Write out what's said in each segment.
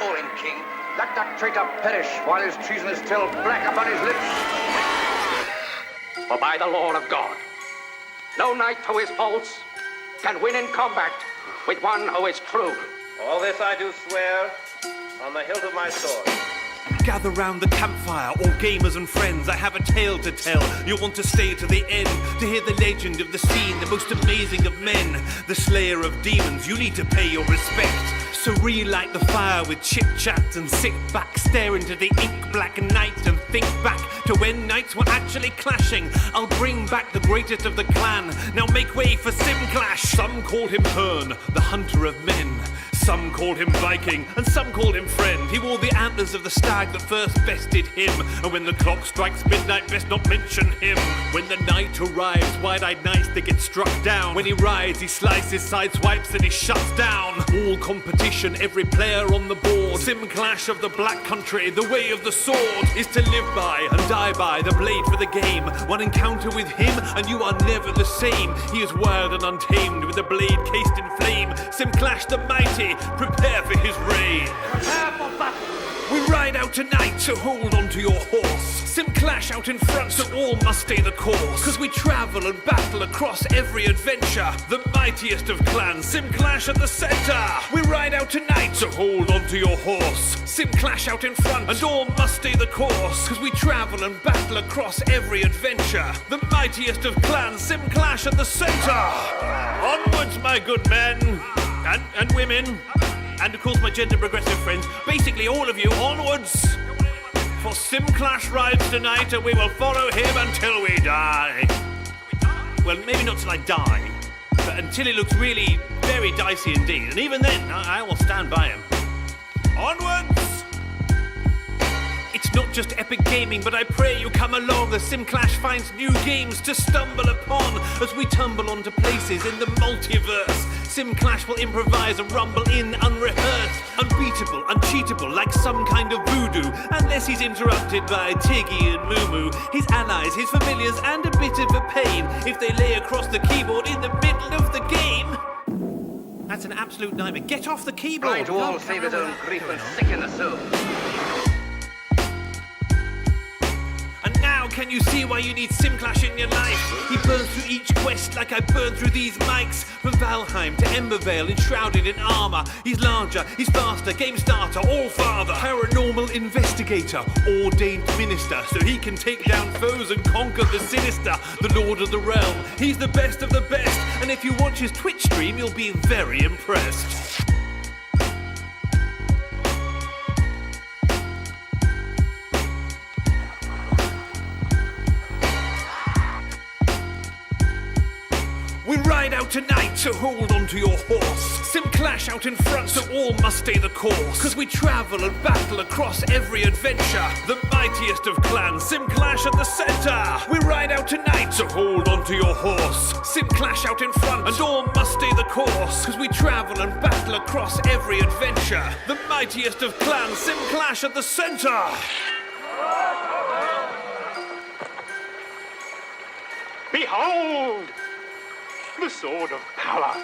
call him king. Let that traitor perish while his treason is still black upon his lips. For by the law of God, no knight who is false can win in combat with one who is true. All this I do swear on the hilt of my sword. Gather round the campfire, all gamers and friends. I have a tale to tell. You'll want to stay to the end to hear the legend of the scene, the most amazing of men, the slayer of demons. You need to pay your respect. So relight the fire with chit-chat and sit back, stare into the ink-black night and think back to when knights were actually clashing. I'll bring back the greatest of the clan. Now make way for Simclash. Some called him Hearn, the hunter of men. Some called him Viking, and some called him friend. He wore the antlers of the stag that first bested him. And when the clock strikes midnight, best not mention him. When the night arrives, wide-eyed knights, they get struck down. When he rides, he slices, sideswipes, and he shuts down all competition, every player on the board. Simclash of the Black Country, the way of the sword is to live by and die by the blade for the game. One encounter with him, and you are never the same. He is wild and untamed, with a blade cased in flame. Simclash the mighty, prepare for his reign. Prepare for battle. We ride out tonight, so hold on to your horse. Simclash out in front, so all must stay the course. Cause we travel and battle across every adventure. The mightiest of clans, Simclash at the center. We ride out tonight, so hold on to your horse. Simclash out in front, and all must stay the course. Cause we travel and battle across every adventure. The mightiest of clans, Simclash at the center. Onwards, my good men. And women, and of course my gender progressive friends, basically all of you, onwards! For Simclash rides tonight, and we will follow him until we die. Well, maybe not till I die, but until it looks really very dicey indeed, and even then, I will stand by him. Onwards! It's not just epic gaming, but I pray you come along as Simclash finds new games to stumble upon as we tumble onto places in the multiverse. Simclash will improvise and rumble in unrehearsed, unbeatable, uncheatable, like some kind of voodoo, unless he's interrupted by Tiggy and Moo, his allies, his familiars, and a bit of a pain if they lay across the keyboard in the middle of the game. That's an absolute nightmare. Get off the keyboard! Blind to all save his own grief and sick in the soul. Now can you see why you need Simclash in your life? He burns through each quest like I burn through these mics. From Valheim to Embervale, enshrouded in armor. He's larger, he's faster, game starter, all father. Paranormal investigator, ordained minister, so he can take down foes and conquer the sinister. The lord of the realm, he's the best of the best. And if you watch his Twitch stream, you'll be very impressed. We ride out tonight, so hold on to your horse. Simclash out in front, so all must stay the course. Cause we travel and battle across every adventure. The mightiest of clans, Simclash at the center. We ride out tonight, so hold on to your horse. Simclash out in front, and all must stay the course. Cause we travel and battle across every adventure. The mightiest of clans, Simclash at the center. Behold! The sword of power.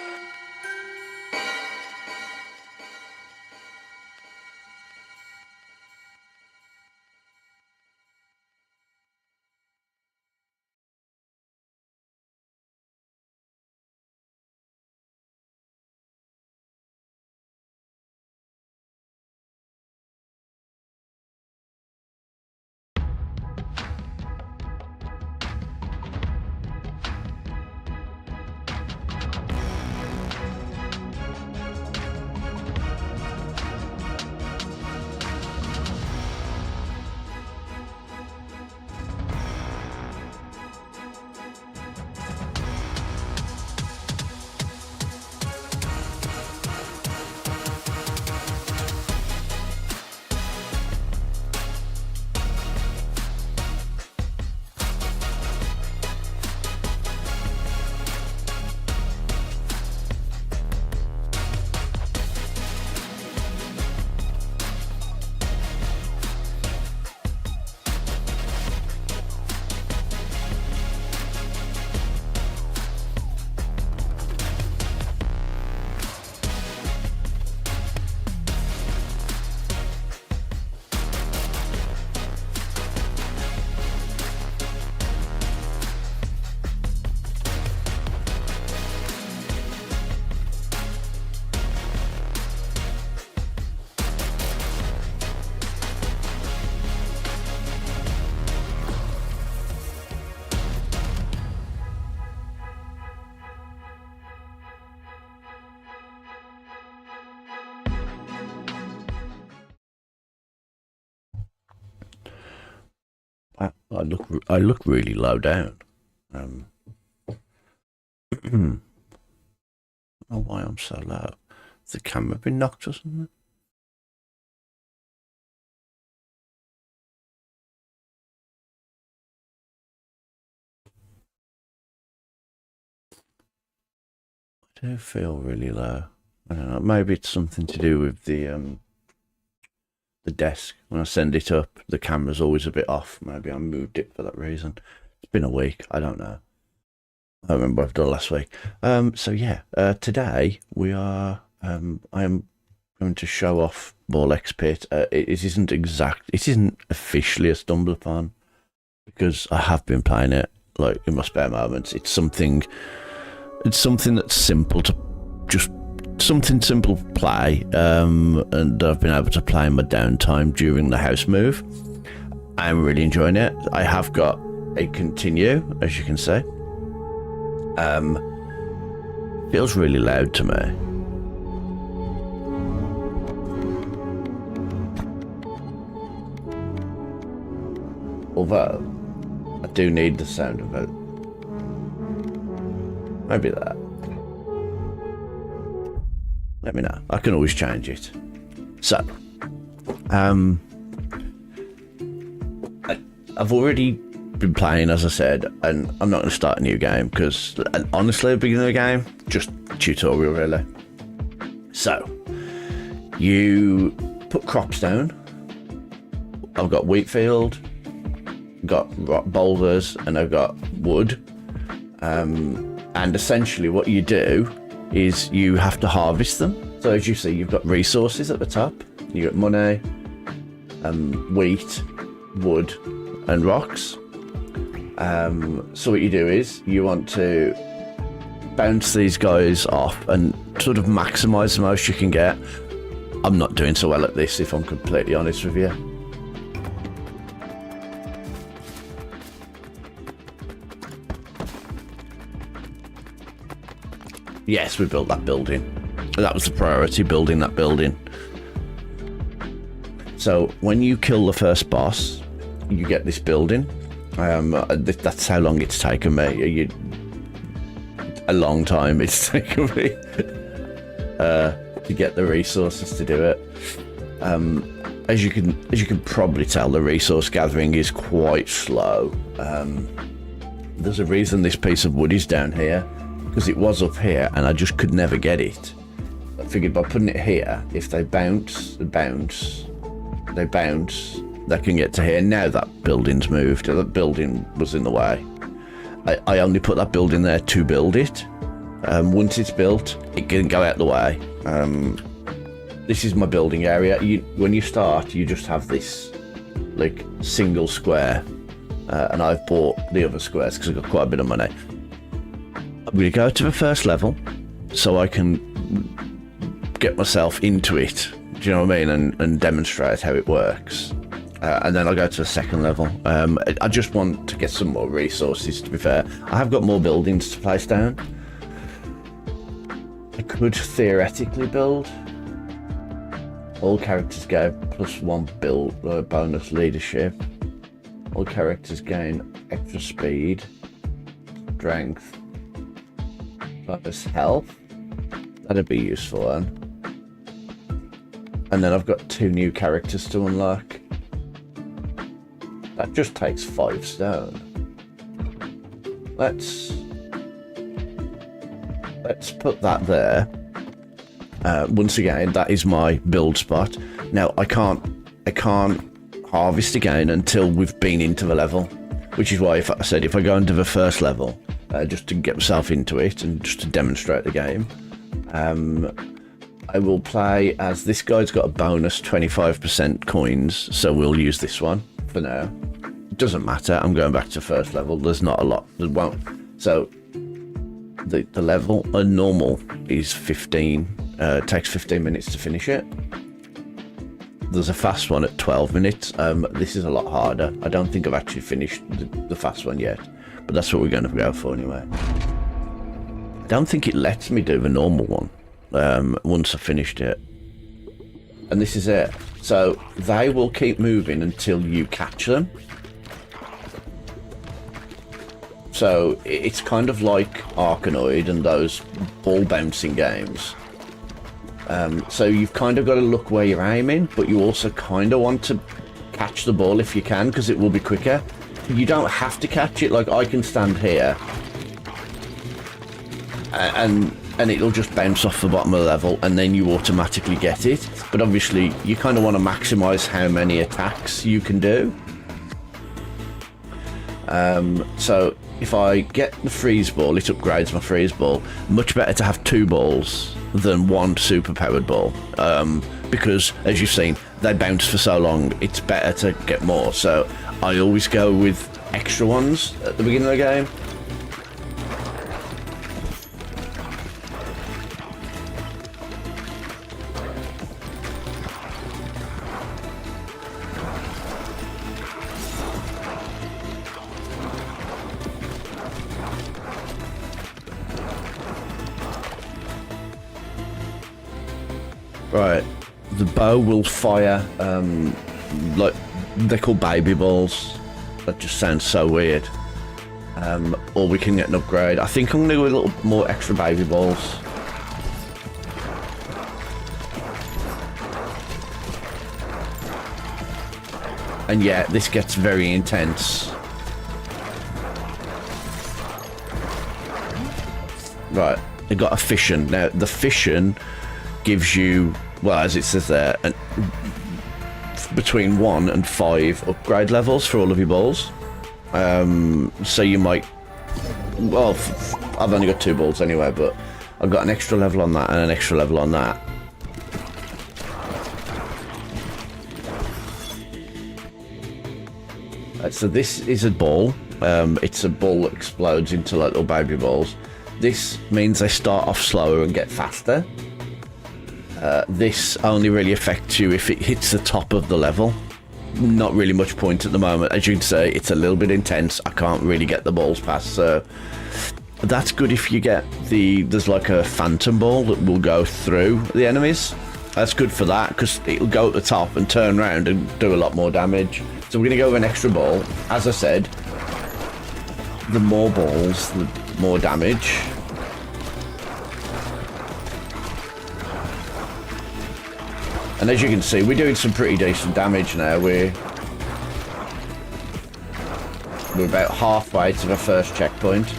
I look really low down. I don't know why I'm so low. Has the camera been knocked or something? I do feel really low. I don't know. Maybe it's something to do with the desk. When I send it up, the camera's always a bit off. Maybe I moved it for that reason. It's been a week. I don't know. I remember I've done last week. So yeah, today we are. I am going to show off Borlex Pit. It isn't officially a stumble upon because I have been playing it like in my spare moments. It's something that's simple to just something simple to play, and I've been able to play in my downtime during the house move. I'm really enjoying it. I have got a continue, as you can see. Feels really loud to me. Although, I do need the sound of it. Maybe that. Let me know. I can always change it. So, I've already been playing, as I said, and I'm not going to start a new game because, honestly, at the beginning of the game, just tutorial really. So, you put crops down. I've got wheat field, got rock boulders, and I've got wood. And essentially what you do is you have to harvest them. So as you see, you've got resources at the top. You've got money, wheat, wood, and rocks. So what you do is you want to bounce these guys off and sort of maximize the most you can get. I'm not doing so well at this, if I'm completely honest with you. Yes, we built that building. That was the priority, building that building. So when you kill the first boss, you get this building. That's how long it's taken me. A long time it's taken me to get the resources to do it. As you can probably tell, the resource gathering is quite slow. There's a reason this piece of wood is down here, because it was up here and I just could never get it. I figured by putting it here, if they bounce, they can get to here. Now that building's moved. That building was in the way. I only put that building there to build it. Once it's built, it can go out the way. This is my building area. When you start, you just have this like single square, and I've bought the other squares because I've got quite a bit of money. I'm going to go to the first level so I can get myself into it, do you know what I mean, and demonstrate how it works. And then I'll go to the second level. I just want to get some more resources, to be fair. I have got more buildings to place down. I could theoretically build. All characters get +1 build bonus leadership. All characters gain extra speed, strength, plus health. That'd be useful then. And then I've got 2 new characters to unlock. That just takes 5 stone. Let's put that there. Once again, that is my build spot. Now I can't harvest again until we've been into the level, which is why if I go into the first level, just to get myself into it and just to demonstrate the game, I will play as this guy's got a bonus 25% coins, so we'll use this one for now. It doesn't matter, I'm going back to first level. There's not a lot, there won't. So the level normal is 15. It takes 15 minutes to finish it. There's a fast one at 12 minutes. This is a lot harder. I don't think I've actually finished the fast one yet, but that's what we're going to go for anyway. I don't think it lets me do the normal one once I finished it. And this is it. So they will keep moving until you catch them. So it's kind of like Arkanoid and those ball bouncing games. So you've kind of got to look where you're aiming, but you also kind of want to catch the ball if you can, because it will be quicker. You don't have to catch it. Like, I can stand here and it'll just bounce off the bottom of the level, and then you automatically get it. But obviously you kind of want to maximize how many attacks you can do. So if I get the freeze ball, it upgrades my freeze ball. Much better to have 2 balls than 1 super powered ball, because as you've seen, they bounce for so long, it's better to get more. So I always go with extra ones at the beginning of the game. Right, the bow will fire, like, they're called baby balls. That just sounds so weird. Or we can get an upgrade. I think I'm going to go with a little more extra baby balls. And yeah, this gets very intense. Right, I got a fission. Now, the fission gives you, well, as it says there, between 1 and 5 upgrade levels for all of your balls. So you might, well, I've only got 2 balls anyway, but I've got an extra level on that and an extra level on that. So this is a ball. It's a ball that explodes into like little baby balls. This means they start off slower and get faster. This only really affects you if it hits the top of the level. Not really much point at the moment. As you can see, it's a little bit intense. I can't really get the balls past, so that's good if you get there's like a phantom ball that will go through the enemies. That's good for that, because it'll go at the top and turn around and do a lot more damage. So we're going to go with an extra ball. As I said, the more balls, the more damage. And as you can see, we're doing some pretty decent damage now. We're about halfway to the first checkpoint.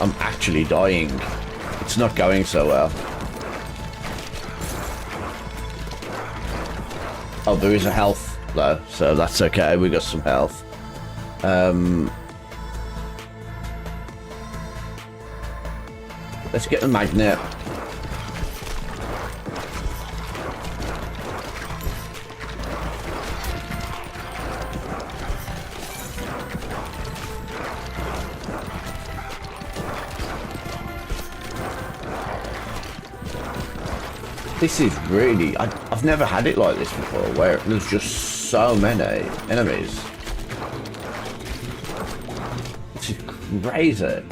I'm actually dying. It's not going so well. Oh, there is a health though, so that's okay. We got some health. Let's get the magnet. This is really, I've never had it like this before, where there's just so many enemies. This is crazy.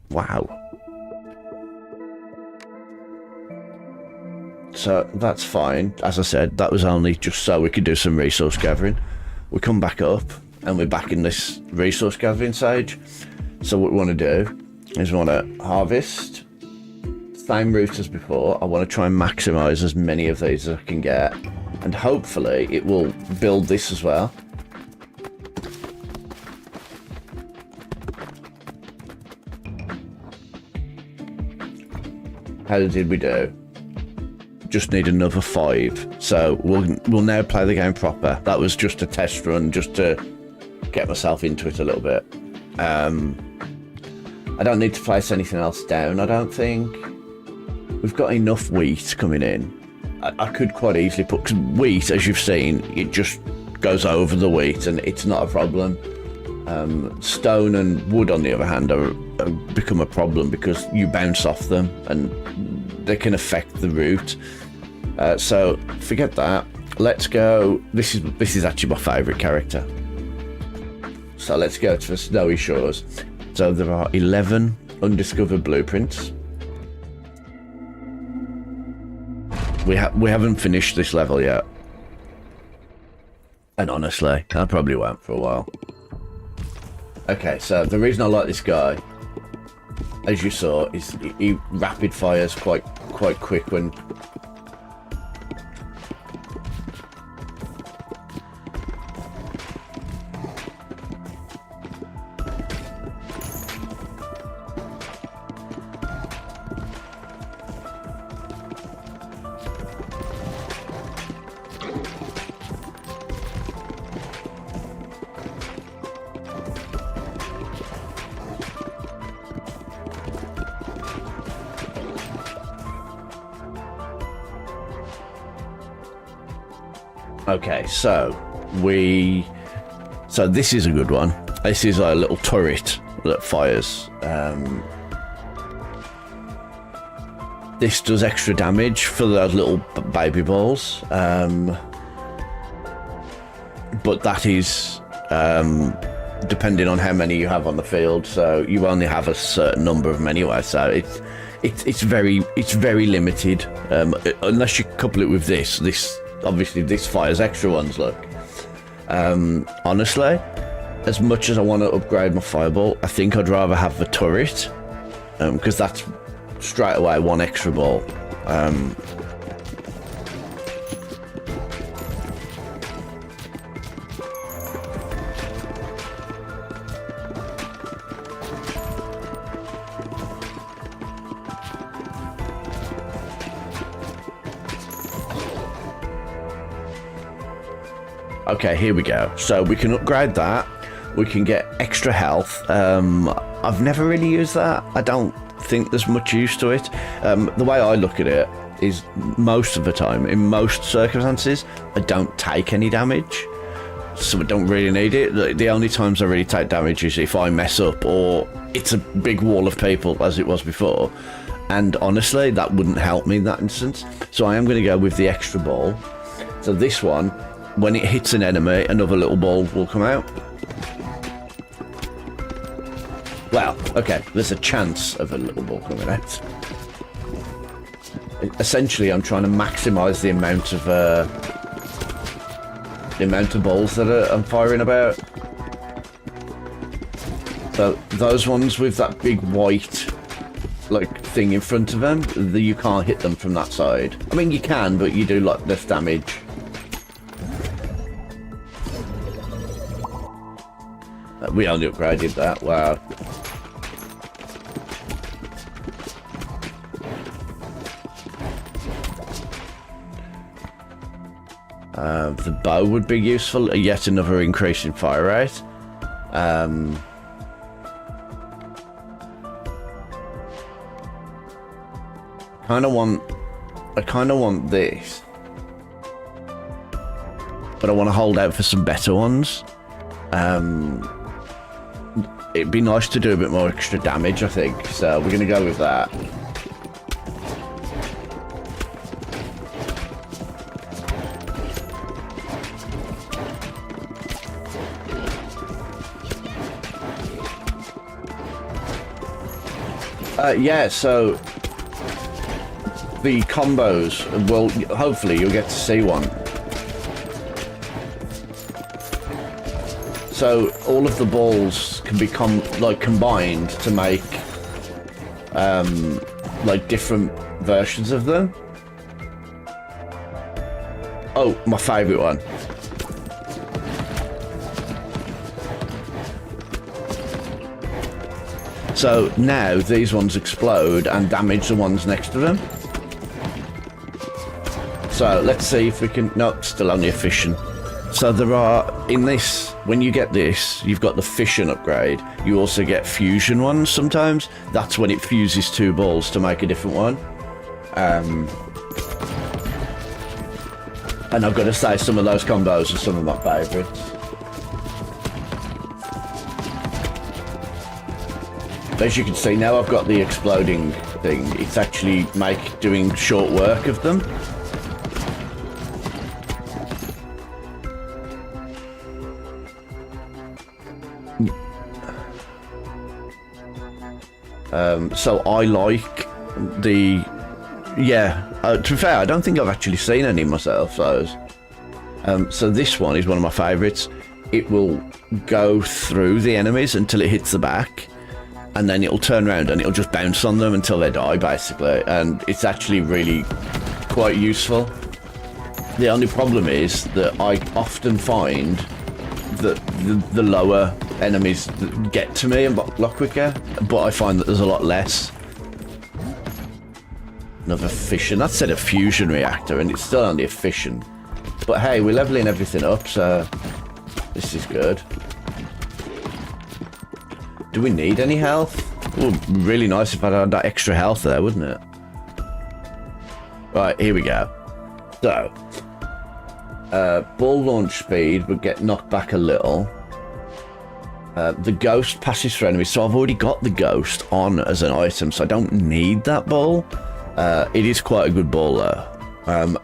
Wow. So that's fine. As I said, that was only just so we could do some resource gathering. We come back up and we're back in this resource gathering stage. So what we want to do is we want to harvest, same route as before. I want to try and maximize as many of these as I can get, and hopefully it will build this as well. How did we do? Just need another 5. So we'll now play the game proper. That was just a test run, just to get myself into it a little bit. I don't need to place anything else down, I don't think. We've got enough wheat coming in. I could quite easily put, cause wheat, as you've seen, it just goes over the wheat and it's not a problem. Stone and wood, on the other hand, are become a problem because you bounce off them and they can affect the route. So forget that. Let's go. This is actually my favourite character. So let's go to the snowy shores. So there are 11 undiscovered blueprints. We haven't finished this level yet. And honestly, I probably won't for a while. Okay, so the reason I like this guy, as you saw, is he rapid fires quite quick when... Okay, so this is a good one. This is a little turret that fires. This does extra damage for those little baby balls, but that is depending on how many you have on the field. So you only have a certain number of them anyway. So it's very limited unless you couple it with this. Obviously, this fires extra ones, look. Honestly, as much as I want to upgrade my fireball, I think I'd rather have the turret, because that's straight away one extra ball. Okay, here we go. So we can upgrade that. We can get extra health. I've never really used that. I don't think there's much use to it. The way I look at it is most of the time, in most circumstances, I don't take any damage. So I don't really need it. The only times I really take damage is if I mess up or it's a big wall of people, as it was before. And honestly, that wouldn't help me in that instance. So I am going to go with the extra ball. So this one, when it hits an enemy, another little ball will come out. Well, okay, there's a chance of a little ball coming out. Essentially, I'm trying to maximise the amount of balls that I'm firing about. So those ones with that big white thing in front of them, you can't hit them from that side. I mean, you can, but you do less damage. We only upgraded that, wow. The bow would be useful, yet another increase in fire rate. I kind of want this, but I want to hold out for some better ones. It'd be nice to do a bit more extra damage, I think, so we're going to go with that. Yeah, so the combos, well, hopefully you'll get to see one. So all of the balls can become combined to make different versions of them. Oh, my favourite one. So now these ones explode and damage the ones next to them. So let's see if we can... No, still only a fission. So there are, in this, when you get this, you've got the fission upgrade. You also get fusion ones sometimes. That's when it fuses two balls to make a different one. And I've got to say, some of those combos are some of my favourites. As you can see, now I've got the exploding thing. It's actually doing short work of them. So I like the... Yeah, to be fair, I don't think I've actually seen any myself, those. So this one is one of my favourites. It will go through the enemies until it hits the back, and then it'll turn around and it'll just bounce on them until they die, basically. And it's actually really quite useful. The only problem is that I often find that the lower enemies get to me a lot quicker, but I find that there's a lot less. Another fission. That said a fusion reactor, and it's still only a fission. But hey, we're leveling everything up, so this is good. Do we need any health? Ooh, really nice if I had that extra health there, wouldn't it? Right, here we go. So, ball launch speed would get knocked back a little. The ghost passes through enemies, so I've already got the ghost on as an item, so I don't need that ball. It is quite a good ball though.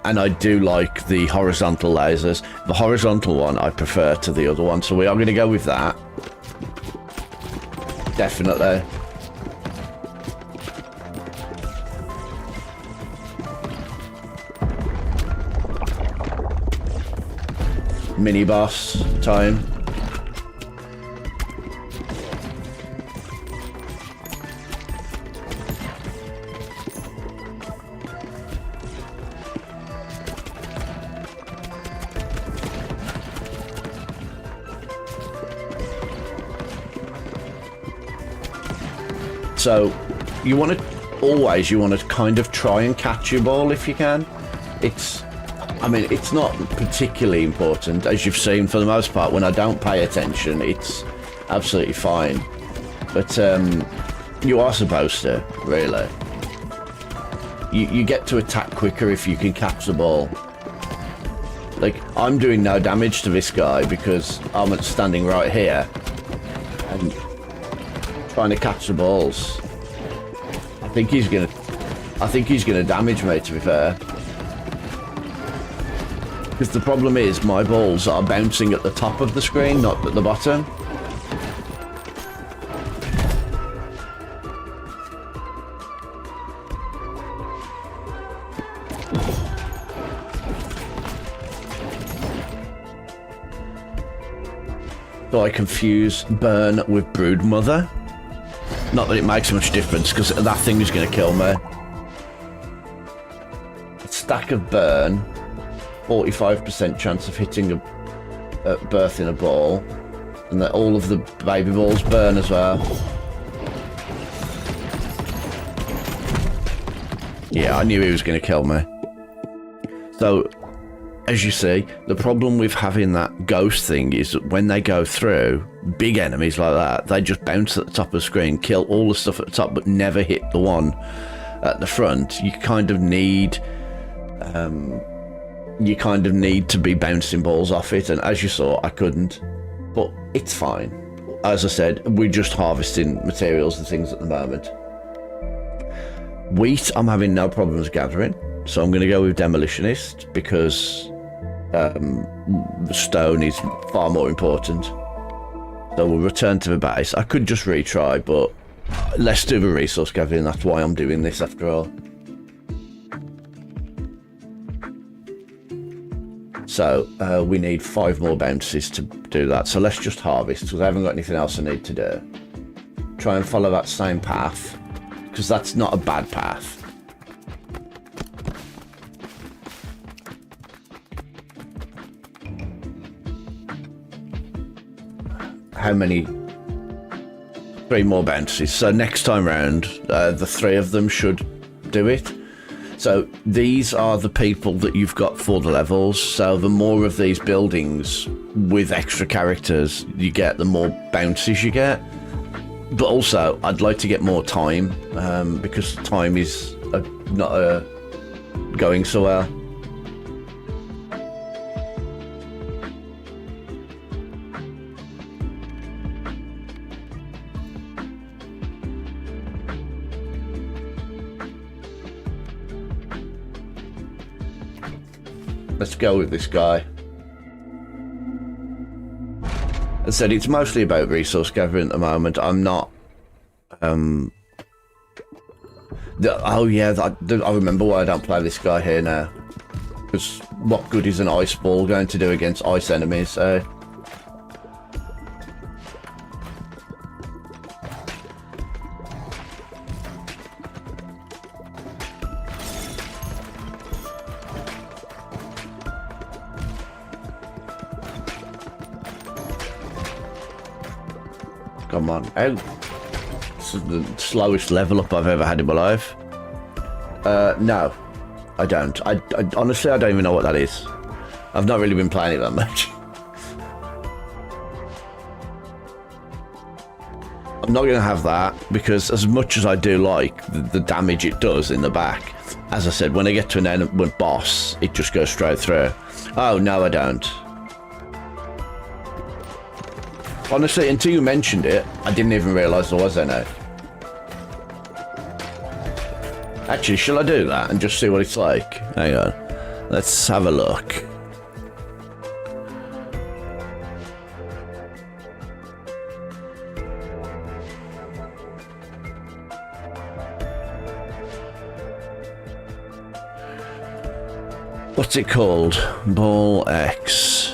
And I do like the horizontal lasers. The horizontal one I prefer to the other one, so we are going to go with that. Definitely. Mini boss time. So you want to kind of try and catch your ball if you can. I mean, it's not particularly important, as you've seen for the most part. When I don't pay attention, it's absolutely fine. But you are supposed to, really. You get to attack quicker if you can catch the ball. Like, I'm doing no damage to this guy because I'm standing right here and trying to catch the balls. I think he's gonna damage me, to be fair. Because the problem is my balls are bouncing at the top of the screen, not at the bottom. So I confuse burn with broodmother. Not that it makes much difference, because that thing is going to kill me. A stack of burn, 45% chance of hitting a birth in a ball, and that all of the baby balls burn as well. Yeah, I knew he was going to kill me. So, as you see, the problem with having that ghost thing is that when they go through, big enemies like that, they just bounce at the top of the screen, kill all the stuff at the top, but never hit the one at the front. You kind of need to be bouncing balls off it, and as you saw, I couldn't. But it's fine. As I said, we're just harvesting materials and things at the moment. Wheat, I'm having no problems gathering, so I'm going to go with Demolitionist, because stone is far more important. So we'll return to the base. I could just retry, but let's do the resource gathering. That's why I'm doing this after all. So we need 5 more bounces to do that. So let's just harvest, because I haven't got anything else I need to do. Try and follow that same path, because that's not a bad path. How many? 3 more bounces. So next time round, the 3 of them should do it. So these are the people that you've got for the levels. So the more of these buildings with extra characters you get, the more bounces you get. But also, I'd like to get more time, because time is not going so well. Let's go with this guy. As I said, it's mostly about resource gathering at the moment. I'm not Oh yeah, I remember why I don't play this guy here now. Because what good is an ice ball going to do against ice enemies? Come on, out. This is the slowest level up I've ever had in my life. No, I don't. I honestly, I don't even know what that is. I've not really been playing it that much. I'm not going to have that, because as much as I do like the damage it does in the back, as I said, when I get to an enemy boss, it just goes straight through. Oh, no, I don't. Honestly, until you mentioned it, I didn't even realise there was any. Actually, shall I do that and just see what it's like? Hang on. Let's have a look. What's it called? Ball X.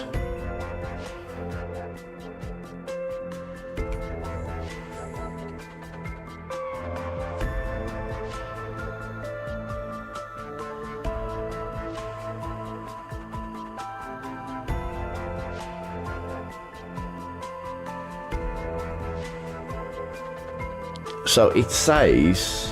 So it says,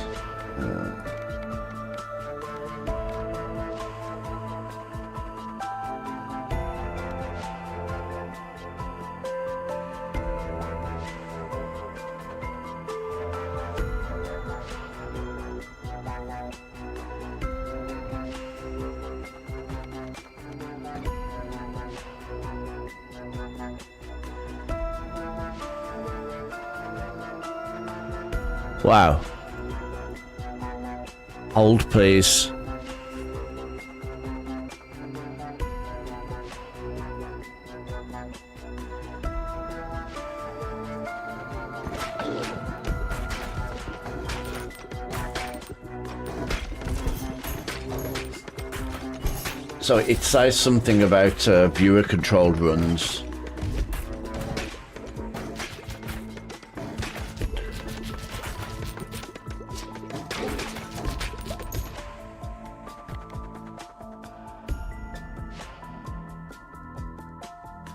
wow. Hold, please. So it says something about viewer-controlled runs.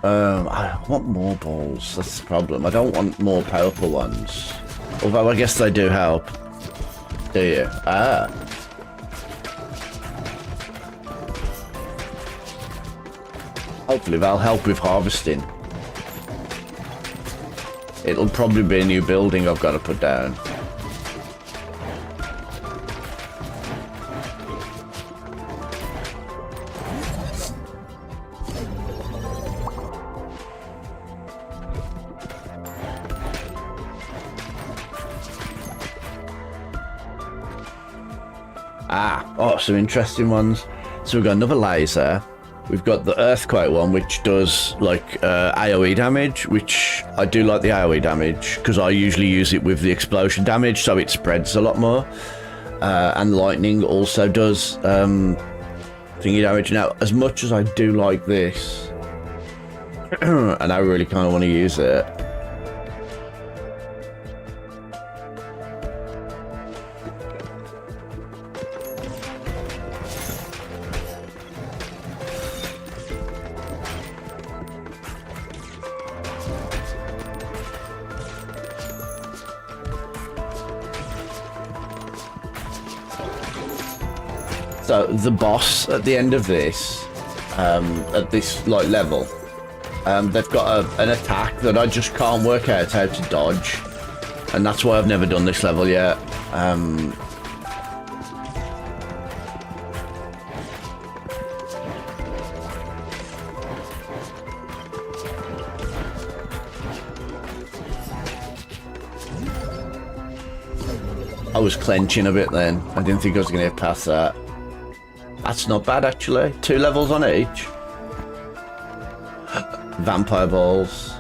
I want more balls. That's the problem. I don't want more powerful ones. Although I guess they do help. Do you? Ah. Hopefully they'll help with harvesting. It'll probably be a new building I've got to put down. Oh, some interesting ones. So we've got another laser. We've got the earthquake one, which does like AoE damage, which I do like the AoE damage because I usually use it with the explosion damage, so it spreads a lot more. And lightning also does thingy damage. Now, as much as I do like this, and I really kind of want to use it, so the boss at the end of this, at this like level, they've got an attack that I just can't work out how to dodge, and that's why I've never done this level yet. I was clenching a bit then. I didn't think I was going to get past that. That's not bad, actually. 2 levels on each. Vampire balls.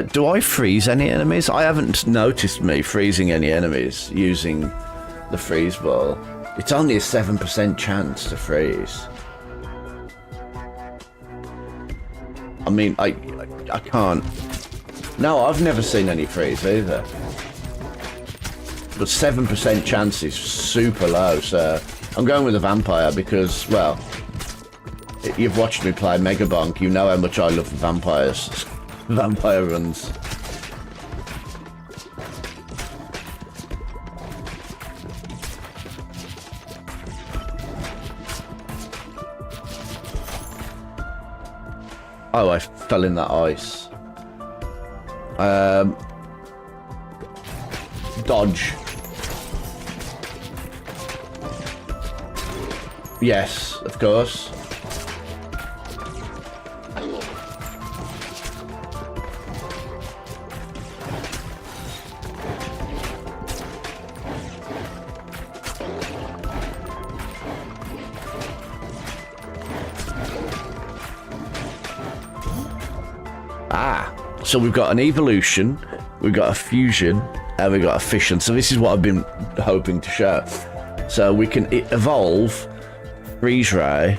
Do I freeze any enemies? I haven't noticed me freezing any enemies using the freeze ball. It's only a 7% chance to freeze. I mean, I can't. No, I've never seen any freeze either. But 7% chance is super low, so I'm going with a vampire because, well, you've watched me play Mega Bonk, you know how much I love vampires. Vampire runs. Oh, I fell in that ice. Dodge. Yes, of course. So we've got an evolution, we've got a fusion, and we've got a fission. So this is what I've been hoping to show. So we can evolve Freeze Ray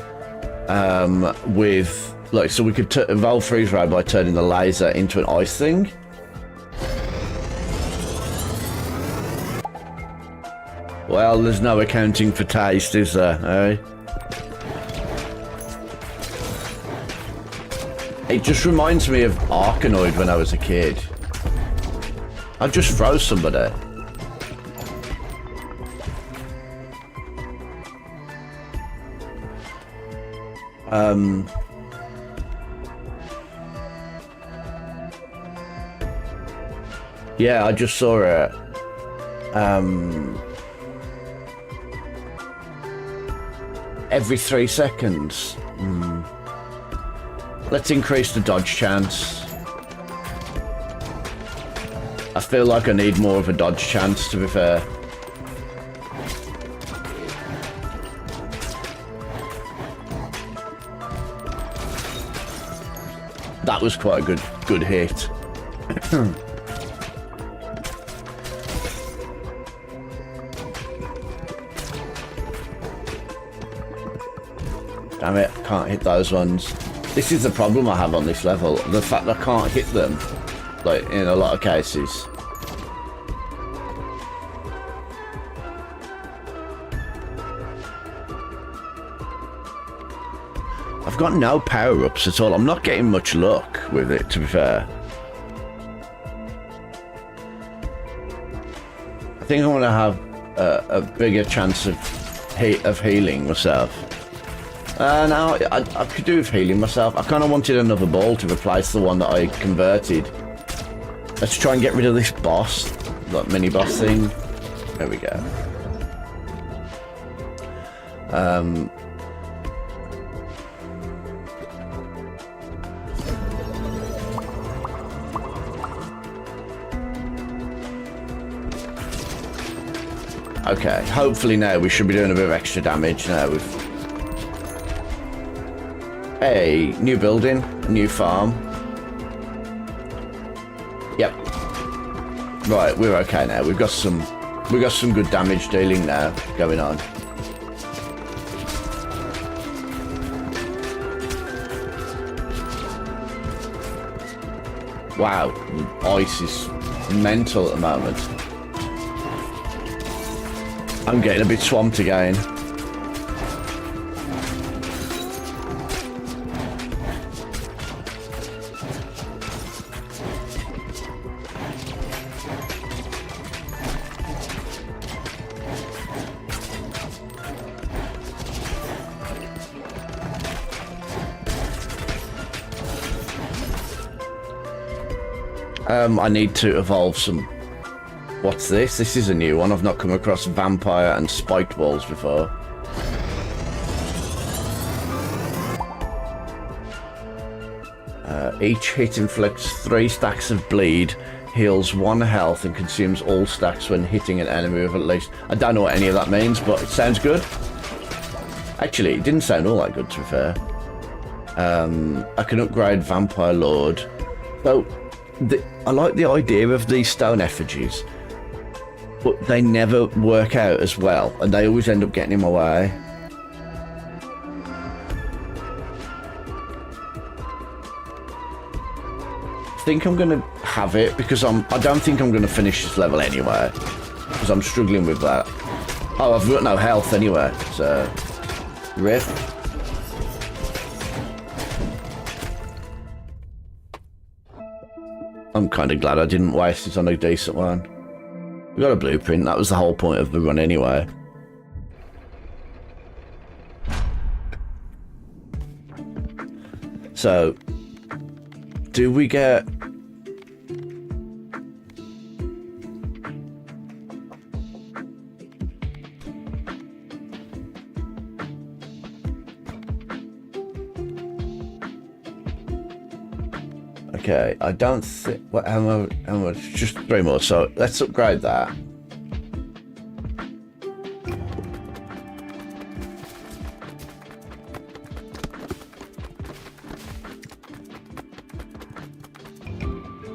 with, like, so we could evolve Freeze Ray by turning the laser into an ice thing. Well, there's no accounting for taste, is there, eh? It just reminds me of Arkanoid when I was a kid. I'd just throw somebody. Yeah, I just saw it. Every 3 seconds. Let's increase the dodge chance. I feel like I need more of a dodge chance, to be fair. That was quite a good hit. Damn it, I can't hit those ones. This is the problem I have on this level. The fact that I can't hit them, like, in a lot of cases. I've got no power-ups at all. I'm not getting much luck with it, to be fair. I think I want to have a bigger chance of healing myself. No, I could do with healing myself. I kind of wanted another ball to replace the one that I converted. Let's try and get rid of this boss, like mini boss thing. There we go. Okay, hopefully now we should be doing a bit of extra damage now with... Hey, new building, new farm. Yep. Right, we're okay now. We've got some good damage dealing now going on. Wow, ice is mental at the moment. I'm getting a bit swamped again. I need to evolve some... What's this? This is a new one. I've not come across vampire and spiked balls before. Each hit inflicts 3 stacks of bleed, heals 1 health, and consumes all stacks when hitting an enemy with at least... I don't know what any of that means, but it sounds good. Actually, it didn't sound all that good, to be fair. I can upgrade Vampire Lord. So, I like the idea of these stone effigies, but they never work out as well, and they always end up getting in my way. I think I'm gonna have it because I don't think I'm gonna finish this level anyway, because I'm struggling with that. Oh, I've got no health anyway, so rip. I'm kind of glad I didn't waste it on a decent one. We got a blueprint, that was the whole point of the run anyway. So, do we get... Okay, I don't think... What, how much? Just 3 more, so let's upgrade that.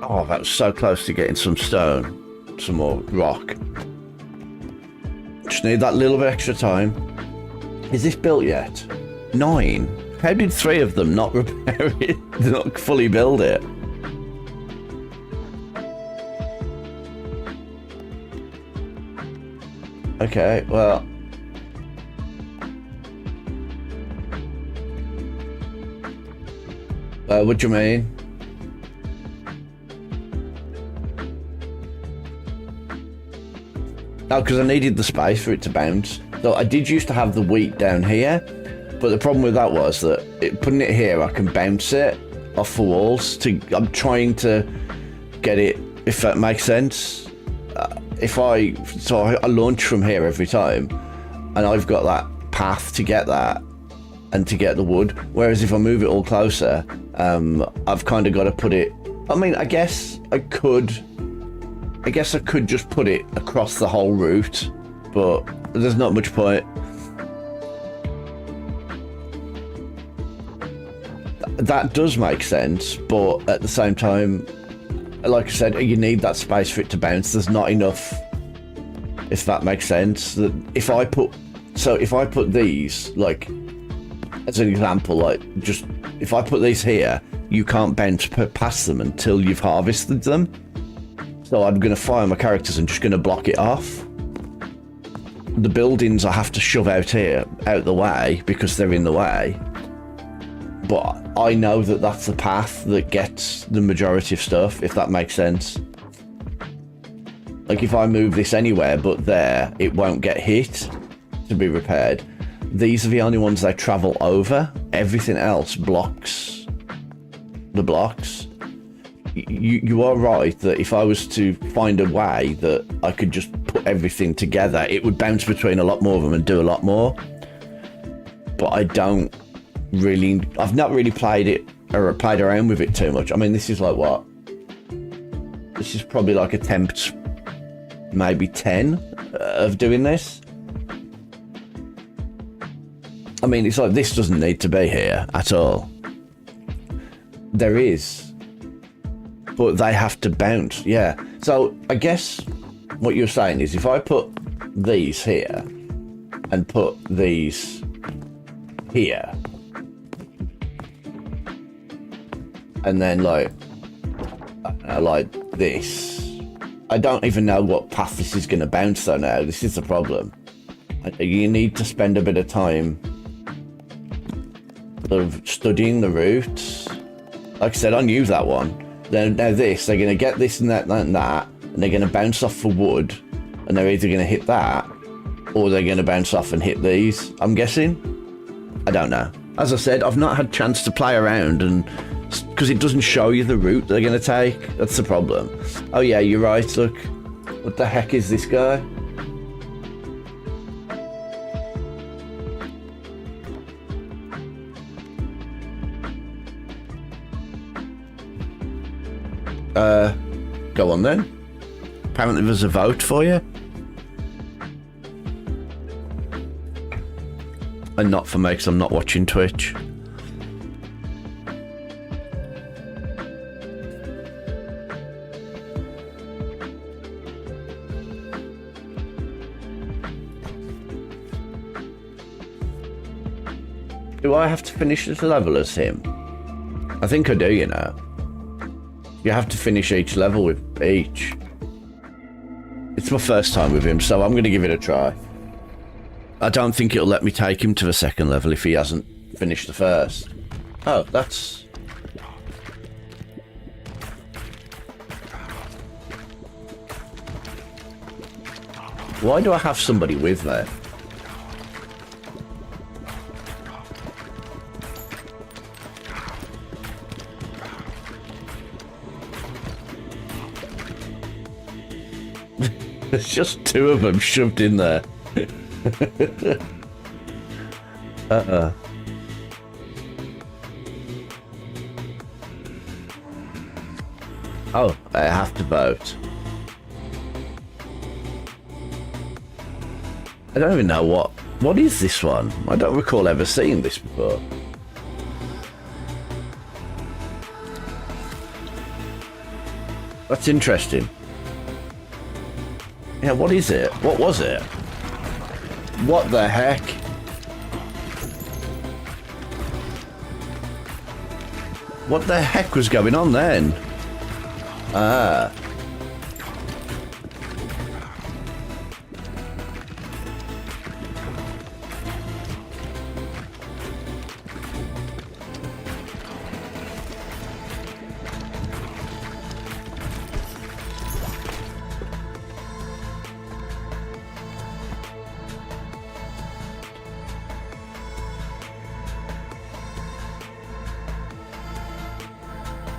Oh, that was so close to getting some stone. Some more rock. Just need that little bit extra time. Is this built yet? 9? How did 3 of them not repair it? Not fully build it? Okay, well... what do you mean? Oh, because I needed the space for it to bounce. So I did used to have the wheat down here, but the problem with that was that putting it here, I can bounce it off the walls. I'm trying to get it, if that makes sense. So I launch from here every time, and I've got that path to get that and to get the wood. Whereas if I move it all closer, I've kind of got to put it. I mean, I guess I could just put it across the whole route, but there's not much point. That does make sense, but at the same time, like I said, you need that space for it to bounce. There's not enough, if that makes sense. That if I put these, like, as an example, like, just, if I put these here, you can't bounce past them until you've harvested them. So I'm going to fire my characters and just going to block it off. The buildings I have to shove out here, out the way, because they're in the way. But I know that that's the path that gets the majority of stuff, if that makes sense. Like, if I move this anywhere but there, it won't get hit to be repaired. These are the only ones they travel over. Everything else blocks the blocks. You are right that if I was to find a way that I could just put everything together, it would bounce between a lot more of them and do a lot more. But I've not really played it or played around with it too much. I mean, this is like what? This is probably like attempt maybe 10 of doing this. I mean, it's like this doesn't need to be here at all. There is. But they have to bounce, yeah. So I guess what you're saying is if I put these here and put these here, and then like this, I don't even know what path this is going to bounce though now. This is the problem. You need to spend a bit of time sort of studying the routes. Like I said, I knew that one. Then now this, they're going to get this and that and that, and they're going to bounce off for wood, and they're either going to hit that, or they're going to bounce off and hit these, I'm guessing. I don't know. As I said, I've not had a chance to play around, and because it doesn't show you the route they're going to take. That's the problem. Oh yeah, you're right, look. What the heck is this guy? Go on then. Apparently there's a vote for you. And not for me, because I'm not watching Twitch. Do I have to finish this level as him? I think I do, you know. You have to finish each level with each. It's my first time with him, so I'm going to give it a try. I don't think it'll let me take him to the second level if he hasn't finished the first. Oh, that's... Why do I have somebody with me? There's just two of them shoved in there. Oh, I have to vote. I don't even know what is this one? I don't recall ever seeing this before. That's interesting. Yeah, what is it? What was it? What the heck? What the heck was going on then? Ah.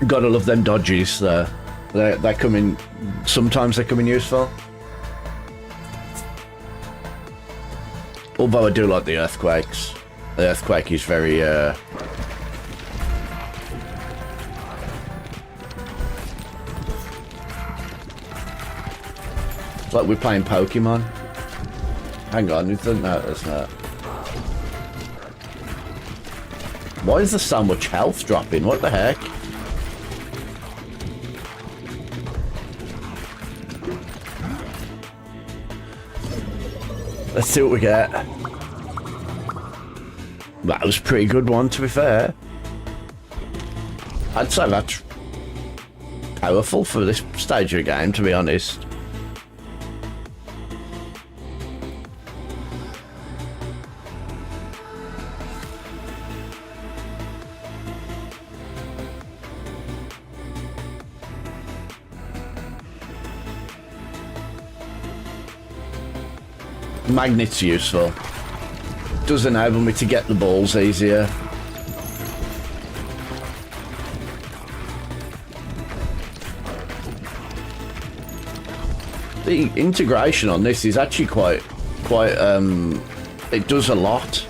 Gotta love them dodges there. They come in, sometimes they come in useful. Although I do like the earthquakes. The earthquake is very it's like we're playing Pokemon. Hang on, no, that's not. Why is there so much health dropping? What the heck? Let's see what we get. That was a pretty good one, to be fair. I'd say that's powerful for this stage of the game, to be honest. Magnet's useful. Does enable me to get the balls easier. The integration on this is actually quite it does a lot.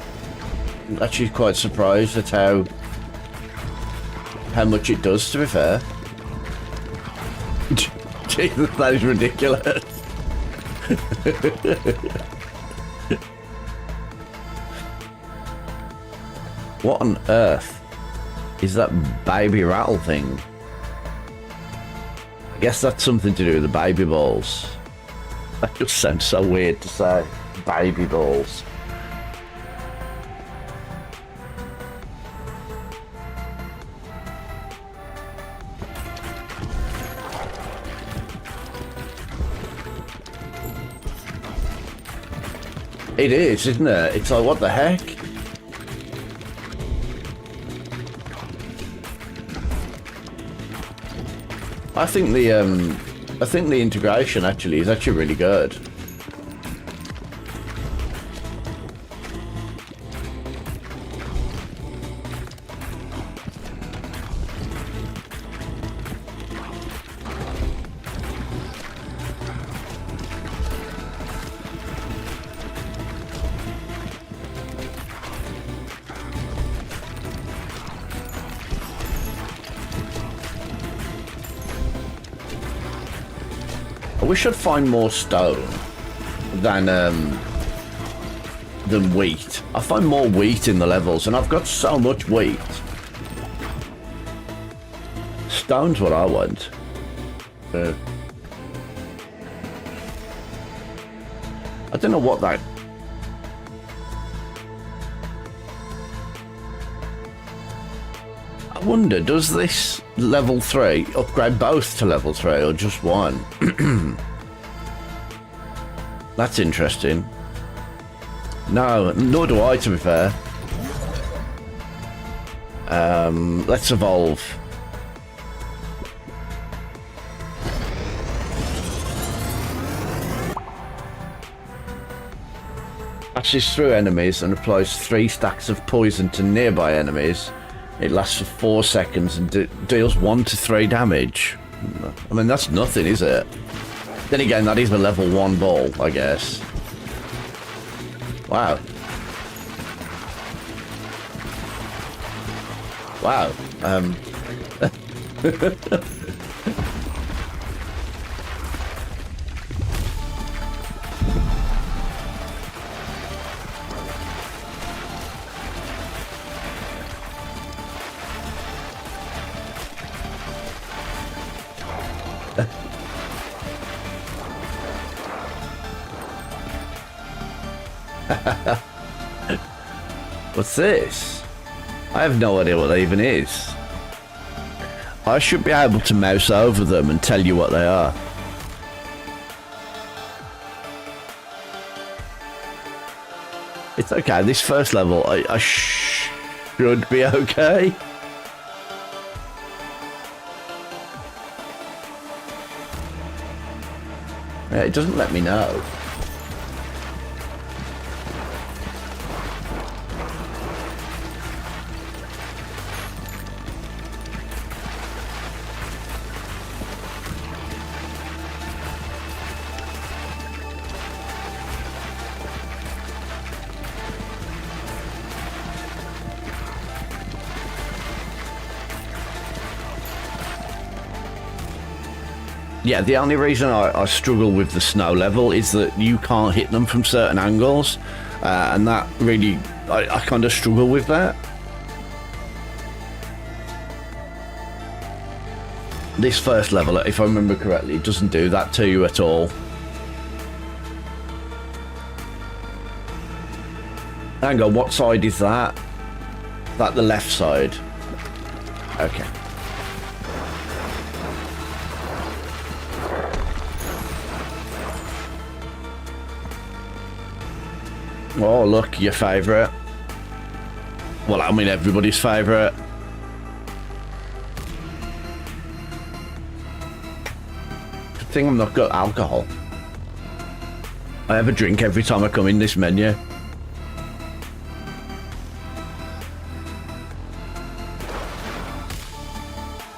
I'm actually quite surprised at how much it does, to be fair. Jesus, that is ridiculous. What on earth is that baby rattle thing? I guess that's something to do with the baby balls. That just sounds so weird to say. Baby balls. It is, isn't it? It's like, what the heck? I think the integration actually is actually really good. I wish I'd find more stone than wheat. I find more wheat in the levels, and I've got so much wheat. Stone's what I want. I don't know what that... wonder, does this level 3 upgrade both to level 3 or just one? That's interesting. No, nor do I, to be fair. Let's evolve. Passes through enemies and applies 3 stacks of poison to nearby enemies. It lasts for 4 seconds and deals 1 to 3 damage. I mean, that's nothing, is it? Then again, that is a level 1 ball, I guess. Wow. Wow. What's this? I have no idea what that even is. I should be able to mouse over them and tell you what they are. It's okay, this first level I should be okay. Yeah, it doesn't let me know. Yeah, the only reason I struggle with the snow level is that you can't hit them from certain angles, and that really, I kind of struggle with that. This first level, if I remember correctly, doesn't do that to you at all. Hang on, what side is that? Is that the left side? Okay. Oh, look, your favourite. Well, I mean, everybody's favourite. Good thing I'm not got alcohol. I have a drink every time I come in this menu.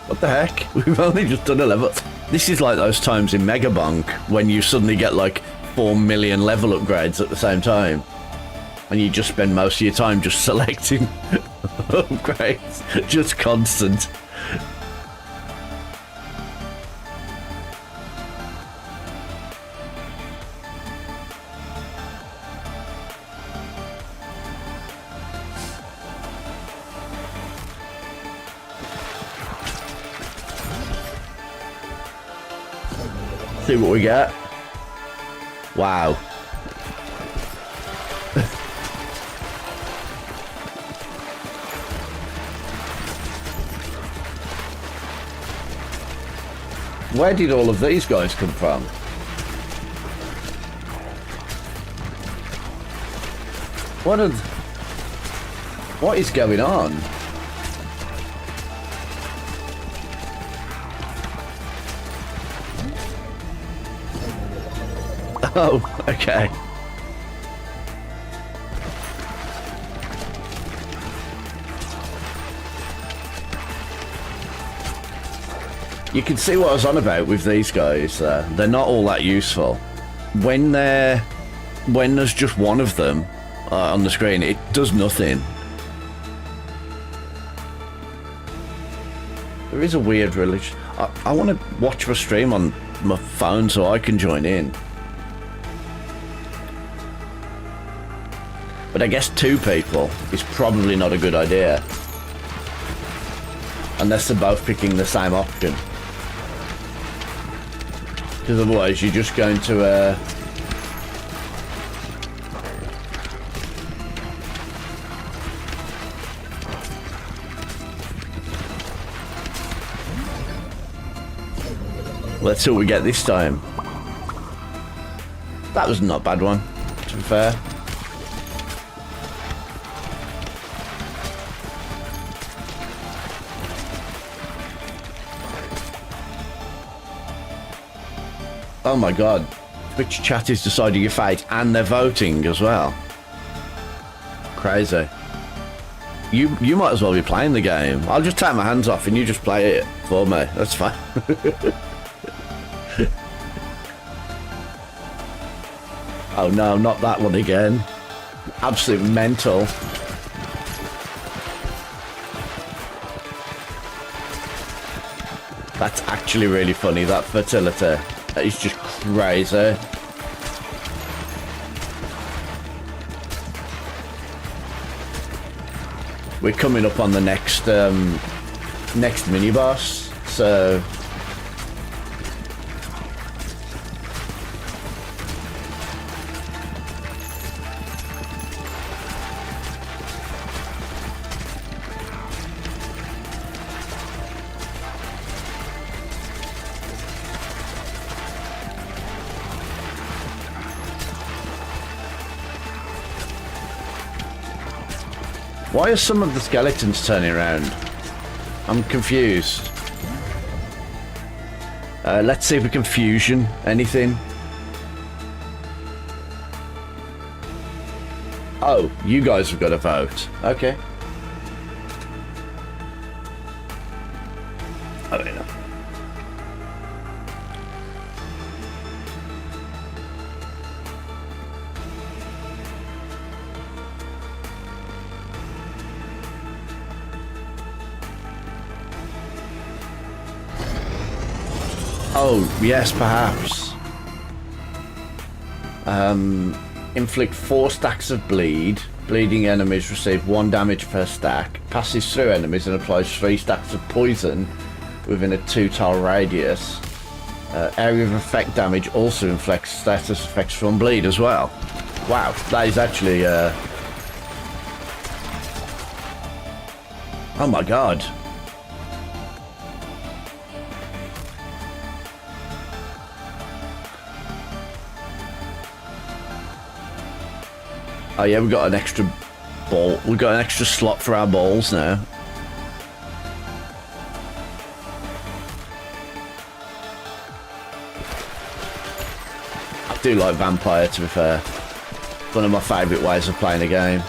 What the heck? We've only just done a level. This is like those times in Megabunk when you suddenly get like 4 million level upgrades at the same time. And you just spend most of your time just selecting upgrades. Just constant. See what we get. Wow. Where did all of these guys come from? What is going on? Oh, okay. You can see what I was on about with these guys. They're not all that useful. When there's just one of them on the screen, it does nothing. There is a weird religion. I want to watch my stream on my phone so I can join in. But I guess 2 people is probably not a good idea. Unless they're both picking the same option. Because otherwise you're just going to Let's see what we get this time. That was not a bad one, to be fair. Oh my god. Twitch chat is deciding your fate and they're voting as well. Crazy. You might as well be playing the game. I'll just take my hands off and you just play it for me. That's fine. Oh no, not that one again. Absolute mental. That's actually really funny, that fertility. That is just crazy. We're coming up on the next mini boss, so why are some of the skeletons turning around? I'm confused. Let's see if we can fusion anything. Oh, you guys have got to vote. Okay. I don't know. Oh, yes, perhaps. Inflict 4 stacks of bleed. Bleeding enemies receive 1 damage per stack. Passes through enemies and applies 3 stacks of poison within a 2-tile radius. Area of effect damage also inflicts status effects from bleed as well. Wow, that is actually... Oh my god. Oh yeah, we've got an extra ball. We've got an extra slot for our balls now. I do like Vampire, to be fair. One of my favourite ways of playing a game.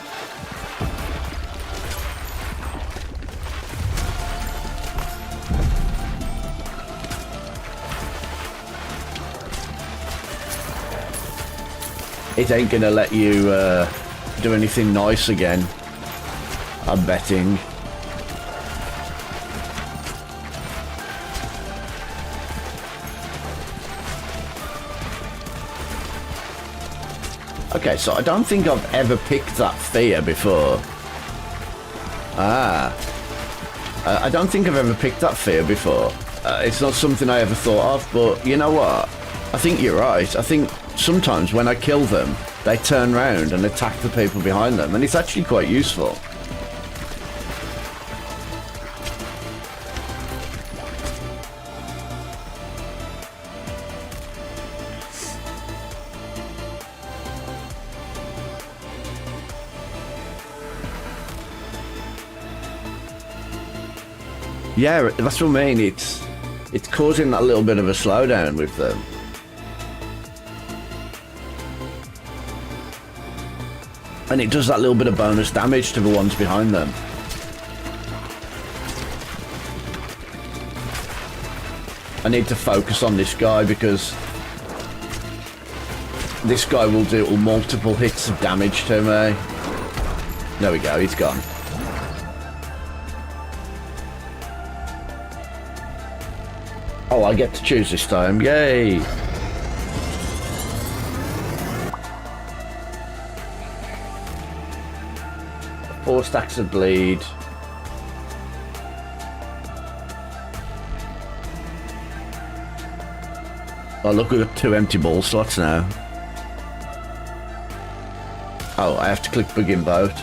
It ain't gonna let you do anything nice again, I'm betting. Okay, so I don't think I've ever picked that fear before. I don't think I've ever picked that fear before. It's not something I ever thought of, but you know what? I think you're right. I think sometimes when I kill them, they turn round and attack the people behind them, and it's actually quite useful. Yeah, that's what I mean. It's causing that little bit of a slowdown with them. And it does that little bit of bonus damage to the ones behind them. I need to focus on this guy because this guy will do multiple hits of damage to me. There we go, he's gone. Oh, I get to choose this time. Yay! Four stacks of bleed. Oh look, we've got 2 empty ball slots now. Oh, I have to click begin vote.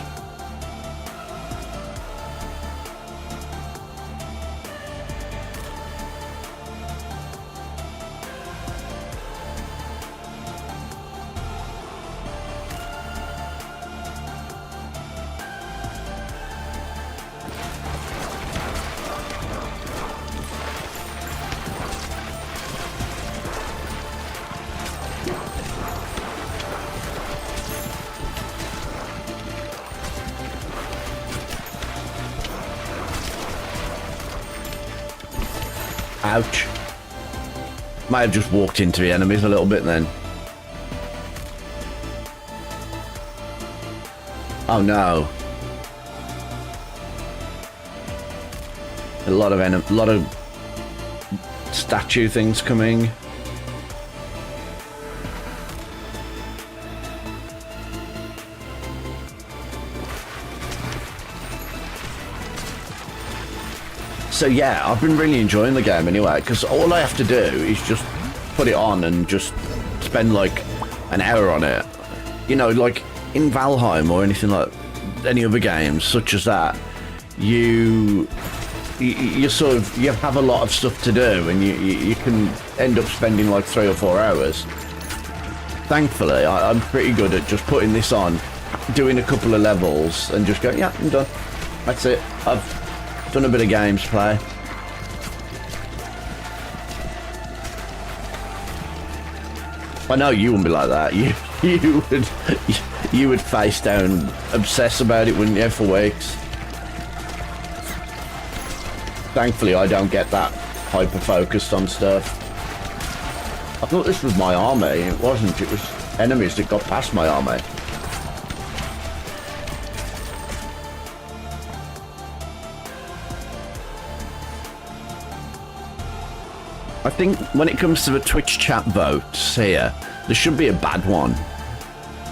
Ouch. Might have just walked into the enemies a little bit then. Oh no. A lot of statue things coming. So yeah, I've been really enjoying the game anyway, because all I have to do is just put it on and just spend like an hour on it. You know, like in Valheim or anything like any other games such as that, you sort of, you have a lot of stuff to do, and you can end up spending like 3 or 4 hours. Thankfully, I'm pretty good at just putting this on, doing a couple of levels, and just going, yeah, I'm done. That's it. I've done a bit of games play. I know you wouldn't be like that. You would face down, obsess about it, wouldn't you, for weeks? Thankfully, I don't get that hyper-focused on stuff. I thought this was my army. It wasn't. It was enemies that got past my army. I think when it comes to the Twitch chat votes here, there should be a bad one.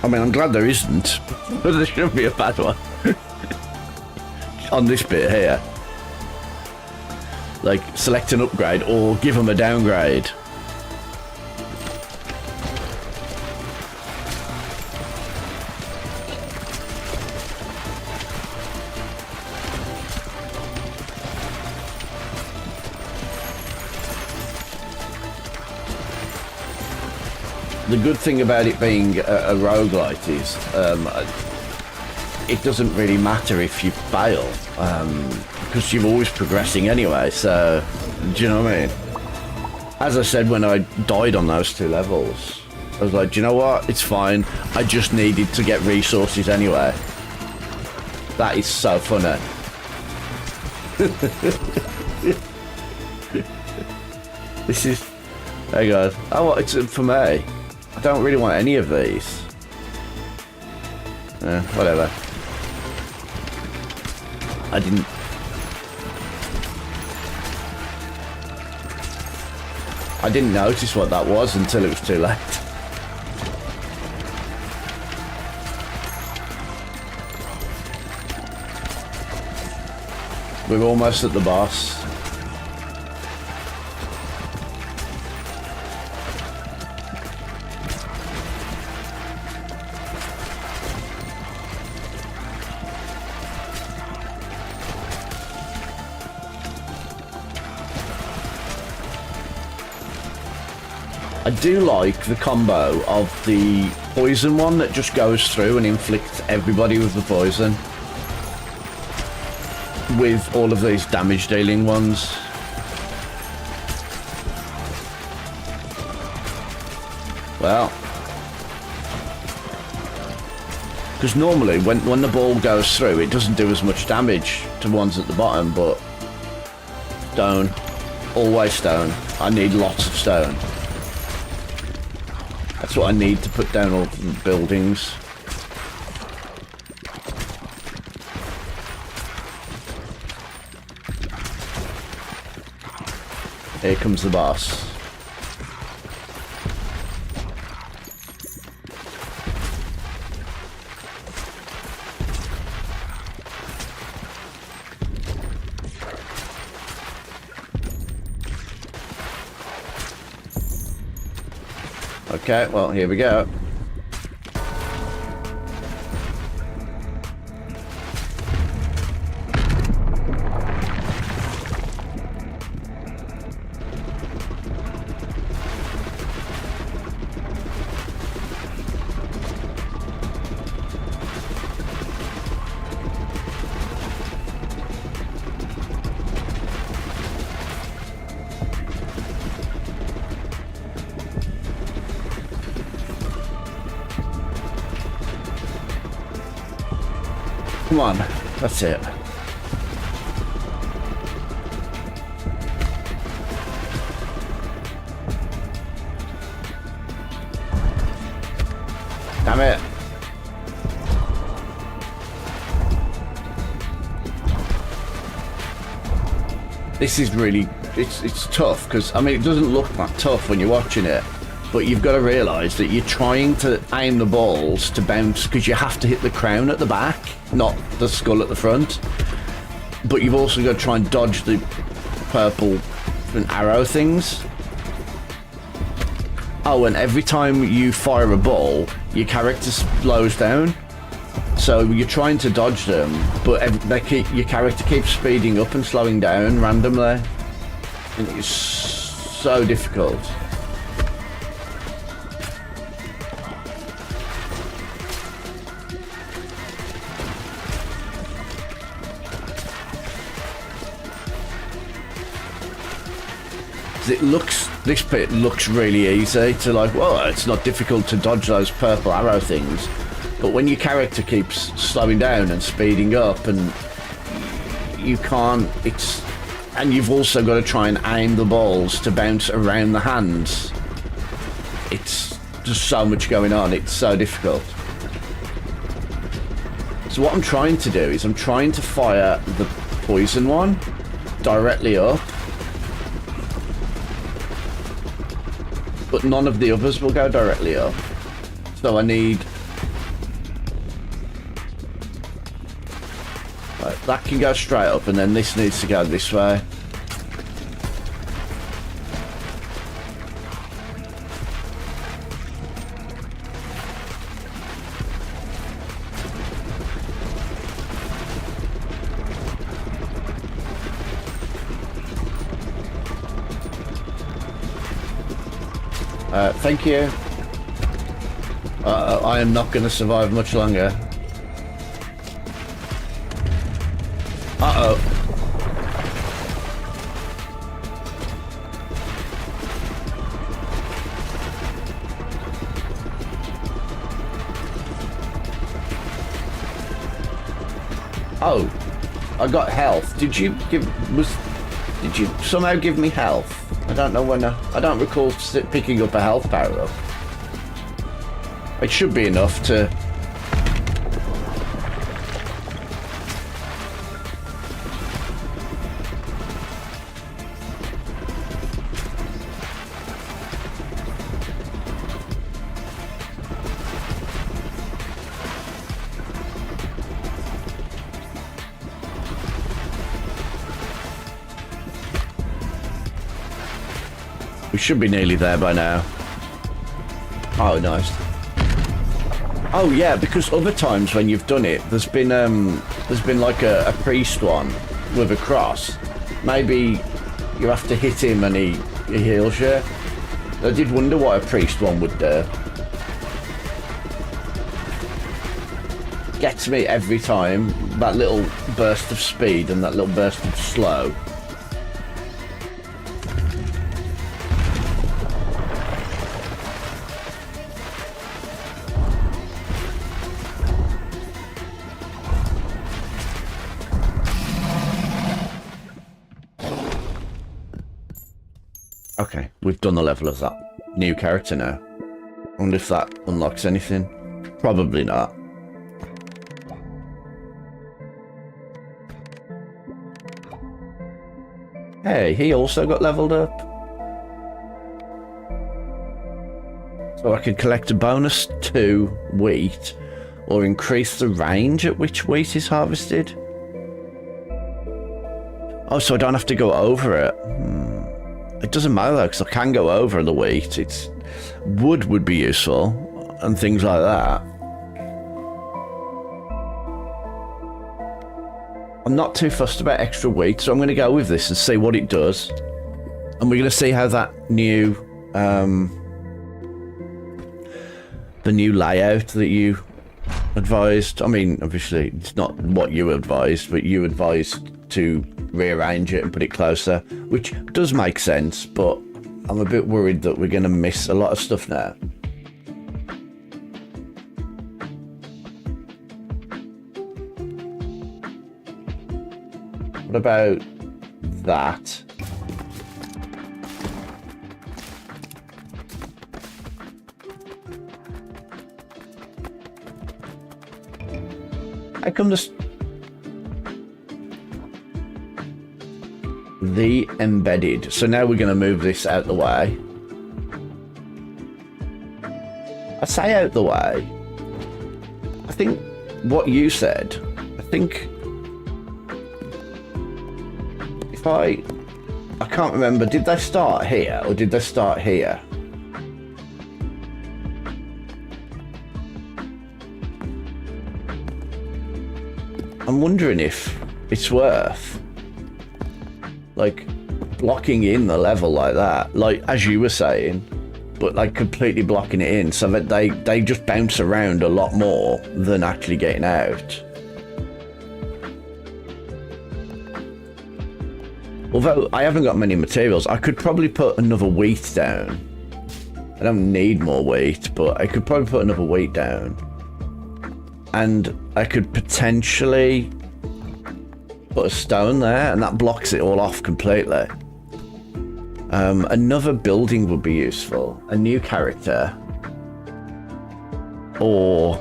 I mean, I'm glad there isn't, but there should be a bad one. On this bit here. Like, select an upgrade or give them a downgrade. The good thing about it being a roguelite is it doesn't really matter if you fail, because you're always progressing anyway, so, do you know what I mean? As I said when I died on those 2 levels, I was like, do you know what? It's fine. I just needed to get resources anyway. That is so funny. This is... Hey guys. Oh, it's for me. I don't really want any of these. Whatever. I didn't notice what that was until it was too late. We're almost at the boss. I do like the combo of the poison one that just goes through and inflicts everybody with the poison, with all of these damage dealing ones. Well, because normally when the ball goes through, it doesn't do as much damage to ones at the bottom, but stone, always stone. I need lots of stone. That's what I need to put down all the buildings. Here comes the boss. Okay, well, here we go. Come on, that's it. Damn it. This is really, it's tough because, I mean, it doesn't look that tough when you're watching it, but you've got to realise that you're trying to aim the balls to bounce because you have to hit the crown at the back, not the skull at the front. But you've also got to try and dodge the purple and arrow things. Oh, and every time you fire a ball, your character slows down. So you're trying to dodge them, but your character keeps speeding up and slowing down randomly. And it's so difficult. This bit looks really easy to like, well, it's not difficult to dodge those purple arrow things. But when your character keeps slowing down and speeding up and you can't, and you've also got to try and aim the balls to bounce around the hands. It's just so much going on, it's so difficult. So what I'm trying to do is I'm trying to fire the poison one directly up. But none of the others will go directly up. So I need... Right, that can go straight up and then this needs to go this way. Thank you. I am not going to survive much longer. Uh-oh. Oh, I got health. Did you somehow give me health? I don't know when I don't recall picking up a health power up. It should be enough to... We should be nearly there by now. Oh, nice. Oh yeah, because other times when you've done it, there's been like a priest one with a cross. Maybe you have to hit him and he heals you. I did wonder what a priest one would do. Gets me every time, that little burst of speed and that little burst of slow. Okay, we've done the level of that new character now. I wonder if that unlocks anything. Probably not. Hey, he also got leveled up. So I could collect a bonus 2 wheat or increase the range at which wheat is harvested. Oh, so I don't have to go over it. It doesn't matter though, because I can go over the wheat. Wood would be useful and things like that. I'm not too fussed about extra wheat, so I'm going to go with this and see what it does. And we're going to see how that new, the new layout that you advised. I mean, obviously it's not what you advised, but you advised to rearrange it and put it closer, which does make sense, but I'm a bit worried that we're going to miss a lot of stuff now. What about that? How come this... The embedded. So now we're going to move this out the way. I say out the way. I think what you said, I think if I can't remember, did they start here or did they start here? I'm wondering if it's worth like blocking in the level like that, like as you were saying, but like completely blocking it in so that they just bounce around a lot more than actually getting out. Although I haven't got many materials, I could probably put another wheat down. I don't need more wheat, but I could probably put another wheat down. And I could potentially put a stone there, and that blocks it all off completely. Another building would be useful. A new character. Or,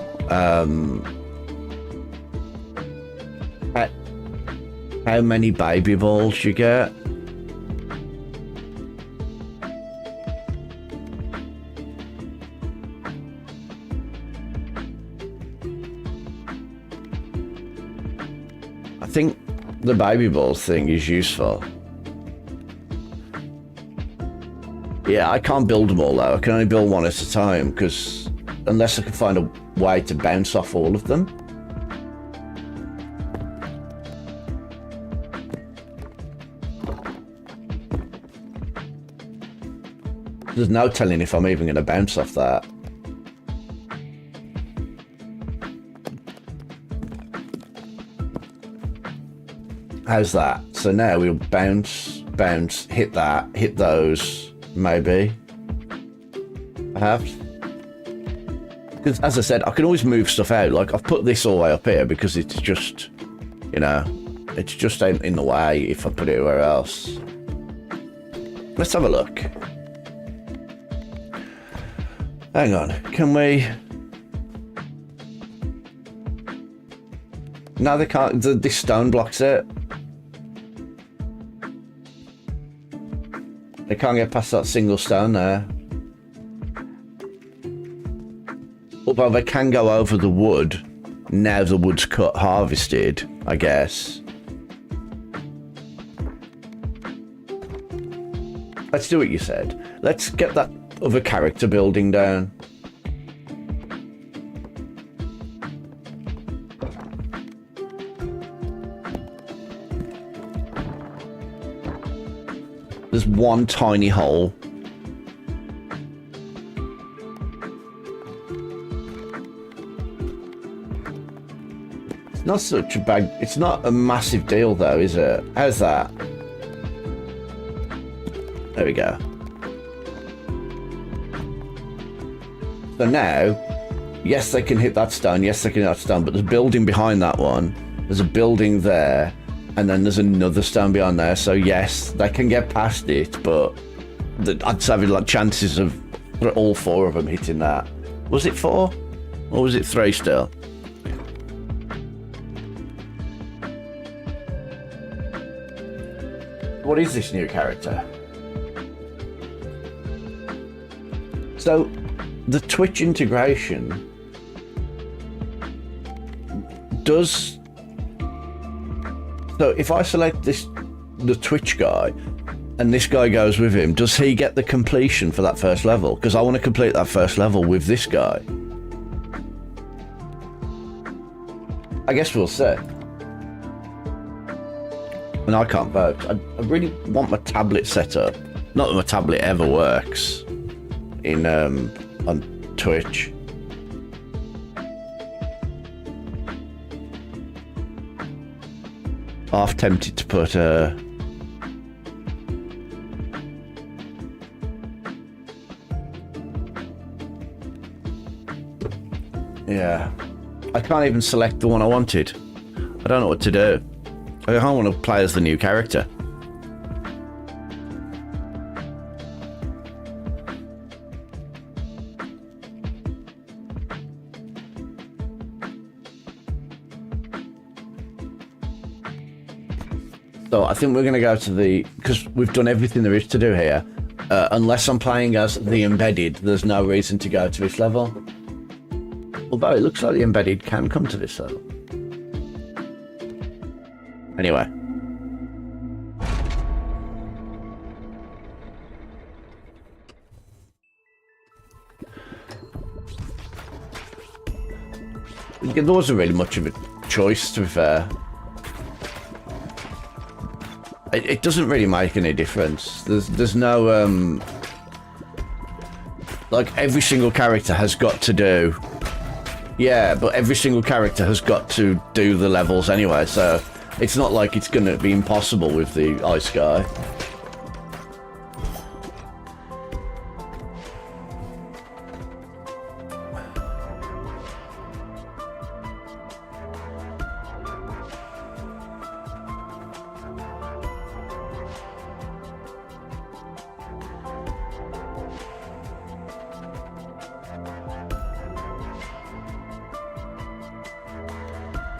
how many baby balls you get. I think the baby balls thing is useful. Yeah, I can't build them all though. I can only build one at a time because unless I can find a way to bounce off all of them. There's no telling if I'm even going to bounce off that. How's that? So now we'll bounce, bounce, hit that, hit those, maybe. Perhaps. Because as I said, I can always move stuff out. Like I've put this all the way up here because it's just, you know, it's just in the way if I put it anywhere else. Let's have a look. Hang on, can we... No, they can't. This stone blocks it. They can't get past that single stone there. Although they can go over the wood. Now the wood's cut, harvested, I guess. Let's do what you said. Let's get that other character building down. There's one tiny hole. It's not such a bad... It's not a massive deal though, is it? How's that? There we go. So now, yes, they can hit that stone. Yes, they can hit that stone. But there's a building behind that one. There's a building there. And then there's another stone behind there. So yes, they can get past it. But I'd say like chances of all four of them hitting that. Was it 4? Or was it 3 still? What is this new character? So, the Twitch integration does... So, if I select the Twitch guy, and this guy goes with him, does he get the completion for that first level? Because I want to complete that first level with this guy. I guess we'll see. And I can't vote. I really want my tablet set up. Not that my tablet ever works in on Twitch. Half tempted to put yeah, I can't even select the one I wanted. I don't know what to do. I don't want to play as the new character. So I think we're going to go to the... Because we've done everything there is to do here. Unless I'm playing as the embedded, there's no reason to go to this level. Although it looks like the embedded can come to this level. Anyway. There wasn't really much of a choice, to be fair. It doesn't really make any difference. There's no like every single character has got to do. Yeah, but every single character has got to do the levels anyway, so it's not like it's going to be impossible with the ice guy.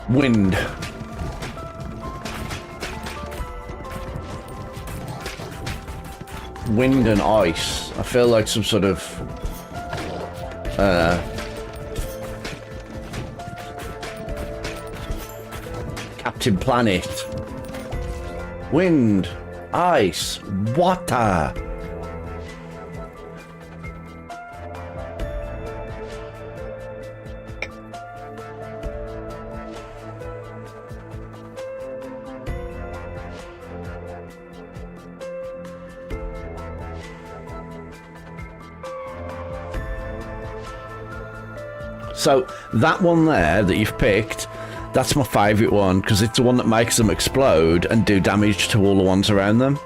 Wind. Wind and ice. I feel like some sort of Captain Planet. Wind, ice, water. So that one there that you've picked, that's my favourite one because it's the one that makes them explode and do damage to all the ones around them.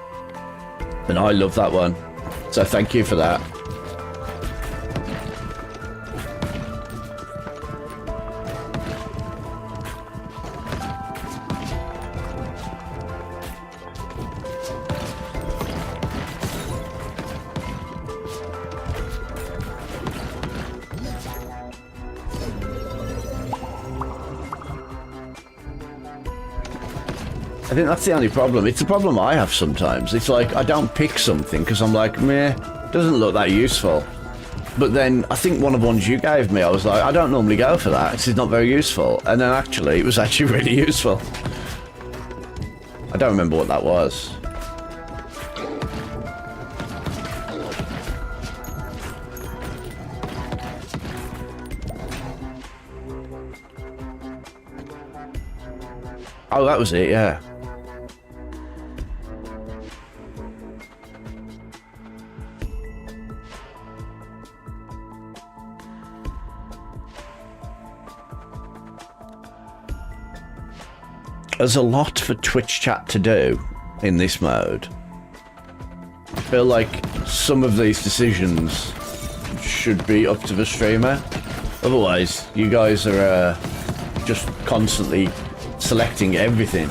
And I love that one. So thank you for that. I think that's the only problem. It's the problem I have sometimes. It's like, I don't pick something because I'm like, meh, doesn't look that useful. But then, I think one of the ones you gave me, I was like, I don't normally go for that. This is not very useful. And then actually, it was actually really useful. I don't remember what that was. Oh, that was it, yeah. There's a lot for Twitch chat to do in this mode. I feel like some of these decisions should be up to the streamer. Otherwise, you guys are just constantly selecting everything.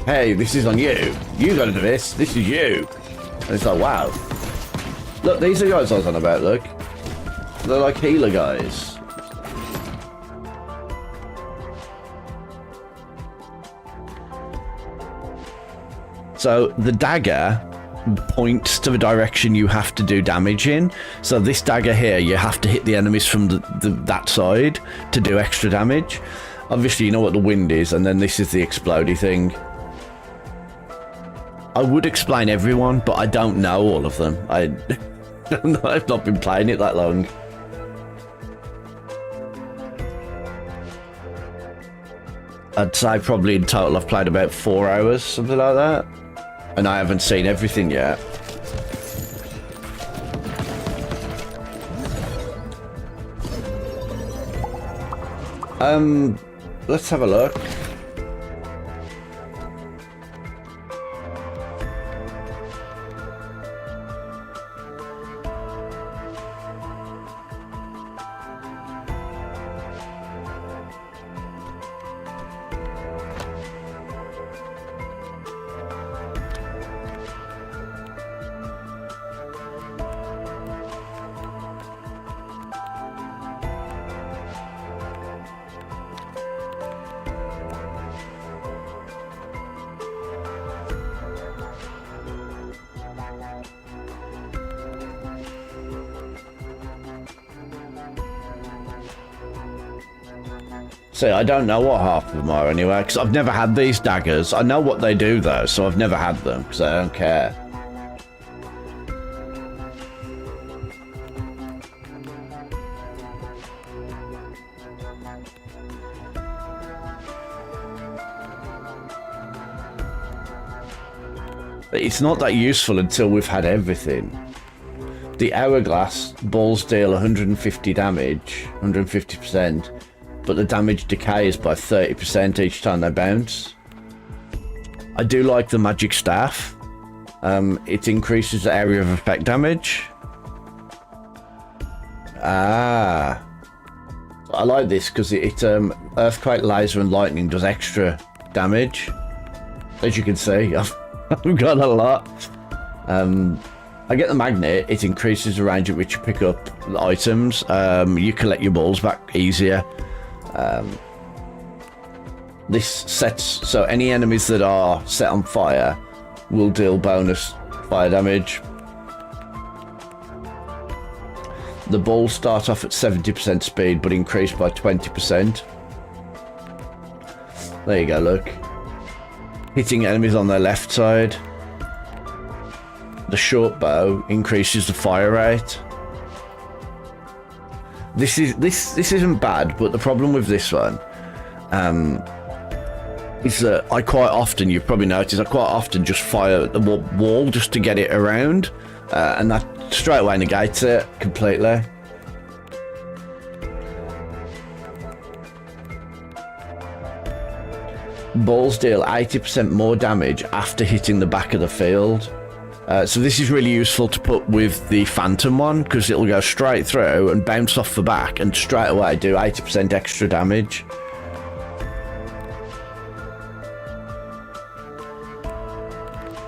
Hey, this is on you. You gotta do this. This is you. And it's like, wow. Look, these are guys I was on about, look. They're like healer guys. So the dagger points to the direction you have to do damage in. So this dagger here, you have to hit the enemies from that side to do extra damage. Obviously, you know what the wind is, and then this is the explodey thing. I would explain everyone, but I don't know all of them. I've not been playing it that long. I'd say probably in total I've played about 4 hours, something like that. And I haven't seen everything yet. Let's have a look. See, I don't know what half of them are anyway, because I've never had these daggers. I know what they do though, so I've never had them, because I don't care. But it's not that useful until we've had everything. The hourglass balls deal 150 damage, 150%, but the damage decays by 30% each time they bounce. I do like the magic staff. It increases the area of effect damage. Ah. I like this because it earthquake, laser and lightning does extra damage. As you can see, I've got a lot. I get the magnet. It increases the range at which you pick up items. You collect your balls back easier. This sets so any enemies that are set on fire will deal bonus fire damage. The balls start off at 70% speed but increase by 20%. There you go, look. Hitting enemies on their left side. The short bow increases the fire rate. This isn't bad, but the problem with this one is that I quite often, you've probably noticed, I quite often just fire at the wall just to get it around, and that straight away negates it completely. Balls deal 80% more damage after hitting the back of the field. So this is really useful to put with the Phantom one, because it'll go straight through and bounce off the back and straight away do 80% extra damage.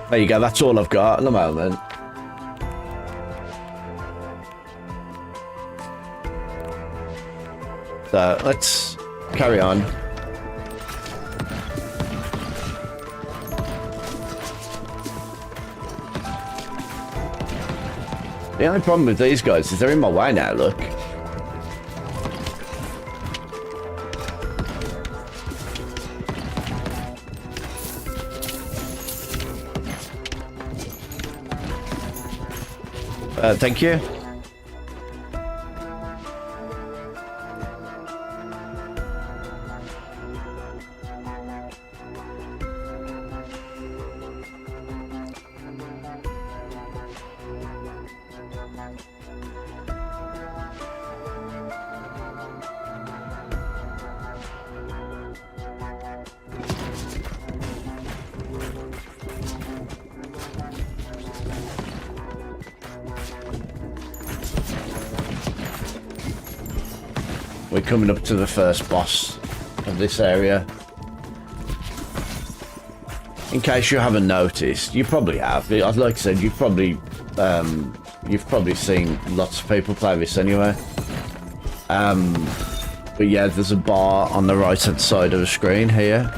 There you go, that's all I've got at the moment. So let's carry on. The only problem with these guys is they're in my way now, look. Thank you. We're coming up to the first boss of this area. In case you haven't noticed, you probably have. Like I said, you've probably seen lots of people play this anyway. But yeah, there's a bar on the right-hand side of the screen here,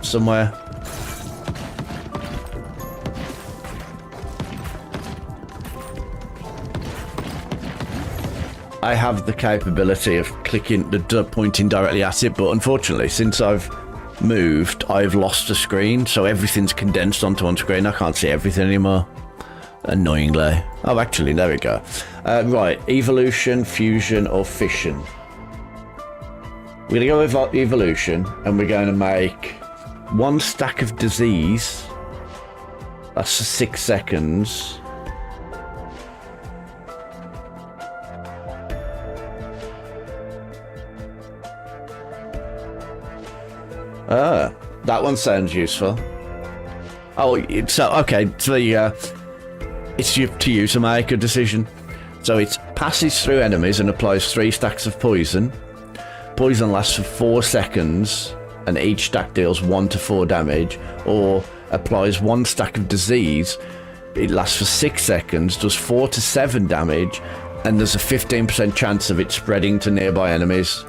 somewhere. I have the capability of pointing directly at it, but unfortunately, since I've moved, I've lost the screen, so everything's condensed onto one screen. I can't see everything anymore, annoyingly. Oh, actually, there we go. Right, evolution, fusion, or fission. We're going to go with evolution, and we're going to make 1 stack of disease. That's for 6 seconds. Ah, that one sounds useful. Oh, so okay, so there you go. It's up to you to make a decision. So it passes through enemies and applies 3 stacks of poison. Poison lasts for 4 seconds, and each stack deals 1 to 4 damage. Or applies 1 stack of disease. It lasts for 6 seconds, does 4 to 7 damage, and there's a 15% chance of it spreading to nearby enemies.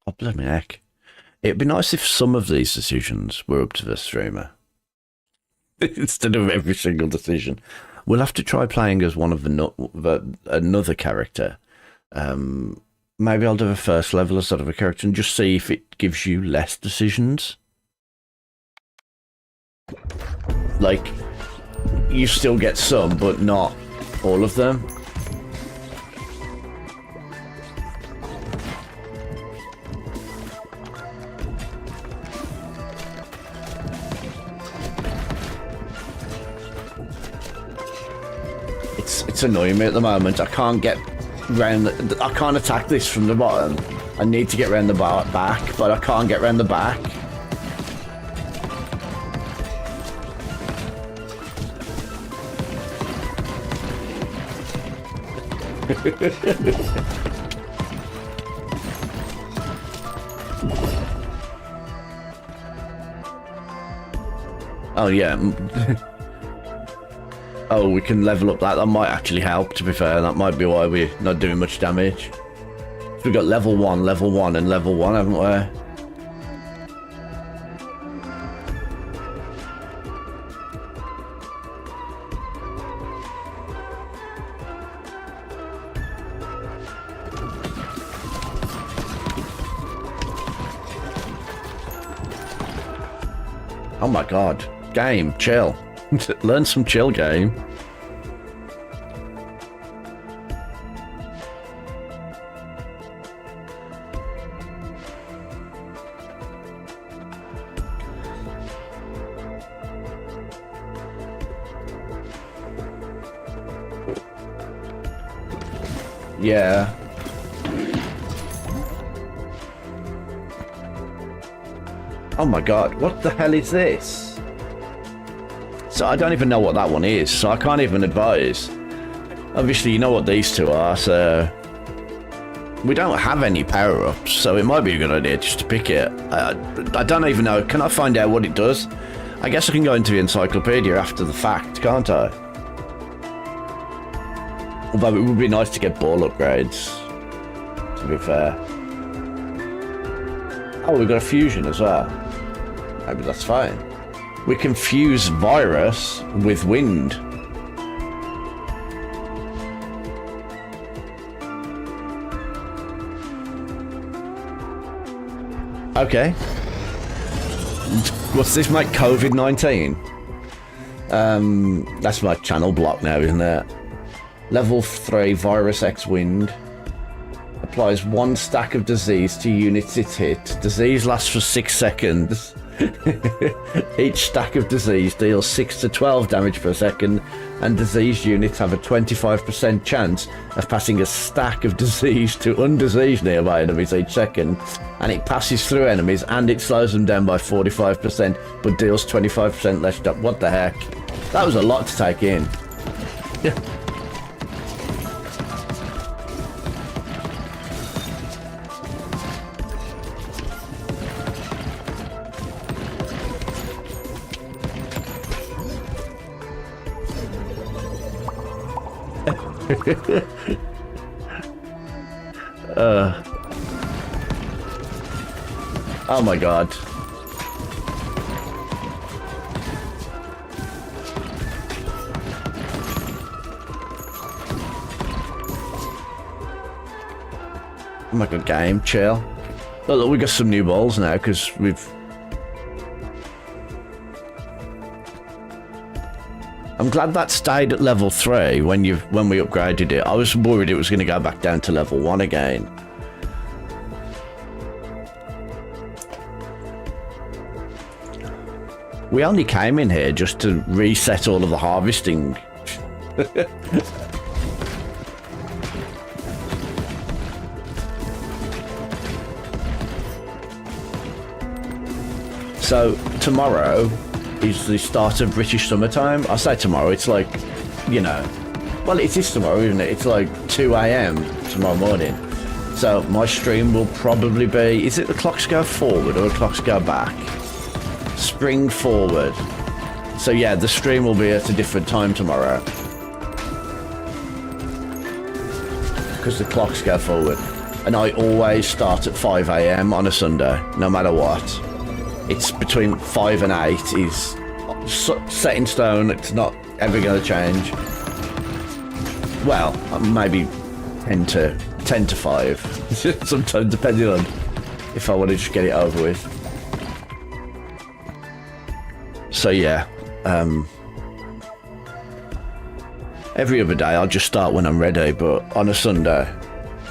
Oh, bloody heck. It'd be nice if some of these decisions were up to the streamer. Instead of every single decision. We'll have to try playing as one of another character. Maybe I'll do a first level as sort of a character and just see if it gives you less decisions. Like, you still get some, but not all of them. It's annoying me at the moment. I can't get round. I can't attack this from the bottom. I need to get round the back, but I can't get round the back. Oh yeah. Oh, we can level up that. That might actually help, to be fair. That might be why we're not doing much damage. So we've got level 1, and level 1, haven't we? Oh my god. Game, chill. Learn some chill, game. Yeah. Oh my god, what the hell is this? So I don't even know what that one is, so I can't even advise. Obviously, you know what these two are, so... We don't have any power-ups, so it might be a good idea just to pick it. I don't even know. Can I find out what it does? I guess I can go into the encyclopedia after the fact, can't I? Although it would be nice to get ball upgrades, to be fair. Oh, we've got a fusion as well. Maybe that's fine. We can fuse virus with wind. Okay. What's this, mate? COVID-19? That's my channel block now, isn't it? Level 3 virus X wind. Applies 1 stack of disease to units it hit. Disease lasts for 6 seconds. Each stack of disease deals 6 to 12 damage per second, and diseased units have a 25% chance of passing a stack of disease to undiseased nearby enemies each second, and it passes through enemies and it slows them down by 45%, but deals 25% less damage. What the heck? That was a lot to take in. Yeah. Oh my god. Oh my god, game, chill. Look, we got some new balls now because we've... I'm glad that stayed at level 3 when we upgraded it. I was worried it was going to go back down to level 1 again. We only came in here just to reset all of the harvesting. So, tomorrow is the start of British summertime. I say tomorrow, it's like, you know, well, it is tomorrow, isn't it? It's like 2 AM tomorrow morning. So my stream will probably be, is it the clocks go forward or the clocks go back? Spring forward. So yeah, the stream will be at a different time tomorrow, because the clocks go forward. and I always start at 5 a.m. on a Sunday, no matter what. It's between 5 and 8 is set in stone. It's not ever going to change. Well, maybe 10 to 5. Sometimes, depending on if I want to just get it over with. So yeah, every other day I'll just start when I'm ready, but on a Sunday,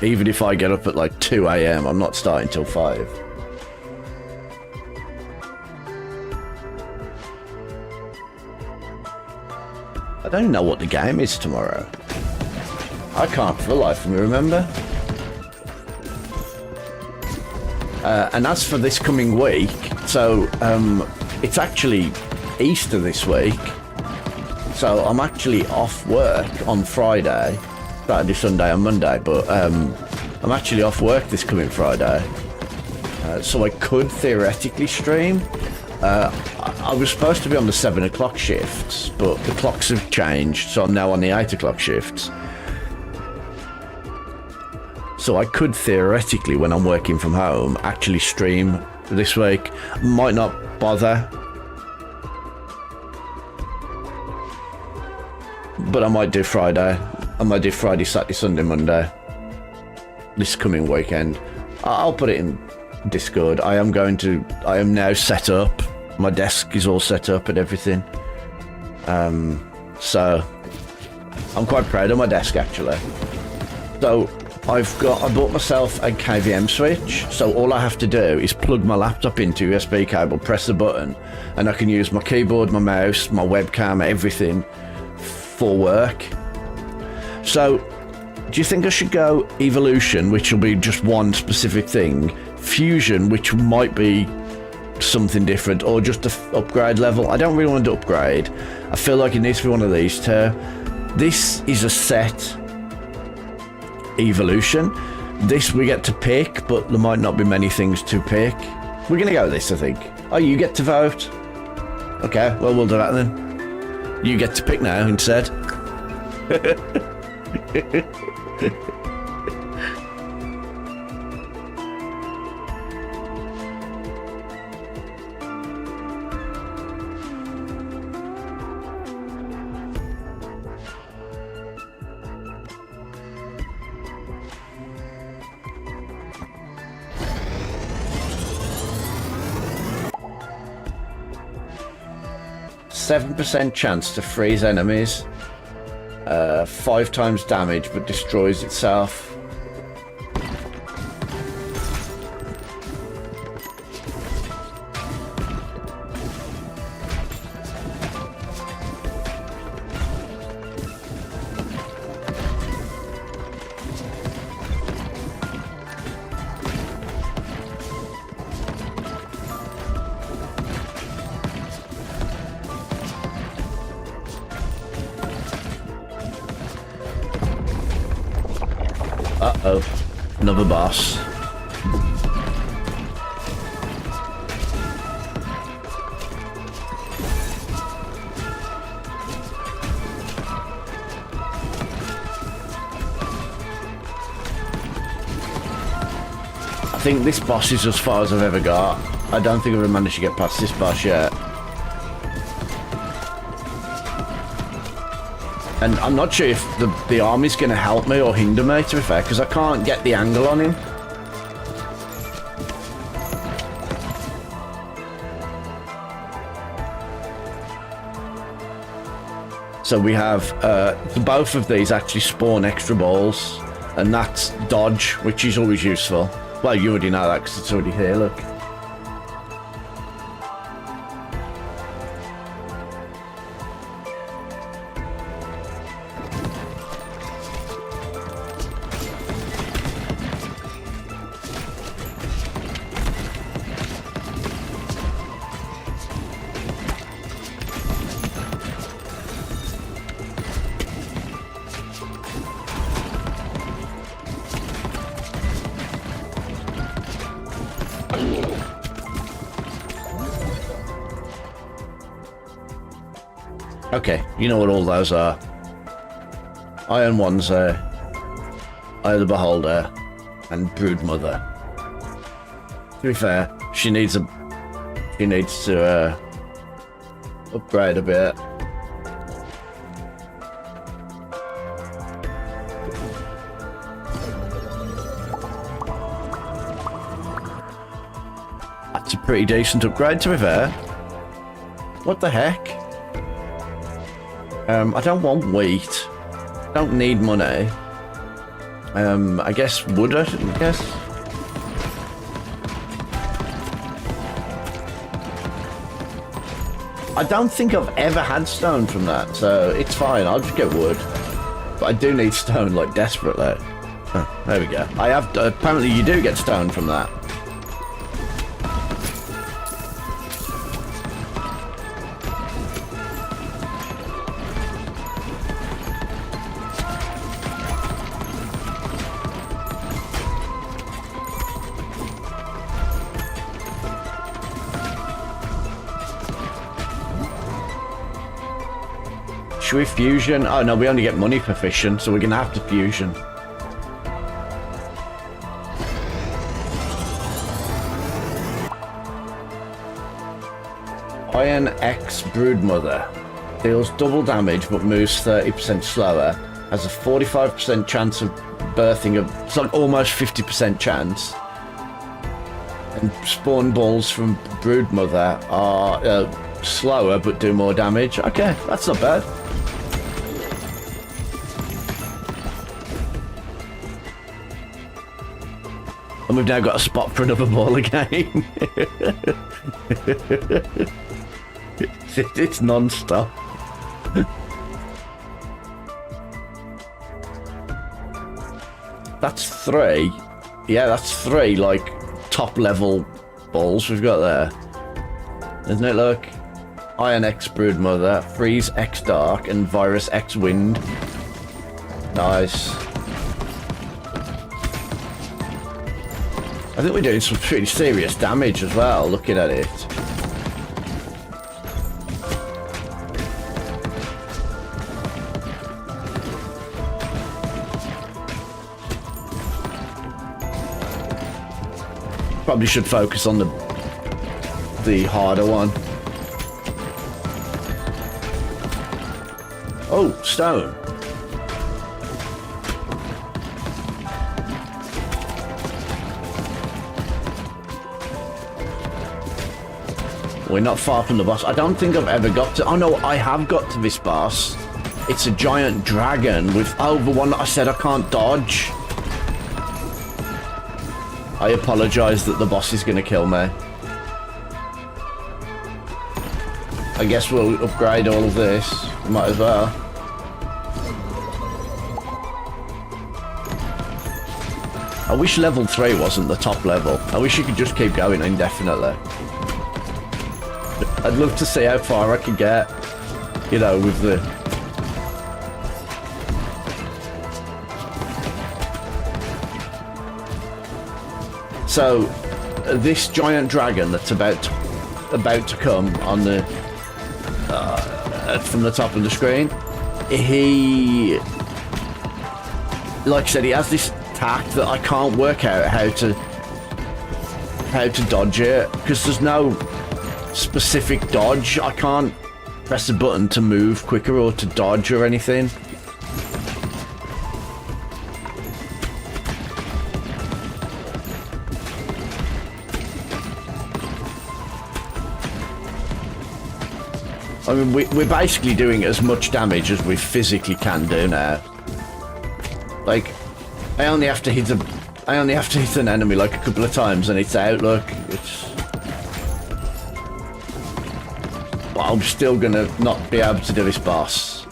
even if I get up at like 2 a.m, I'm not starting till 5. I don't know what the game is tomorrow. I can't for the life of me remember. And as for this coming week, so it's actually Easter this week. So I'm actually off work on Friday, Saturday, Sunday and Monday, but I'm actually off work this coming Friday. So I could theoretically stream. I was supposed to be on the 7 o'clock shifts, but the clocks have changed, so I'm now on the 8 o'clock shifts. So I could theoretically, when I'm working from home, actually stream this week. Might not bother, but I might do Friday. I might do Friday, Saturday, Sunday, Monday. This coming weekend. I'll put it in Discord. I am now set up. My desk is all set up and everything. So I'm quite proud of my desk actually. So I bought myself a KVM switch, so all I have to do is plug my laptop into USB cable, press the button, and I can use my keyboard, my mouse, my webcam, everything for work. So do you think I should go Evolution, which will be just one specific thing, Fusion, which might be something different, or just a upgrade level? I don't really want to upgrade. I feel like it needs to be one of these two. This is a set Evolution. This we get to pick, but there might not be many things to pick. We're gonna go with this, I think. Oh, you get to vote? Okay, well, we'll do that then. You get to pick now instead. 7% chance to freeze enemies, 5 times damage but destroys itself. Uh-oh, another boss. I think this boss is as far as I've ever got. I don't think I've ever managed to get past this boss yet. And I'm not sure if the army's going to help me or hinder me, to be fair, because I can't get the angle on him. So we have, both of these actually spawn extra balls, and that's dodge, which is always useful. Well, you already know that because it's already here, look. Okay, you know what all those are. Iron one's there. Eye of the Beholder. and Broodmother. To be fair, she needs to upgrade a bit. That's a pretty decent upgrade, to be fair. What the heck? I don't want wheat. Don't need money. I guess wood, I guess. I don't think I've ever had stone from that, so it's fine. I'll just get wood. But I do need stone, like, desperately. Huh, there we go. I have. Apparently, you do get stone from that. Should we fusion? Oh no, we only get money for fission, so we're gonna have to fusion. Iron X Broodmother deals double damage but moves 30% slower. Has a 45% chance of birthing it's like almost 50% chance. And spawn balls from Broodmother are slower but do more damage. Okay, that's not bad. And we've now got a spot for another ball again. It's non-stop. That's 3. Yeah, that's 3, like, top level balls we've got there. Isn't it, look? Iron X Broodmother, Freeze X Dark, and Virus X Wind. Nice. I think we're doing some pretty serious damage as well, looking at it. Probably should focus on the harder one. Oh, stone. We're not far from the boss. I don't think I've ever got to... Oh no, I have got to this boss. It's a giant dragon with... Oh, the one that I said I can't dodge. I apologise that the boss is going to kill me. I guess we'll upgrade all of this. Might as well. I wish level 3 wasn't the top level. I wish you could just keep going indefinitely. I'd love to see how far I can get, you know, with the... So, this giant dragon that's about to come on the... from the top of the screen, he... Like I said, he has this attack that I can't work out how to dodge it, because there's no specific dodge. I can't press a button to move quicker or to dodge or anything. I mean, we're basically doing as much damage as we physically can do now. Like, I only have to hit an enemy like a couple of times and it's out. Look, it's... But I'm still gonna not be able to do this boss.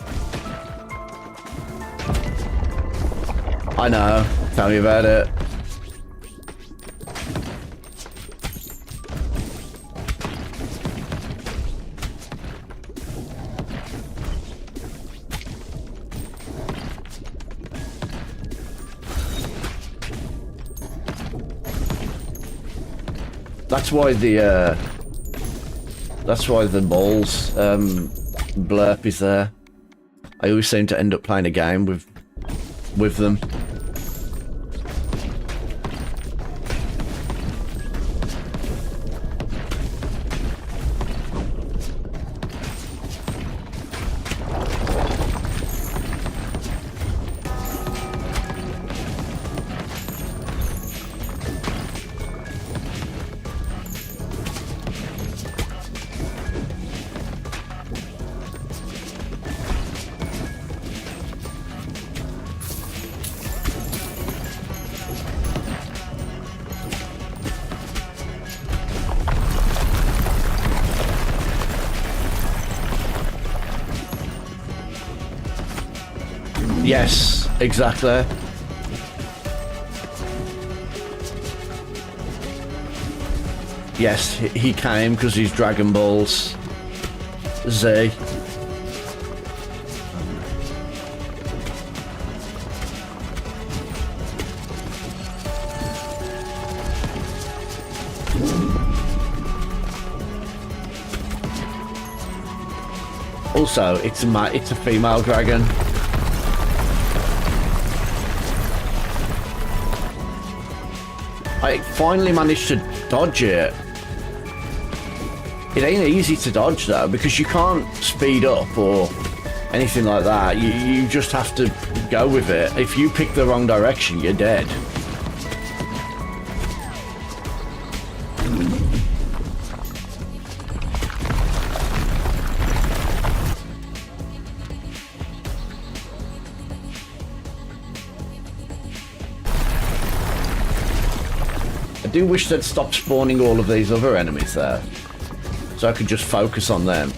I know. Tell me about it. That's why the balls blurb is there. I always seem to end up playing a game with them. Yes, exactly. Yes, he came because he's Dragon Balls Z. Also, it's a female dragon. I finally managed to dodge it. It ain't easy to dodge though, because you can't speed up or anything like that. You just have to go with it. If you pick the wrong direction, you're dead. I do wish they'd stop spawning all of these other enemies there, so I could just focus on them.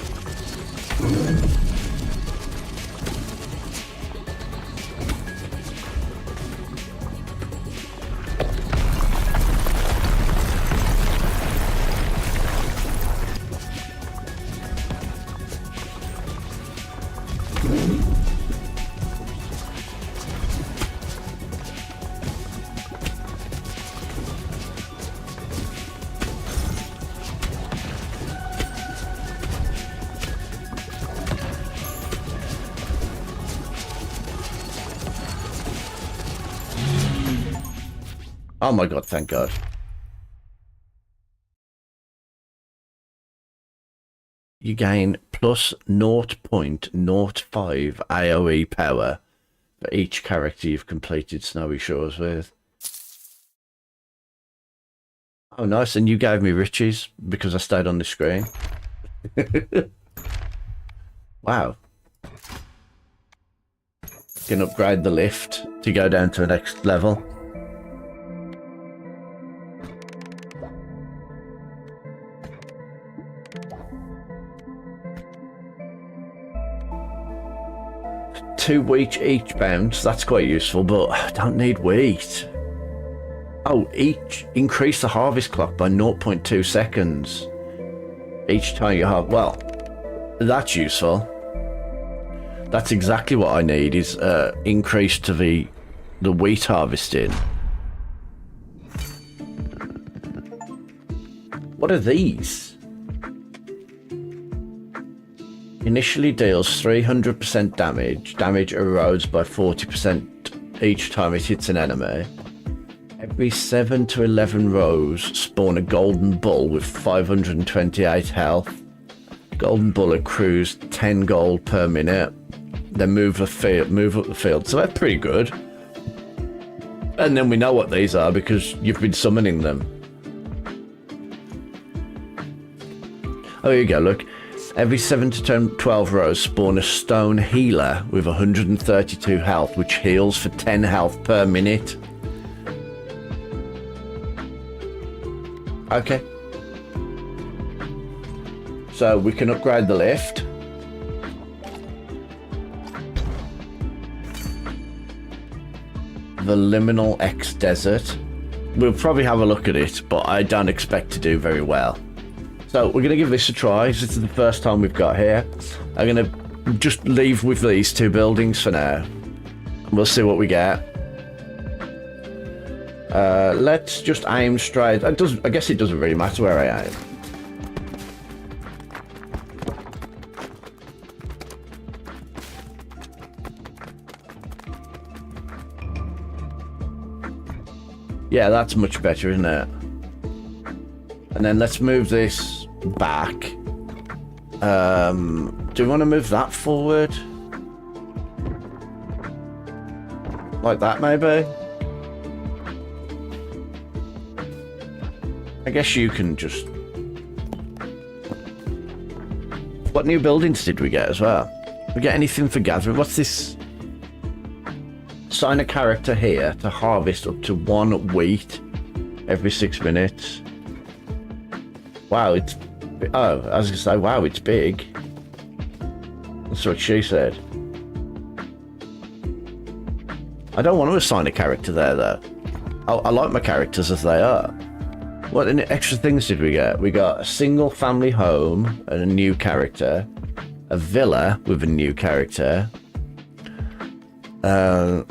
Oh my god, thank god. You gain plus 0.05 AoE power for each character you've completed Snowy Shores with. Oh nice, and you gave me riches because I stayed on the screen. Wow. Can upgrade the lift to go down to the next level. Two wheat each bounce, that's quite useful, but I don't need wheat. Oh, increase the harvest clock by 0.2 seconds each time you have. Well, that's useful. That's exactly what I need, is increase to the wheat harvesting. What are these? Initially deals 300% damage. Damage erodes by 40% each time it hits an enemy. Every 7 to 11 rows spawn a golden bull with 528 health. Golden bull accrues 10 gold per minute. Then move up the field. So they're pretty good. And then we know what these are because you've been summoning them. Oh, here you go, look. Every 7 to 12 rows spawn a stone healer with 132 health, which heals for 10 health per minute. Okay. So we can upgrade the lift. The Liminal X Desert. We'll probably have a look at it, but I don't expect to do very well. So we're going to give this a try. This is the first time we've got here. I'm going to just leave with these two buildings for now. We'll see what we get. Let's just aim straight. I guess it doesn't really matter where I aim. Yeah, that's much better, isn't it? And then let's move this back. Do we want to move that forward? Like that, maybe? I guess you can just... What new buildings did we get as well? We get anything for gathering? What's this? Assign a character here to harvest up to 1 wheat every 6 minutes. Wow, it's... Oh, I was going to say, wow, it's big. That's what she said. I don't want to assign a character there, though. I like my characters as they are. What extra things did we get? We got a single family home and a new character. A villa with a new character. The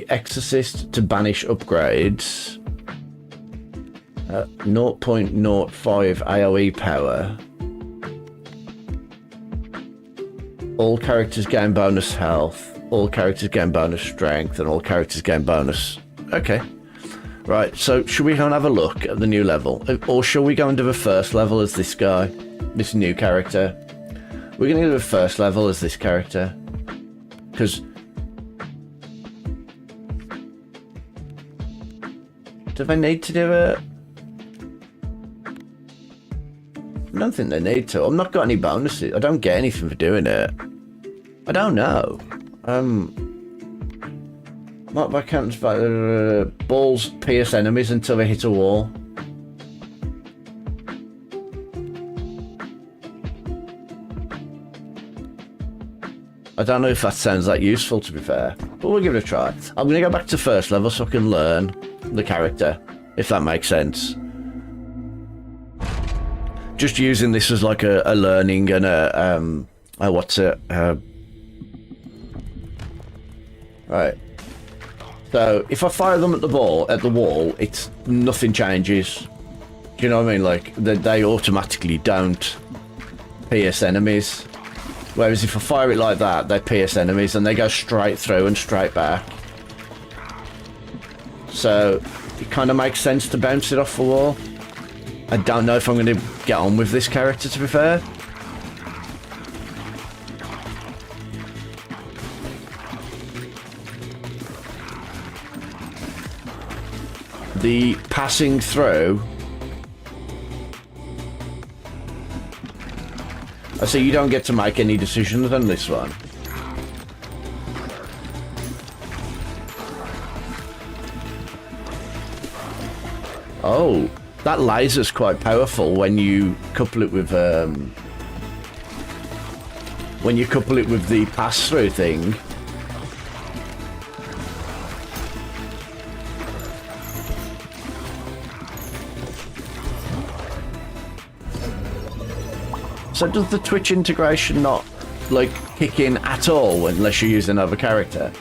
Exorcist to banish upgrades. 0.05 AoE power. All characters gain bonus health. All characters gain bonus strength. And all characters gain bonus... Okay. Right, so should we go and have a look at the new level? Or shall we go and do the first level as this guy? This new character? We're going to do the first level as this character. Because... do they need to do it? I don't think they need to. I've not got any bonuses. I don't get anything for doing it. I don't know. Mark by counts by balls pierce enemies until they hit a wall. I don't know if that sounds that useful, to be fair, but we'll give it a try. I'm going to go back to first level so I can learn the character, if that makes sense. Just using this as like a learning and right. So if I fire them at the wall, it's nothing changes. Do you know what I mean? Like they automatically don't pierce enemies. Whereas if I fire it like that, they pierce enemies and they go straight through and straight back. So it kind of makes sense to bounce it off the wall. I don't know if I'm going to get on with this character, to be fair. The passing through... I see you don't get to make any decisions on this one. Oh, that laser's quite powerful when you couple it with the pass-through thing. So does the Twitch integration not, like, kick in at all unless you use another character?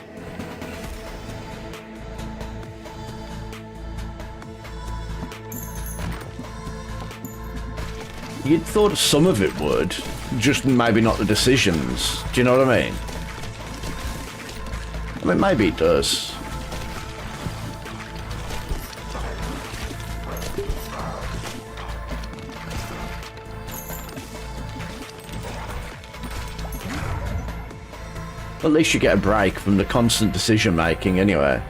You'd thought some of it would, just maybe not the decisions. Do you know what I mean? I mean, maybe it does. At least you get a break from the constant decision making anyway.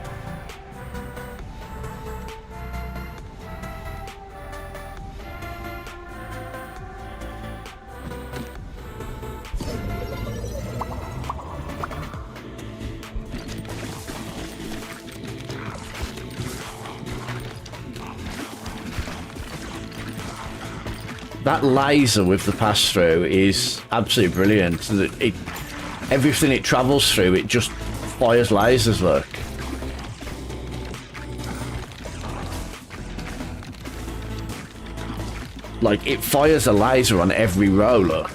That laser with the pass-through is absolutely brilliant. Everything it travels through, it just fires lasers, look. Like, it fires a laser on every row, look.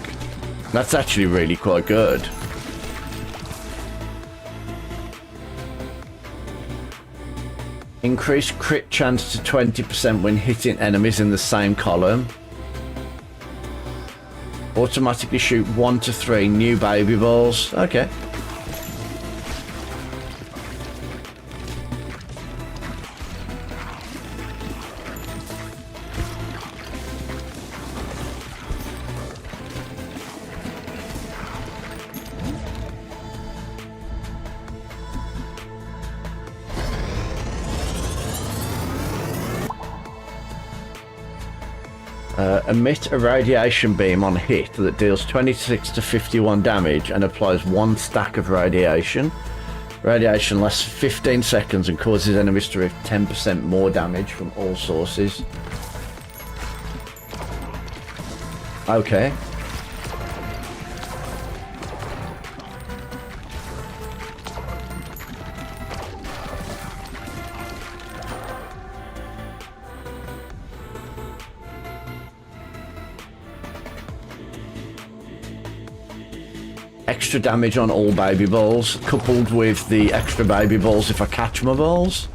That's actually really quite good. Increase crit chance to 20% when hitting enemies in the same column. Automatically shoot 1 to 3 new baby balls. Okay. Emit a radiation beam on hit that deals 26 to 51 damage and applies 1 stack of radiation. Radiation lasts 15 seconds and causes enemies to receive 10% more damage from all sources. Okay. extra damage on all baby balls, coupled with the extra baby balls if I catch my balls.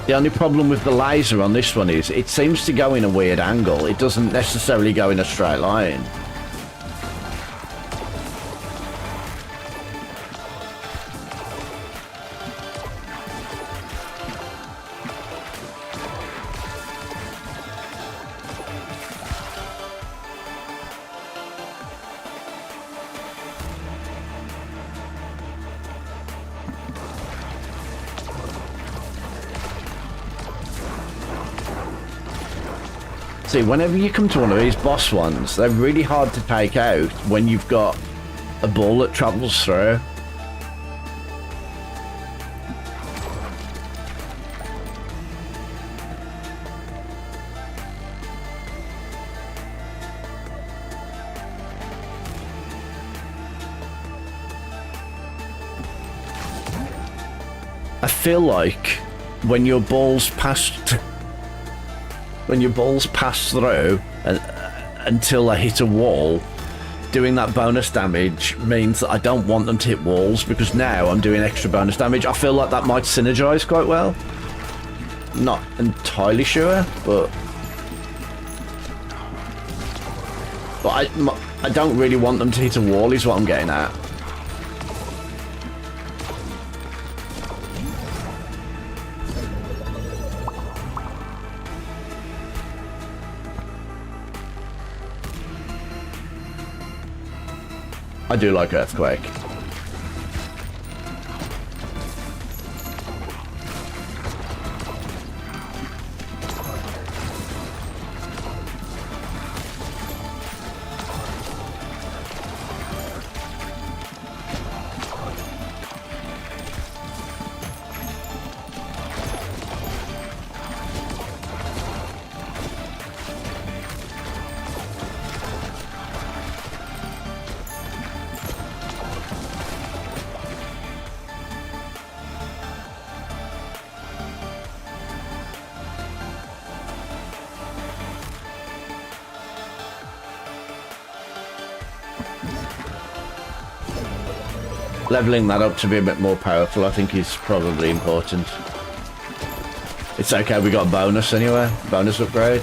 The only problem with the laser on this one is it seems to go in a weird angle. It doesn't necessarily go in a straight line. See, whenever you come to one of these boss ones, they're really hard to take out when you've got a ball that travels through. I feel like when your balls pass through until they hit a wall, doing that bonus damage means that I don't want them to hit walls, because now I'm doing extra bonus damage. I feel like that might synergize quite well. Not entirely sure, but I don't really want them to hit a wall is what I'm getting at. I do like Earthquake. Leveling that up to be a bit more powerful, I think, is probably important. It's okay, we got a bonus anyway. Bonus upgrade.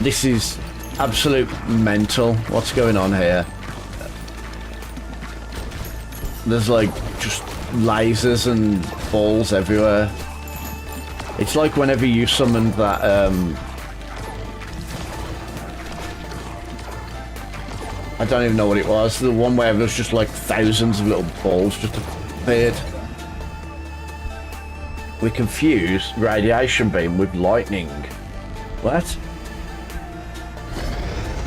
This is absolute mental. What's going on here? There's like just lasers and balls everywhere. It's like whenever you summoned that I don't even know what it was. The one where there's just like thousands of little balls just appeared. We confused radiation beam with lightning. What?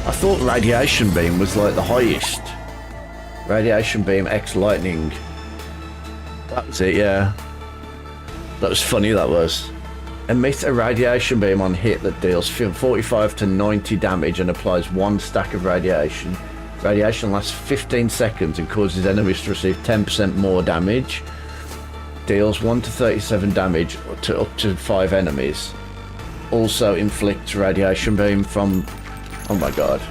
I thought radiation beam was like the highest. Radiation beam X lightning. That was it, yeah. That was funny, that was. Emit a radiation beam on hit that deals 45 to 90 damage and applies one stack of radiation. Radiation lasts 15 seconds and causes enemies to receive 10% more damage. Deals 1 to 37 damage to up to 5 enemies. Also inflicts radiation beam from... Oh my god.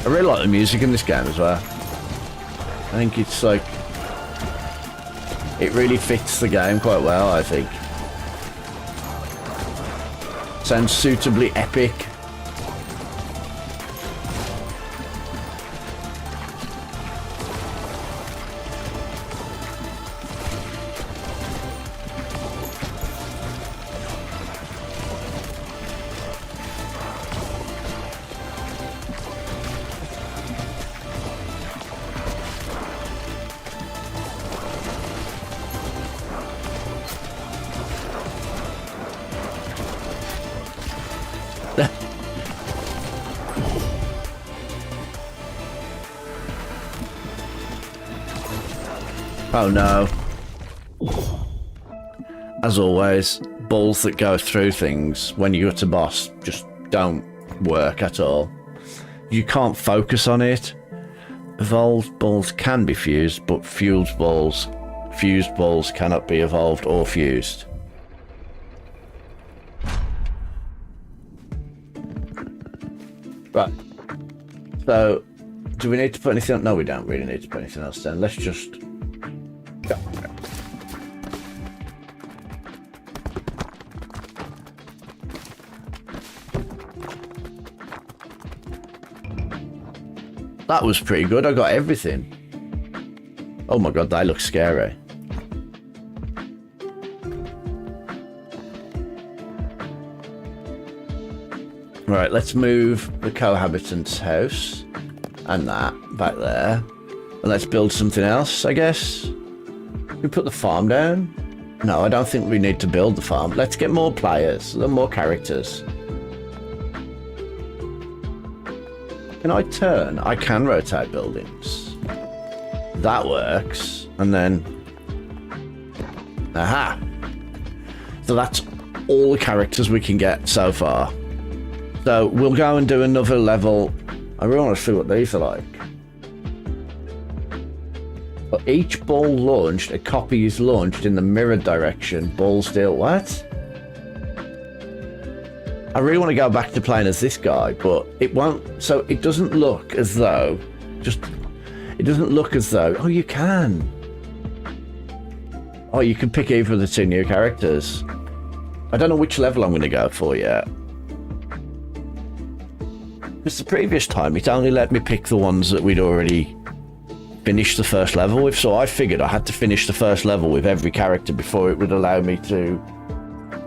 I really like the music in this game as well. I think it's like... It really fits the game quite well, I think. Sounds suitably epic. Oh no. As always, balls that go through things when you go to boss just don't work at all. You can't focus on it. Evolved balls can be fused, but fused balls cannot be evolved or fused. Right. So, do we need to put anything? No, we don't really need to put anything else then. Let's just go. That was pretty good. I got everything. Oh my god, that looks scary. Right, let's move the cohabitant's house and that back there. And let's build something else, I guess. We put the farm down? No, I don't think we need to build the farm. Let's get more players, more characters. Can I turn? I can rotate buildings. That works. And then... Aha! So that's all the characters we can get so far. So we'll go and do another level. I really want to see what these are like. But each ball launched, a copy is launched in the mirrored direction. Balls deal... What? I really want to go back to playing as this guy, but it won't. So it doesn't look as though. It doesn't look as though. Oh, you can. Oh, you can pick either of the two new characters. I don't know which level I'm going to go for yet. Because the previous time, it only let me pick the ones that we'd already finished the first level with. So I figured I had to finish the first level with every character before it would allow me to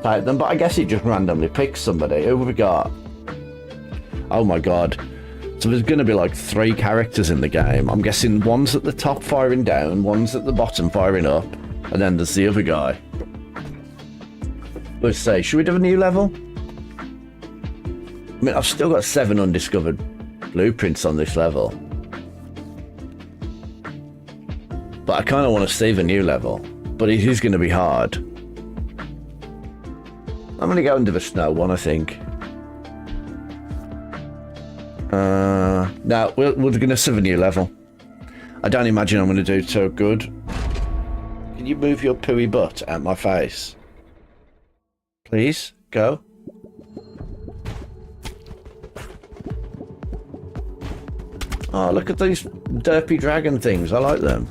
type them, but I guess it just randomly picks somebody. Who have we got? Oh my god. So there's going to be like 3 characters in the game. I'm guessing one's at the top firing down, one's at the bottom firing up, and then there's the other guy. Let's say, should we do a new level? I mean, I've still got 7 undiscovered blueprints on this level. But I kind of want to save a new level. But it is going to be hard. I'm going to go into the snow one, I think. No, we're going to save a new level. I don't imagine I'm going to do so good. Can you move your pooey butt out my face? Please, go. Oh, look at these derpy dragon things. I like them.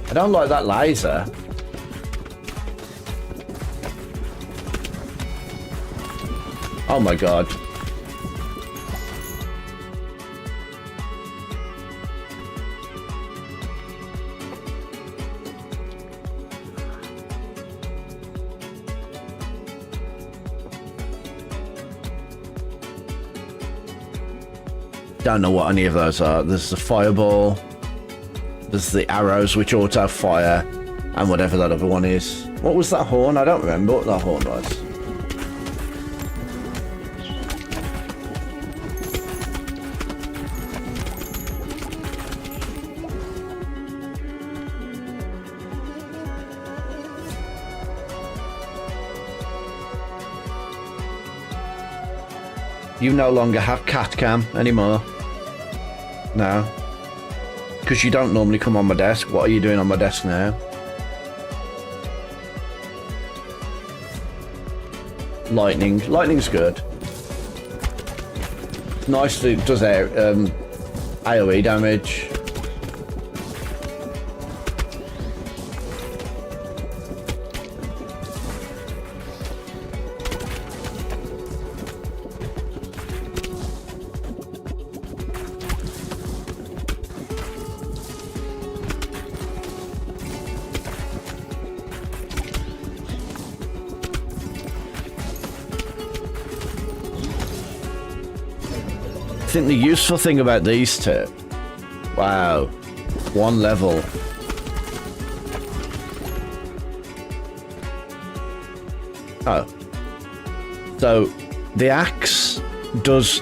I don't like that laser. Oh my god. Don't know what any of those are. There's the fireball. There's the arrows which auto fire, and whatever that other one is. What was that horn? I don't remember what that horn was. You no longer have cat cam anymore. No. Because you don't normally come on my desk. What are you doing on my desk now? Lightning. Lightning's good. Nice, it does AoE damage. think the useful thing about these two... Wow. One level. Oh. So, the axe does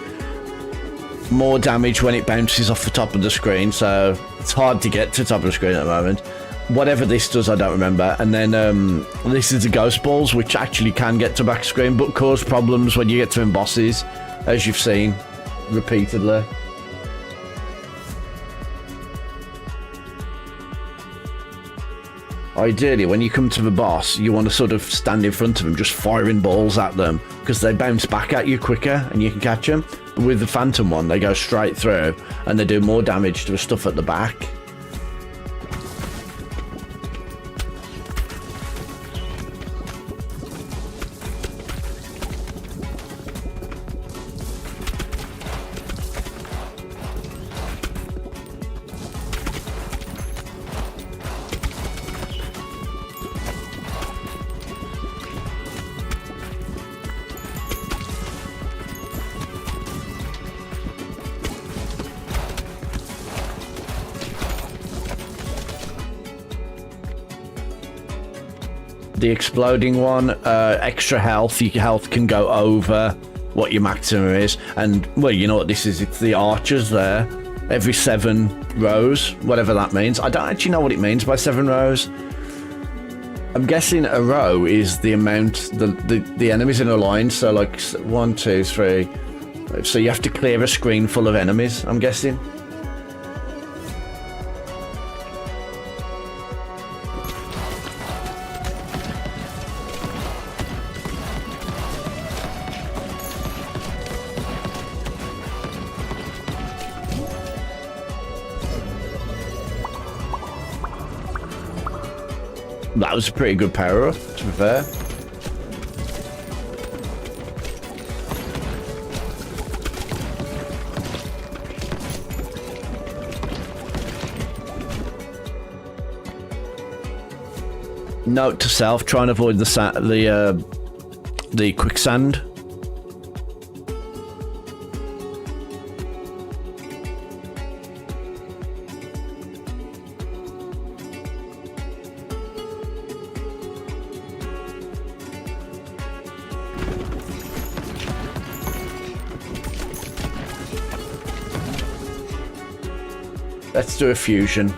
more damage when it bounces off the top of the screen, so it's hard to get to the top of the screen at the moment. Whatever this does, I don't remember. And then this is the ghost balls, which actually can get to back screen, but cause problems when you get to them bosses, as you've seen repeatedly. Ideally, when you come to the boss, you want to sort of stand in front of them, just firing balls at them, because they bounce back at you quicker and you can catch them. But with the Phantom one, they go straight through and they do more damage to the stuff at the back. The exploding one, extra health. Your health can go over what your maximum is. And, well, you know what this is? It's the archers there. Every 7 rows, whatever that means. I don't actually know what it means by 7 rows. I'm guessing a row is the amount, the enemies in a line. So, like, 1, 2, 3. So you have to clear a screen full of enemies, I'm guessing. That was a pretty good power up, to be fair. Note to self: try and avoid the quicksand. Let's do a fusion.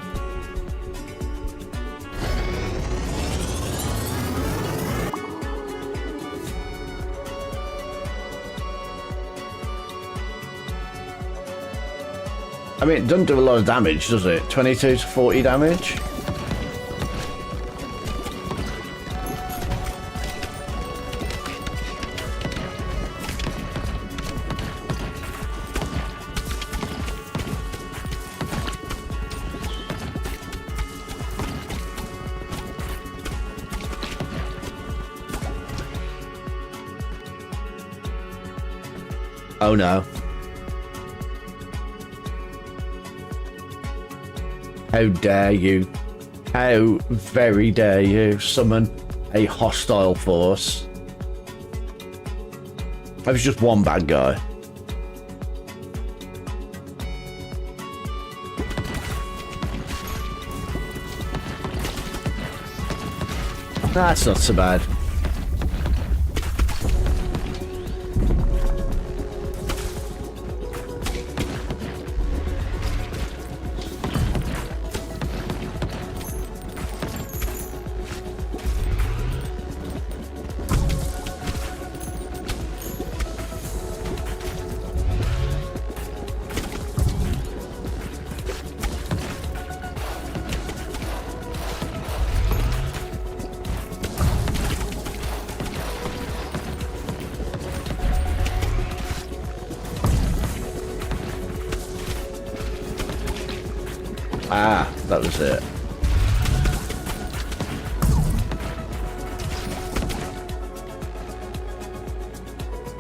I mean, it doesn't do a lot of damage, does it? 22 to 40 damage? Oh no. How dare you? How very dare you summon a hostile force? That was just one bad guy. That's not so bad. Ah, that was it.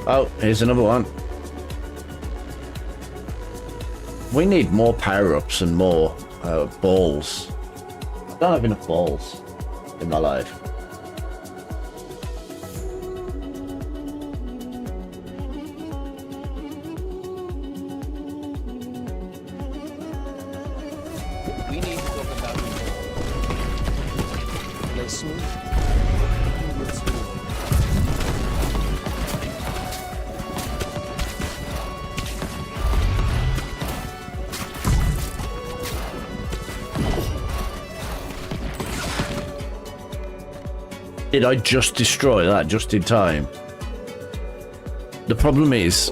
Oh, here's another one. We need more power-ups and more balls. I don't have enough balls in my life. We need to talk about play smooth. Did I just destroy that just in time? The problem is,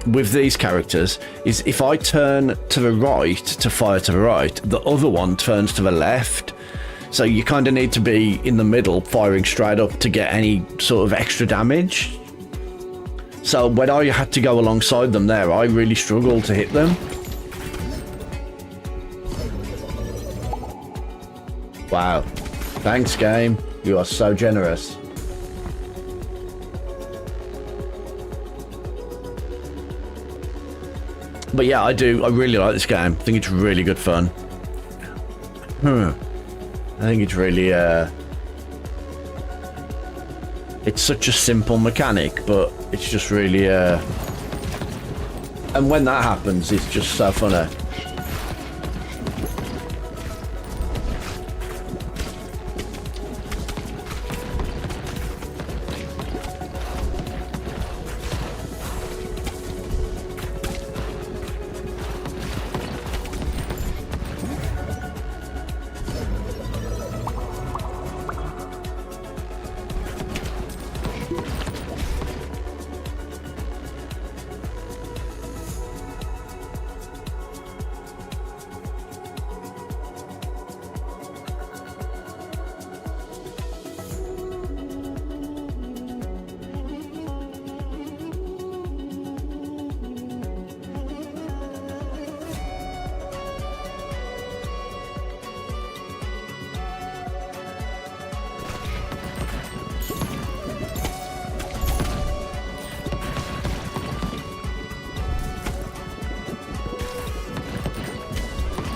with these characters, is if I turn to the right to fire to the right, the other one turns to the left. So you kind of need to be in the middle, firing straight up to get any sort of extra damage. So when I had to go alongside them there, I really struggled to hit them. Wow. Thanks, game. You are so generous. But yeah, I really like this game. I think it's really good fun. I think it's really, it's such a simple mechanic, but it's just really, and when that happens, it's just so funny.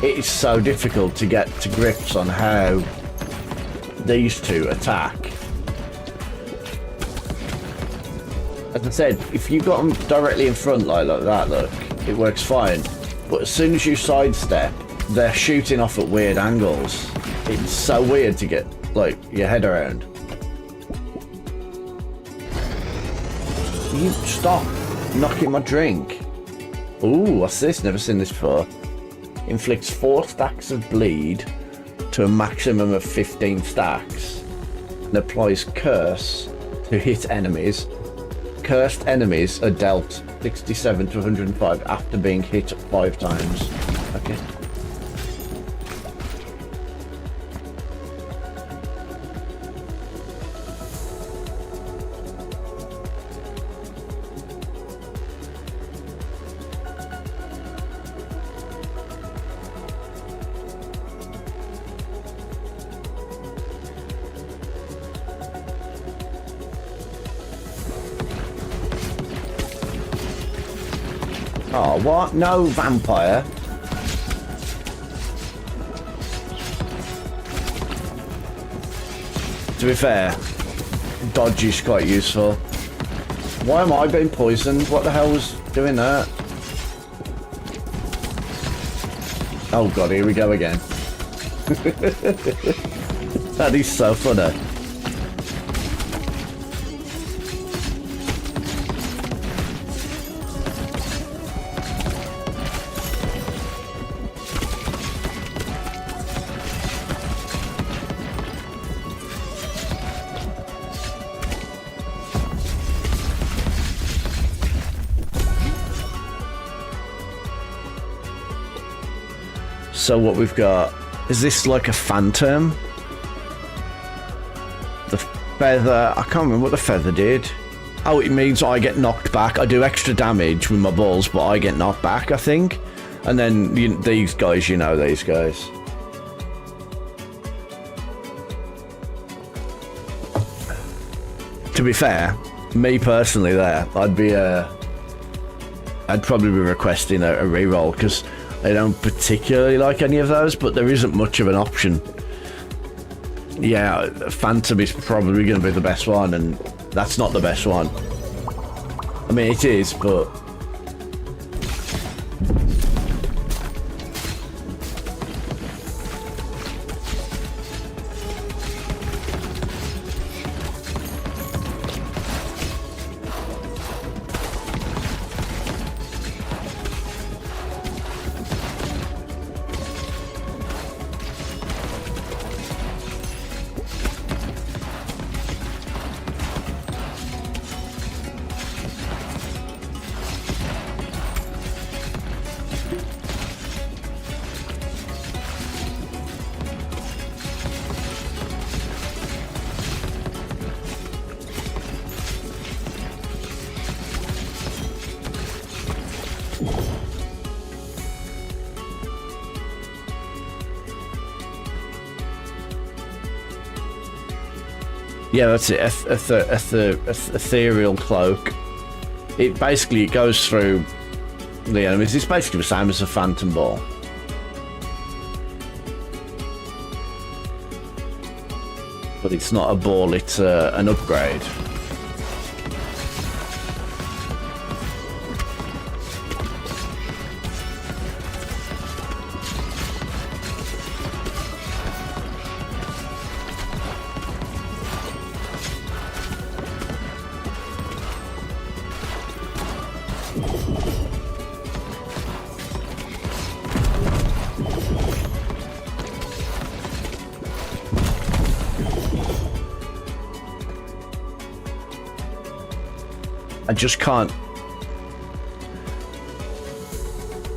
It is so difficult to get to grips on how these two attack. As I said, if you got them directly in front like that, look, it works fine. But as soon as you sidestep, they're shooting off at weird angles. It's so weird to get, like, your head around. You stop knocking my drink. Ooh, what's this? Never seen this before. Inflicts 4 stacks of bleed to a maximum of 15 stacks and applies curse to hit enemies. Cursed enemies are dealt 67 to 105 after being hit 5 times. Okay. Oh, what? No vampire. To be fair, dodge is quite useful. Why am I being poisoned? What the hell was doing that? Oh god, here we go again. That is so funny. So what we've got, is this like a phantom? The feather, I can't remember what the feather did. Oh, it means I get knocked back. I do extra damage with my balls, but I get knocked back, I think. And then these guys, you know these guys. To be fair, me personally there, I'd probably be requesting a reroll, because I don't particularly like any of those, but there isn't much of an option. Yeah, Phantom is probably going to be the best one, and that's not the best one. I mean, it is, but... Yeah, that's it. Ethereal cloak. It basically goes through the enemies. It's basically the same as a phantom ball. But it's not a ball, it's an upgrade. I just can't.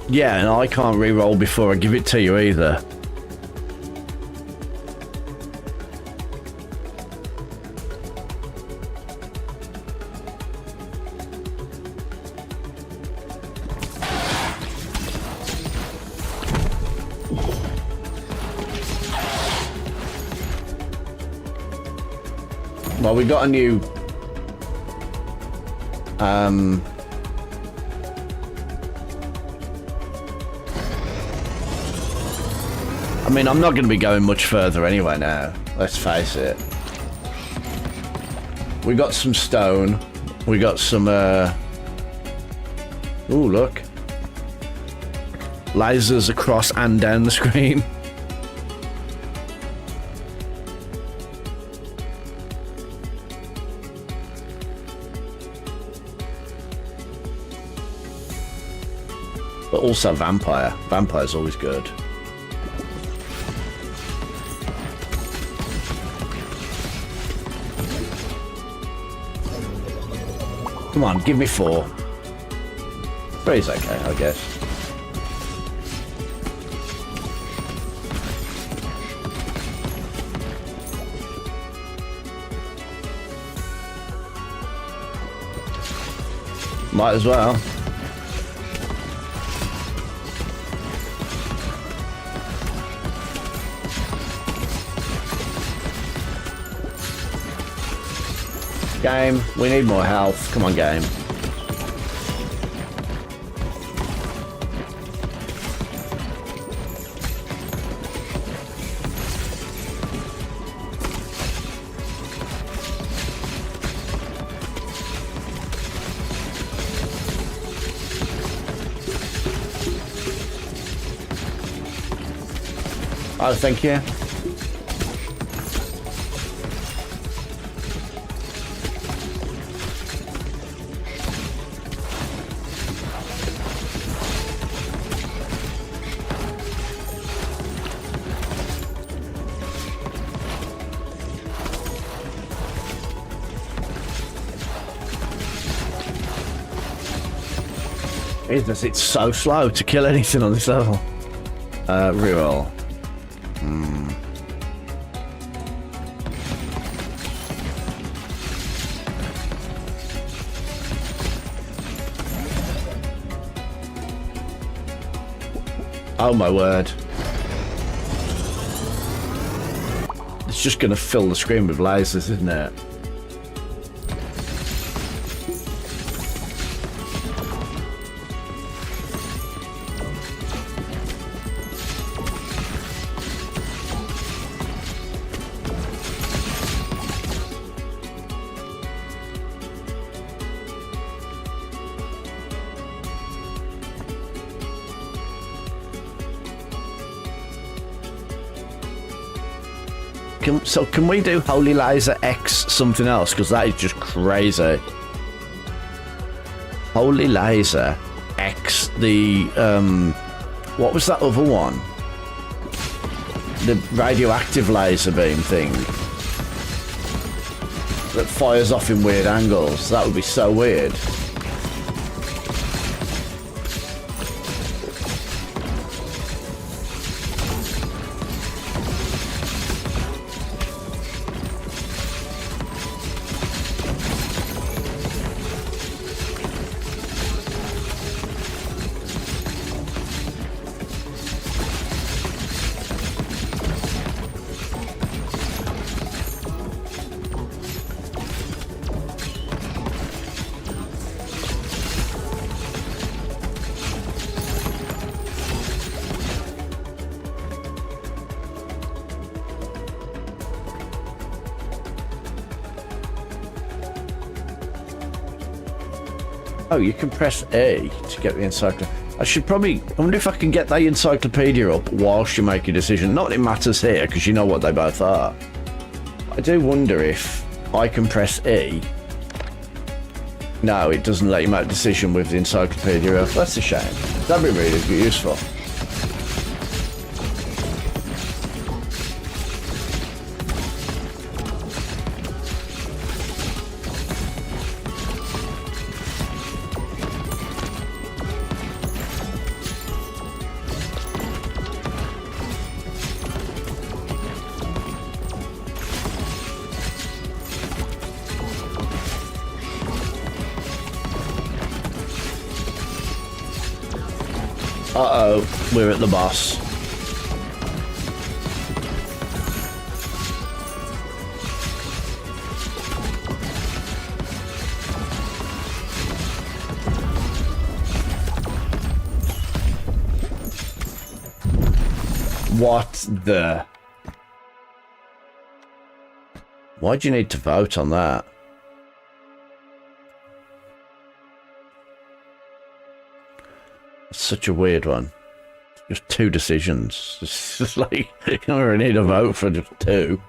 Yeah, and I can't re-roll before I give it to you either. Well, we got a new I mean, I'm not going to be going much further anyway now. Let's face it. We got some stone. We got some, ooh, look. Lasers across and down the screen. But also vampire. Vampire's always good. Come on, give me 4. 3's okay, I guess. Might as well. Game, we need more health. Come on, game. Oh, thank you. Jesus, it's so slow to kill anything on this level. Reroll. Oh my word. It's just gonna fill the screen with lasers, isn't it? So can we do Holy Laser X something else? Because that is just crazy. Holy Laser X the what was that other one? The radioactive laser beam thing that fires off in weird angles. That would be so weird. Oh, you can press A to get the encyclopedia. I wonder if I can get the encyclopedia up whilst you make a decision. Not that it matters here, because you know what they both are. I do wonder if I can press E. No, it doesn't let you make a decision with the encyclopedia up. That's a shame. That'd be really useful. Uh-oh, we're at the boss. What the... Why'd you need to vote on that? Such a weird one. Just two decisions. It's just like, you don't really need a vote for just two.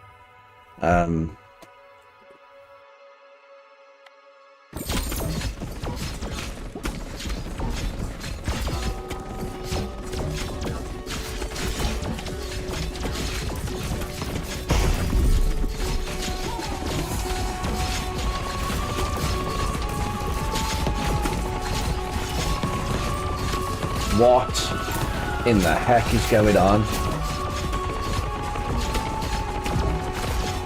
What in the heck is going on?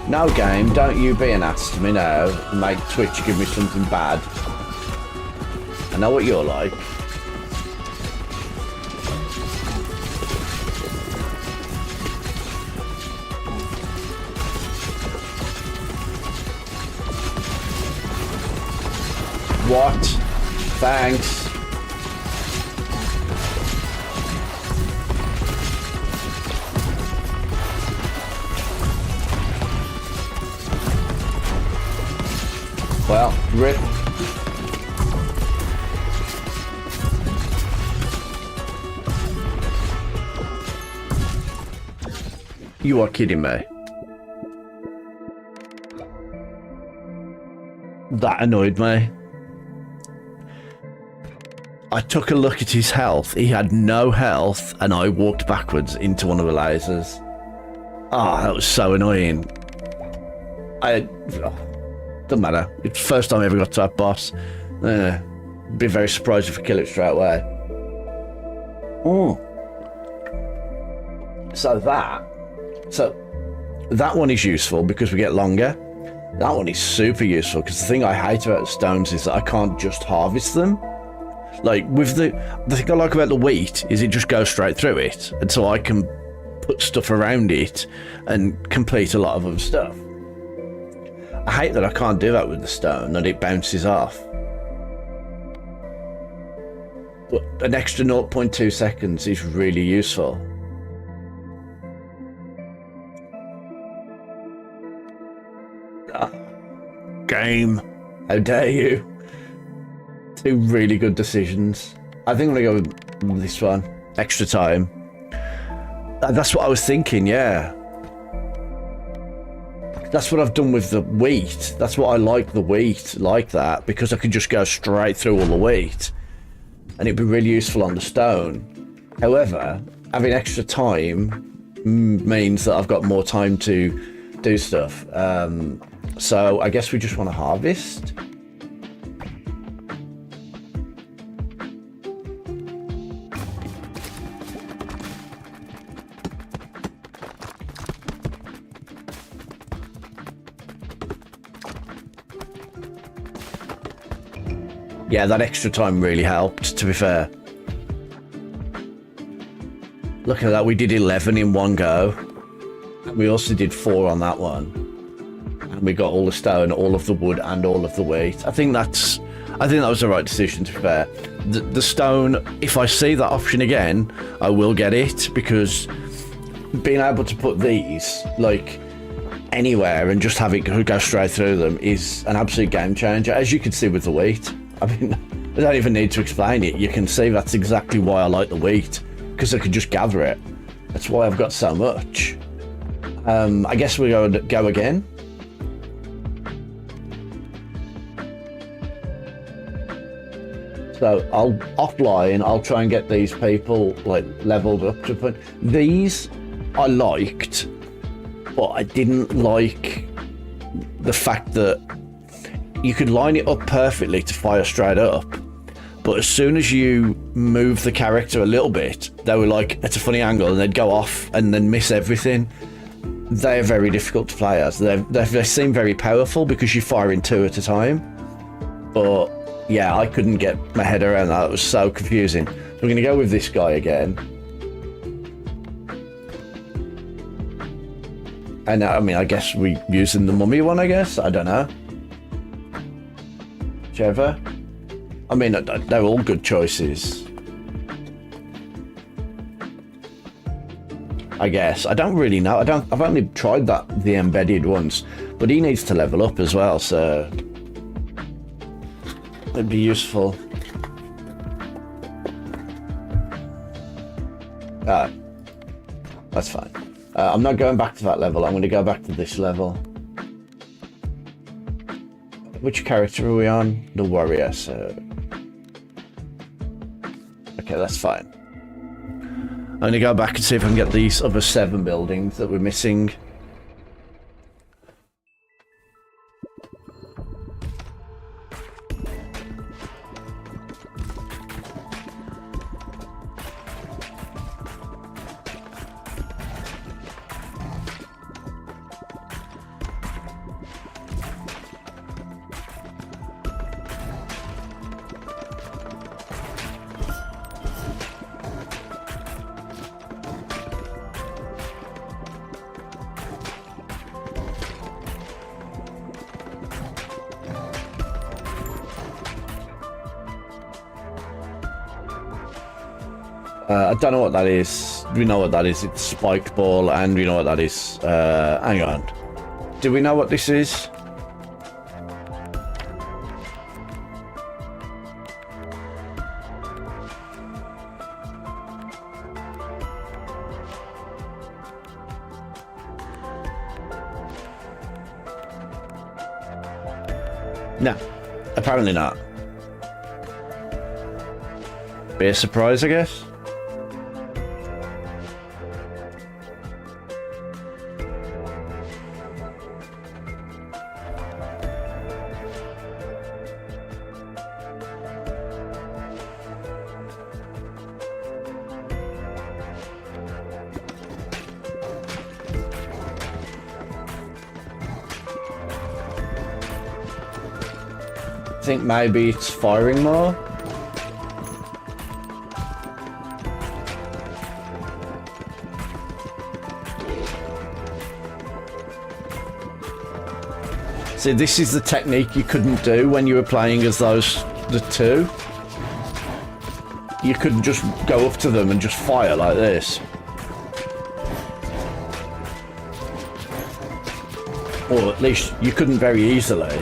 No game, don't you be an ass to me now and make Twitch give me something bad. I know what you're like. What? Thanks. Well, rip. You are kidding me. That annoyed me. I took a look at his health. He had no health, and I walked backwards into one of the lasers. Ah, that was so annoying. Doesn't matter. It's the first time I ever got to that boss. Be very surprised if I kill it straight away. So that one is useful because we get longer. That one is super useful because the thing I hate about the stones is that I can't just harvest them. Like with the thing I like about the wheat is it just goes straight through it, and so I can put stuff around it and complete a lot of other stuff. I hate that I can't do that with the stone, that it bounces off. But an extra 0.2 seconds is really useful. Game. How dare you? Two really good decisions. I think I'm going to go with this one. Extra time. That's what I was thinking, yeah. That's what I've done with the wheat. That's what I like the wheat, like that, because I can just go straight through all the wheat. And it'd be really useful on the stone. However, having extra time means that I've got more time to do stuff. So I guess we just want to harvest. Yeah, that extra time really helped, to be fair. Look at that, we did 11 in one go. We also did 4 on that one. And we got all the stone, all of the wood, and all of the wheat. I think that was the right decision, to be fair. The stone, if I see that option again, I will get it, because being able to put these, like, anywhere and just have it go straight through them is an absolute game changer, as you can see with the wheat. I mean, I don't even need to explain it. You can see that's exactly why I like the wheat, because I could just gather it. That's why I've got so much. I guess we go again. So I'll try and get these people like leveled up to point. These I liked, but I didn't like the fact that you could line it up perfectly to fire straight up, but as soon as you move the character a little bit, they were like at a funny angle and they'd go off and then miss everything. They're very difficult to play as. They seem very powerful because you're firing two at a time, but yeah, I couldn't get my head around that. It was so confusing. So we're going to go with this guy again. And I mean, I guess we're using the mummy one, I guess. I don't know. Whichever. I mean, they're all good choices. I guess. I don't really know. I've only tried the embedded once, but he needs to level up as well, so it'd be useful. That's fine. I'm not going back to that level. I'm going to go back to this level. Which character are we on? The warrior, so... Okay, that's fine. I'm going to go back and see if I can get these other 7 buildings that we're missing. I don't know what that is. We know what that is. It's spiked ball, and we know what that is. Hang on. Do we know what this is? No, apparently not. Be a surprise, I guess. I think maybe it's firing more. See, this is the technique you couldn't do when you were playing as the two. You couldn't just go up to them and just fire like this. Or at least you couldn't very easily.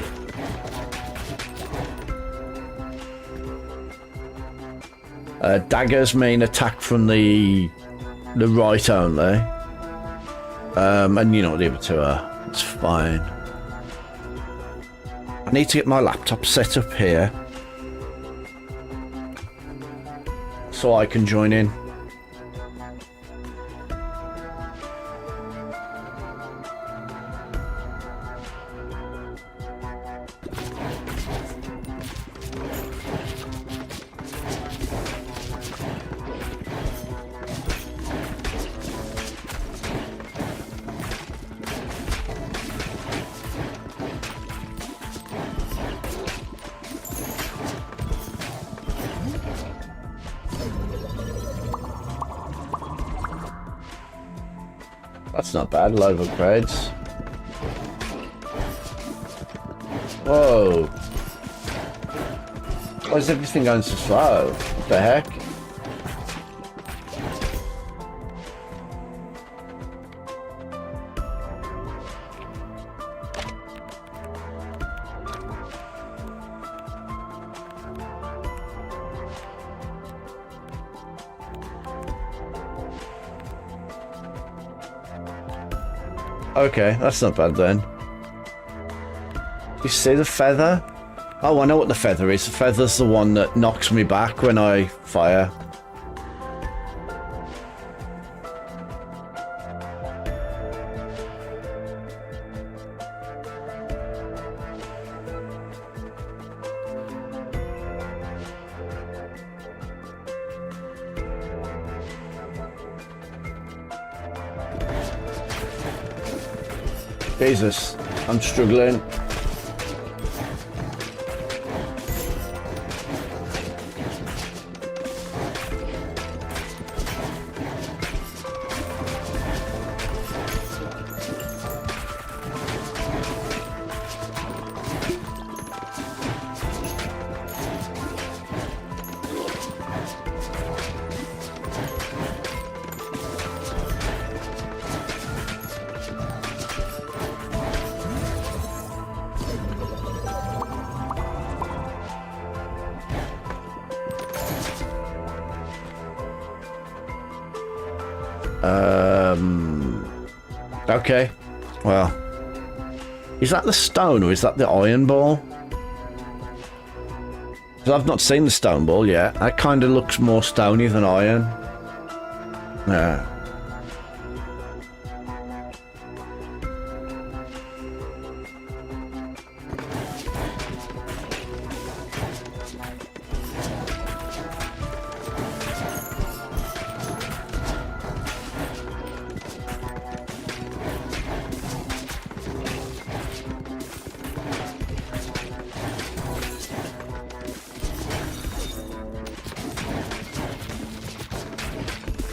Daggers mean attack from the right only. And you know what the other two are. It's fine. I need to get my laptop set up here so I can join in. That's not bad, load of upgrades. Whoa. Why is everything going so slow? What the heck? Okay, that's not bad then. You see the feather? Oh, I know what the feather is. The feather's the one that knocks me back when I fire. Jesus, I'm struggling. Okay. Well, is that the stone or is that the iron ball? Because I've not seen the stone ball yet. That kind of looks more stony than iron. Yeah.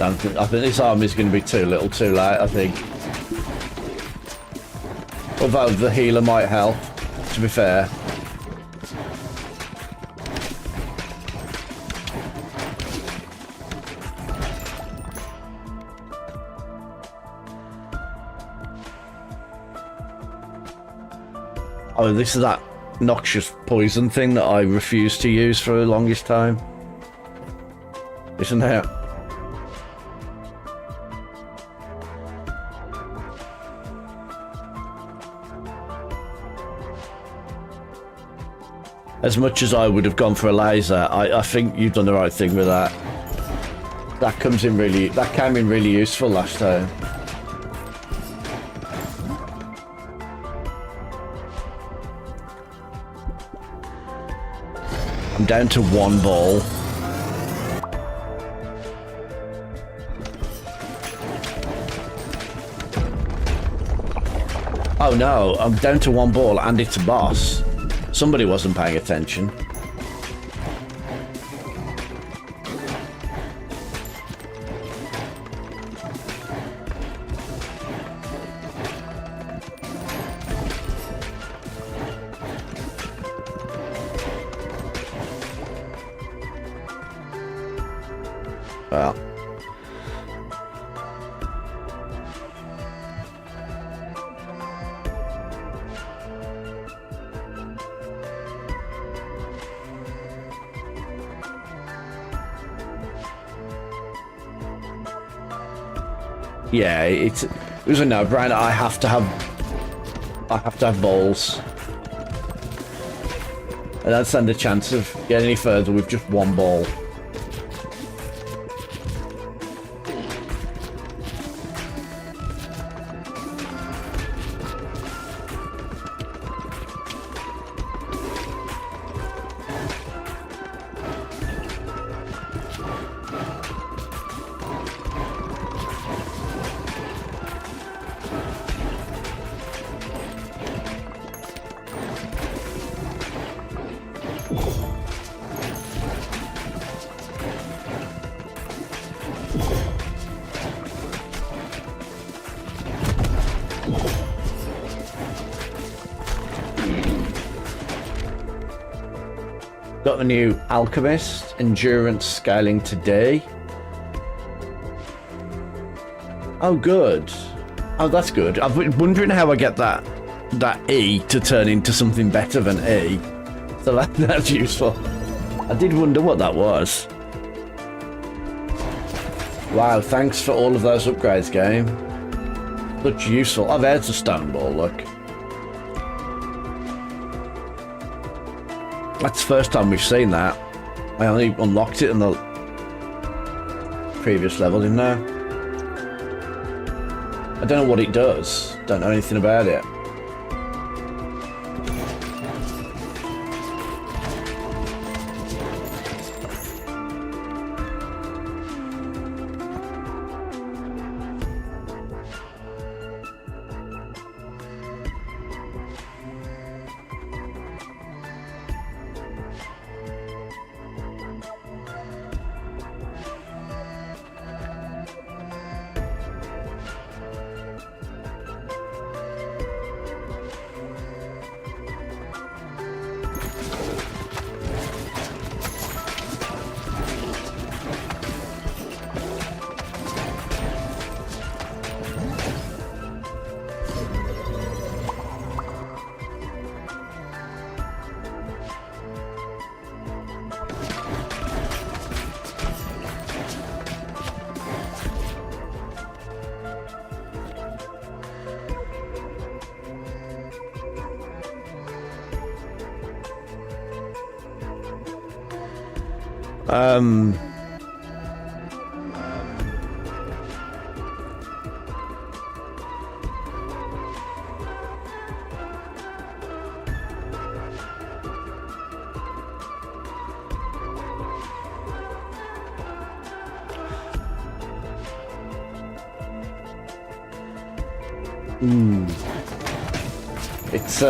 I think this army's going to be too little too late, I think. Although the healer might help, to be fair. Oh, this is that noxious poison thing that I refused to use for the longest time. Isn't it? As much as I would have gone for a laser, I think you've done the right thing with that. That came in really useful last time. I'm down to one ball. Oh no, I'm down to one ball and it's a boss. Somebody wasn't paying attention. Well. Yeah, it was a no-brainer. I have to have balls. I don't stand a chance of getting any further with just one ball. Got the new Alchemist Endurance scaling today. Oh, good. Oh, that's good. I've been wondering how I get that E to turn into something better than E. So that's useful. I did wonder what that was. Wow, thanks for all of those upgrades, game. Such useful. Oh, there's a stone ball, look. That's the first time we've seen that. I only unlocked it in the previous level, didn't I? I don't know what it does. Don't know anything about it. It's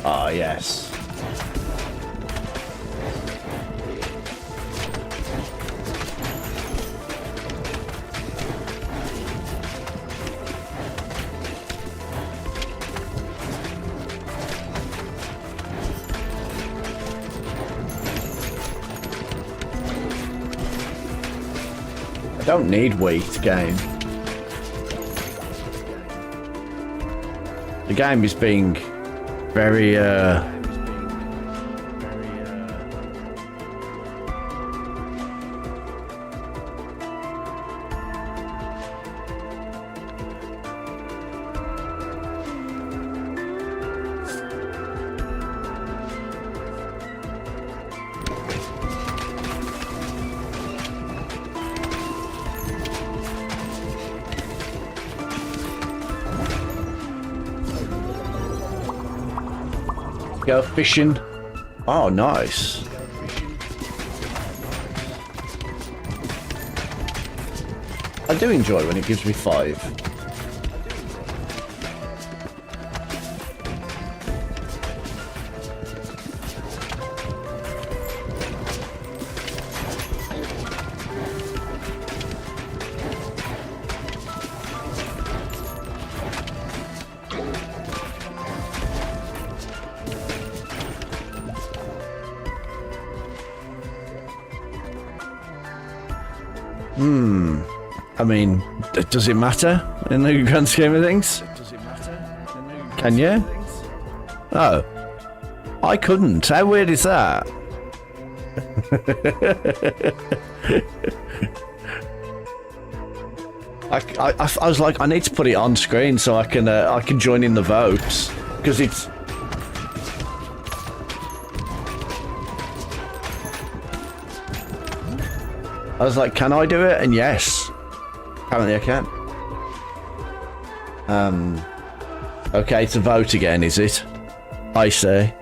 ah, yes. I don't need wheat, game. The game is being very, go fishing. Oh, nice. I do enjoy when it gives me 5. I mean, does it matter in the grand scheme of things? Can you? Oh. I couldn't. How weird is that? I was like, I need to put it on screen so I can join in the votes, because it's... I was like, can I do it? And yes. Apparently I can. Okay, to vote again, is it? I say.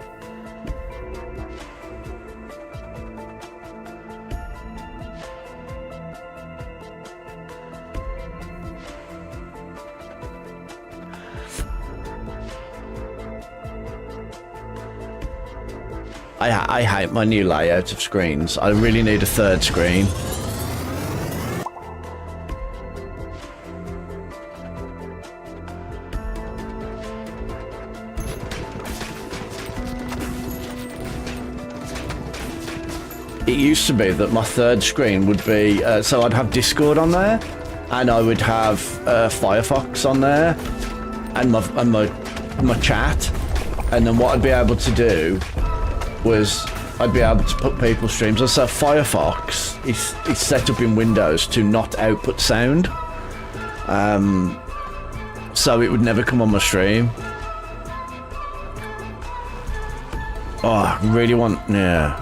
I hate my new layout of screens. I really need a third screen. It used to be that my third screen would be, so I'd have Discord on there, and I would have Firefox on there, and my chat, and then what I'd be able to do was I'd be able to put people's streams. Also, Firefox is set up in Windows to not output sound. So it would never come on my stream. Oh, I really want... yeah.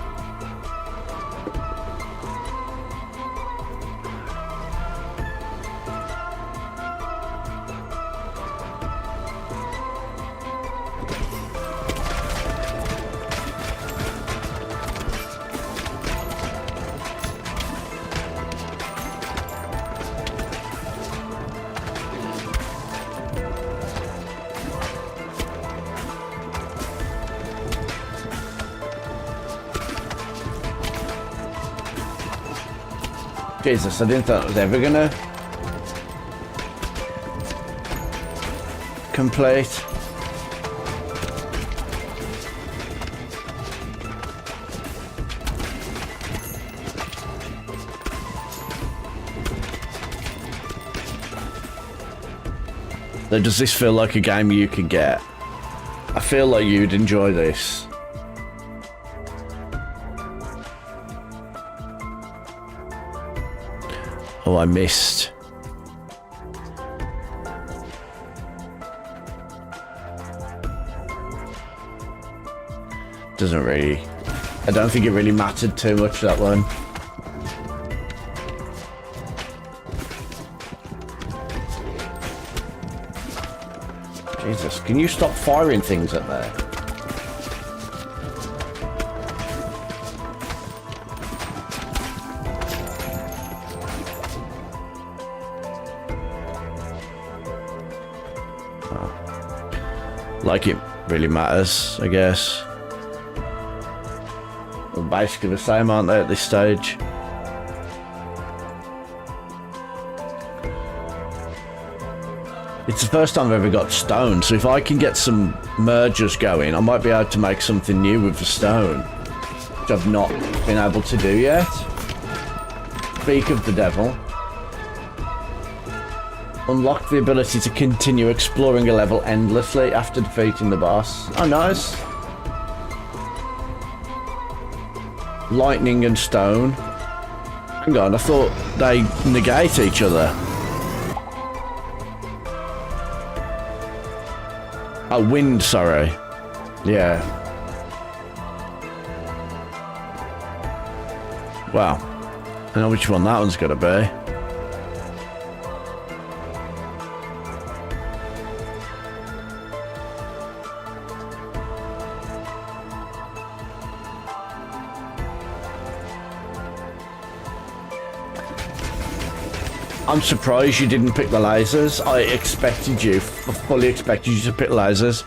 Jesus, I didn't think I was ever gonna complete. So does this feel like a game you could get? I feel like you'd enjoy this. Oh, I missed. Doesn't really... I don't think it really mattered too much, that one. Jesus, can you stop firing things at there? Like it really matters, I guess. We're basically the same, aren't they, at this stage? It's the first time I've ever got stone, so if I can get some mergers going, I might be able to make something new with the stone, which I've not been able to do yet. Speak of the devil. Unlock the ability to continue exploring a level endlessly after defeating the boss. Oh, nice. Lightning and stone. Hang on, I thought they negate each other. Oh, wind, sorry. Yeah. Wow. I know which one that one's gonna be. I'm surprised you didn't pick the lasers. I expected you, fully expected you to pick lasers.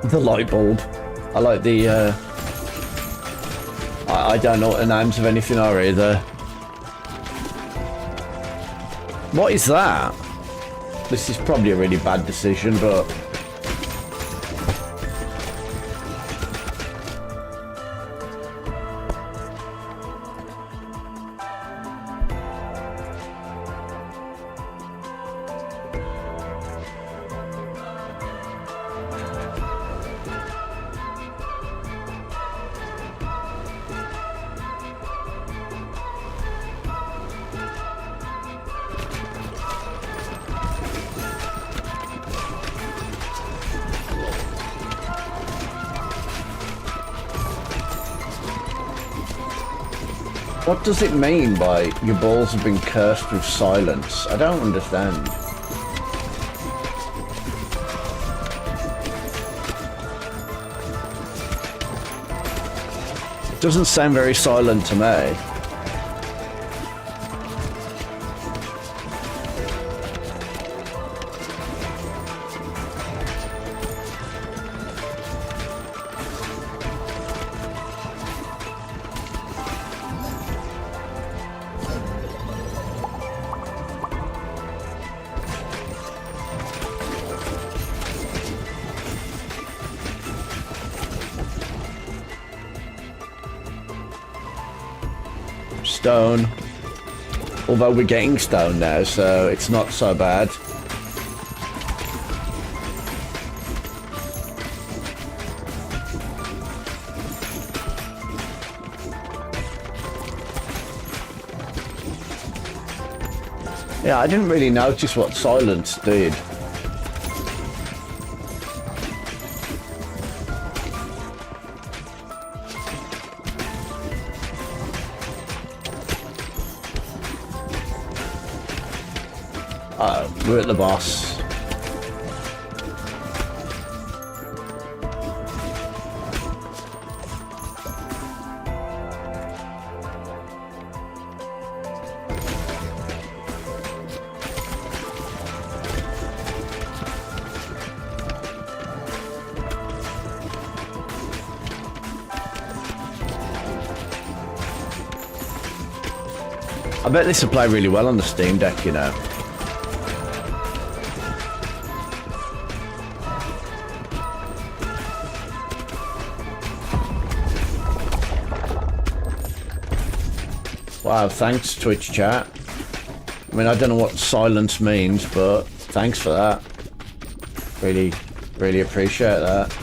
The light bulb. I like the, I don't know what the names of anything are either. What is that? This is probably a really bad decision, but... What does it mean by your balls have been cursed with silence? I don't understand. It doesn't sound very silent to me. stone. Although we're getting stone now, so it's not so bad. Yeah, I didn't really notice what silence did. We're at the boss. I bet this will play really well on the Steam Deck, you know. Wow, thanks Twitch chat. I mean, I don't know what silence means, but thanks for that. Really, really appreciate that.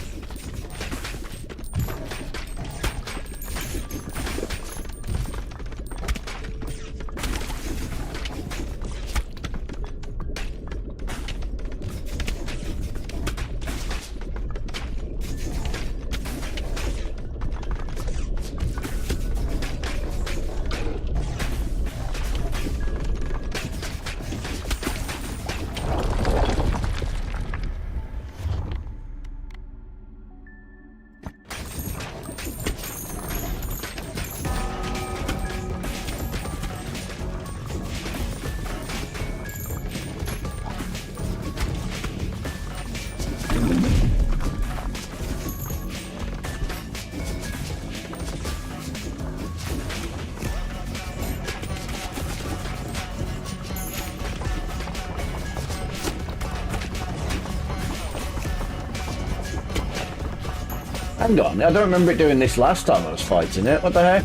Hang on, I don't remember it doing this last time I was fighting it. What the heck?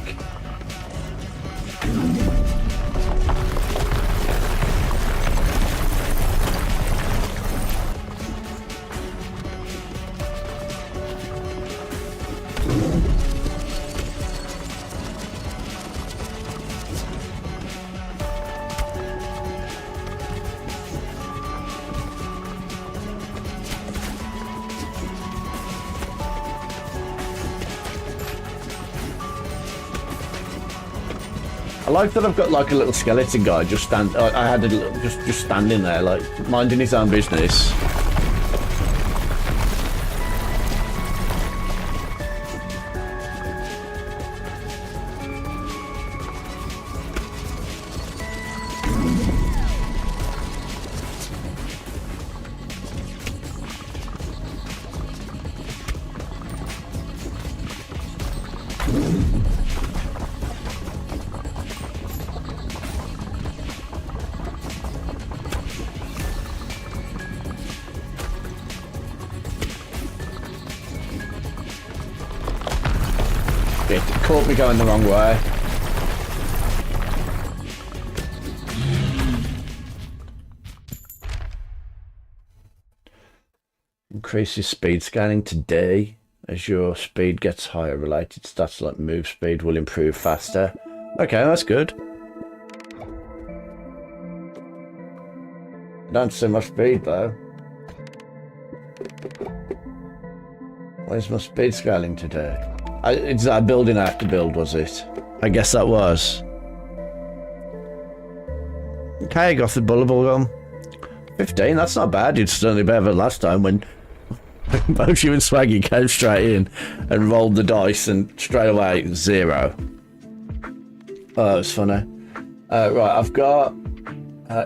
I like that I've got like a little skeleton guy just I had a little, just standing there, like minding his own business. It caught me going the wrong way. Increases speed scaling today. As your speed gets higher, related stats like move speed will improve faster. Okay, that's good. I don't see my speed though. Where's my speed scaling today? It's that building I have to build, was it? I guess that was. Okay, got the bullable gun. 15, that's not bad. It's certainly better than last time when both you and Swaggy came straight in and rolled the dice and straight away 0. Oh, that was funny. Right, I've got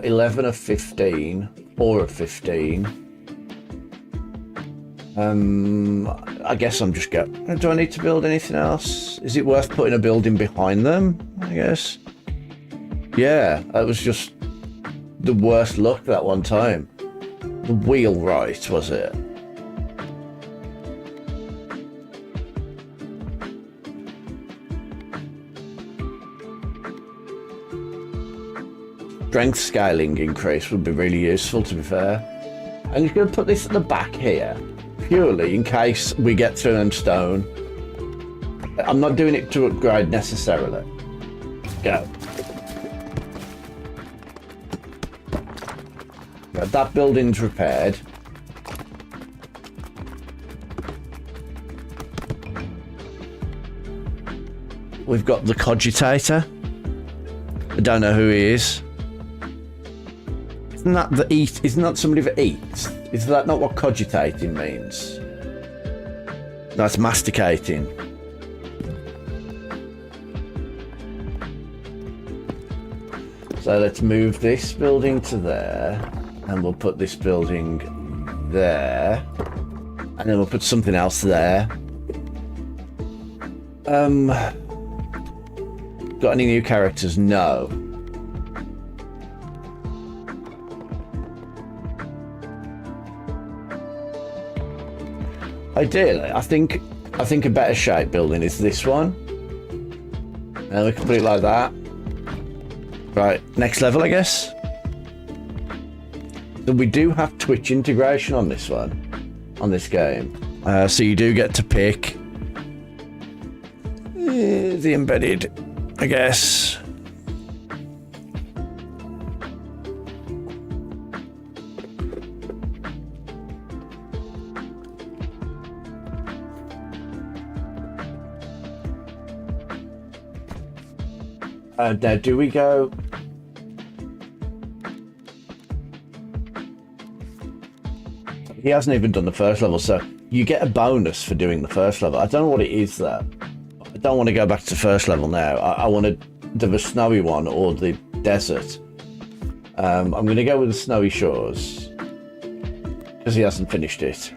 11 of 15, 4 of 15. I guess I'm just going. Do I need to build anything else? Is it worth putting a building behind them? I guess. Yeah, that was just the worst luck that one time. The wheelwright, was it? strength scaling increase would be really useful, to be fair. I'm just going to put this at the back here, purely in case we get through on stone. I'm not doing it to upgrade necessarily. Go. Right, that building's repaired. We've got the cogitator. I don't know who he is. Isn't that the eat? Isn't that somebody that eats? Is that not what cogitating means? That's masticating. So let's move this building to there, and we'll put this building there, and then we'll put something else there. Got any new characters? No. Ideally, I think a better shape building is this one. And we can put it like that. Right, next level, I guess. So we do have Twitch integration on this one, on this game. So you do get to pick the embedded, I guess. Now, do we go? He hasn't even done the first level, so you get a bonus for doing the first level. I don't know what it is, though. I don't want to go back to the first level now. I want to do the snowy one or the desert. I'm going to go with the snowy shores because he hasn't finished it.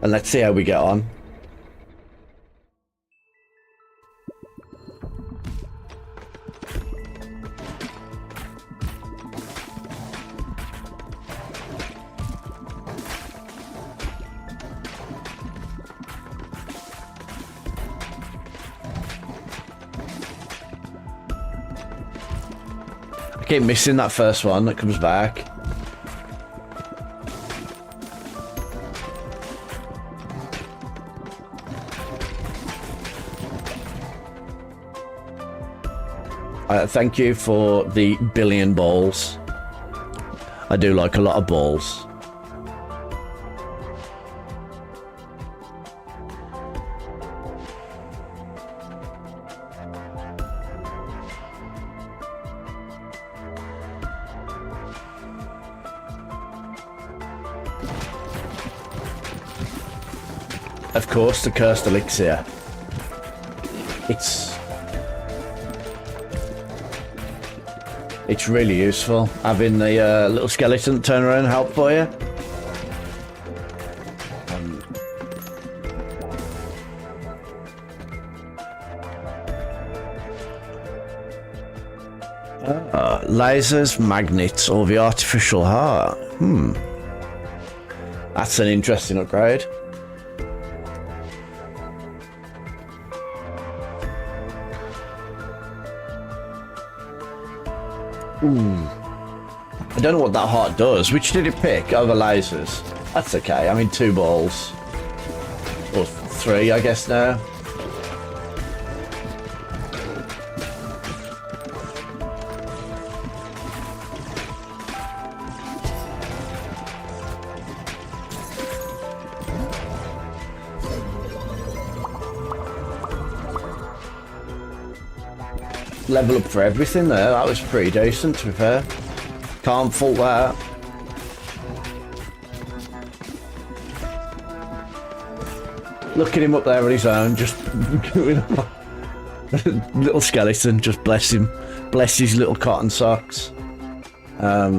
And let's see how we get on. I keep missing that first one that comes back. Thank you for the billion balls. I do like a lot of balls. Of course, the cursed elixir. It's really useful having the little skeleton turn around and help for you. Lasers, magnets, or the artificial heart. That's an interesting upgrade. I don't know what that heart does. Which did it pick over lasers? That's okay. I mean, 2 balls. Or 3, I guess now. Level up for everything there. That was pretty decent, to be fair. Can't fault that. Look at him up there on his own, just little skeleton. Just bless him, bless his little cotton socks. I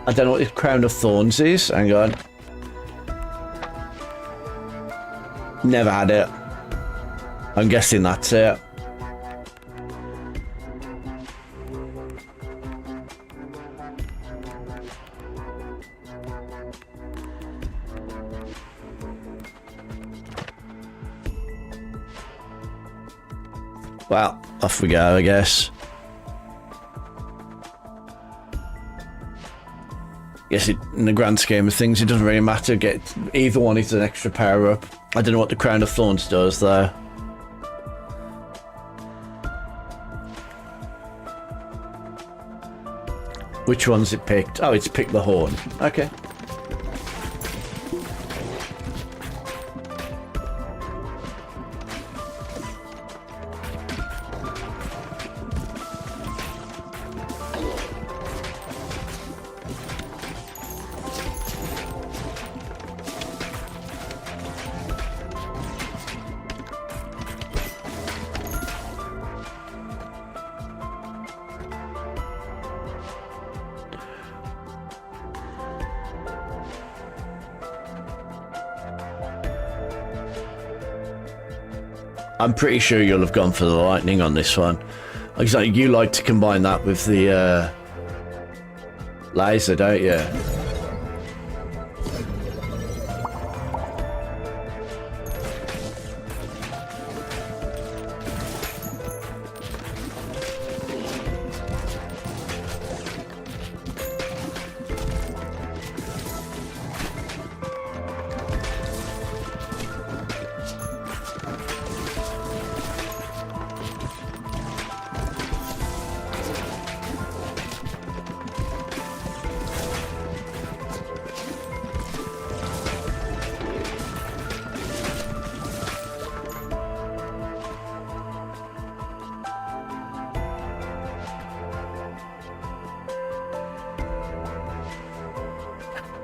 don't know what his crown of thorns is. Hang on. Never had it. I'm guessing that's it. Well, off we go, I guess. Guess in the grand scheme of things, it doesn't really matter. Get either one is an extra power up. I don't know what the Crown of Thorns does though. Which one's it picked? Oh, it's picked the horn. Okay. I'm pretty sure you'll have gone for the lightning on this one. Exactly, you like to combine that with the laser, don't you?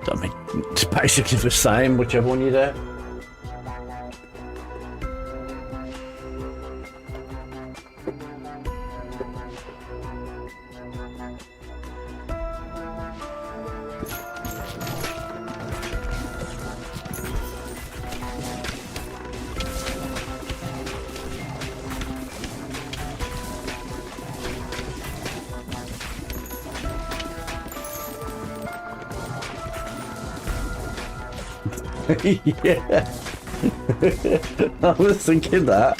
I mean, it's basically the same, whichever one you do. Yeah, I was thinking that.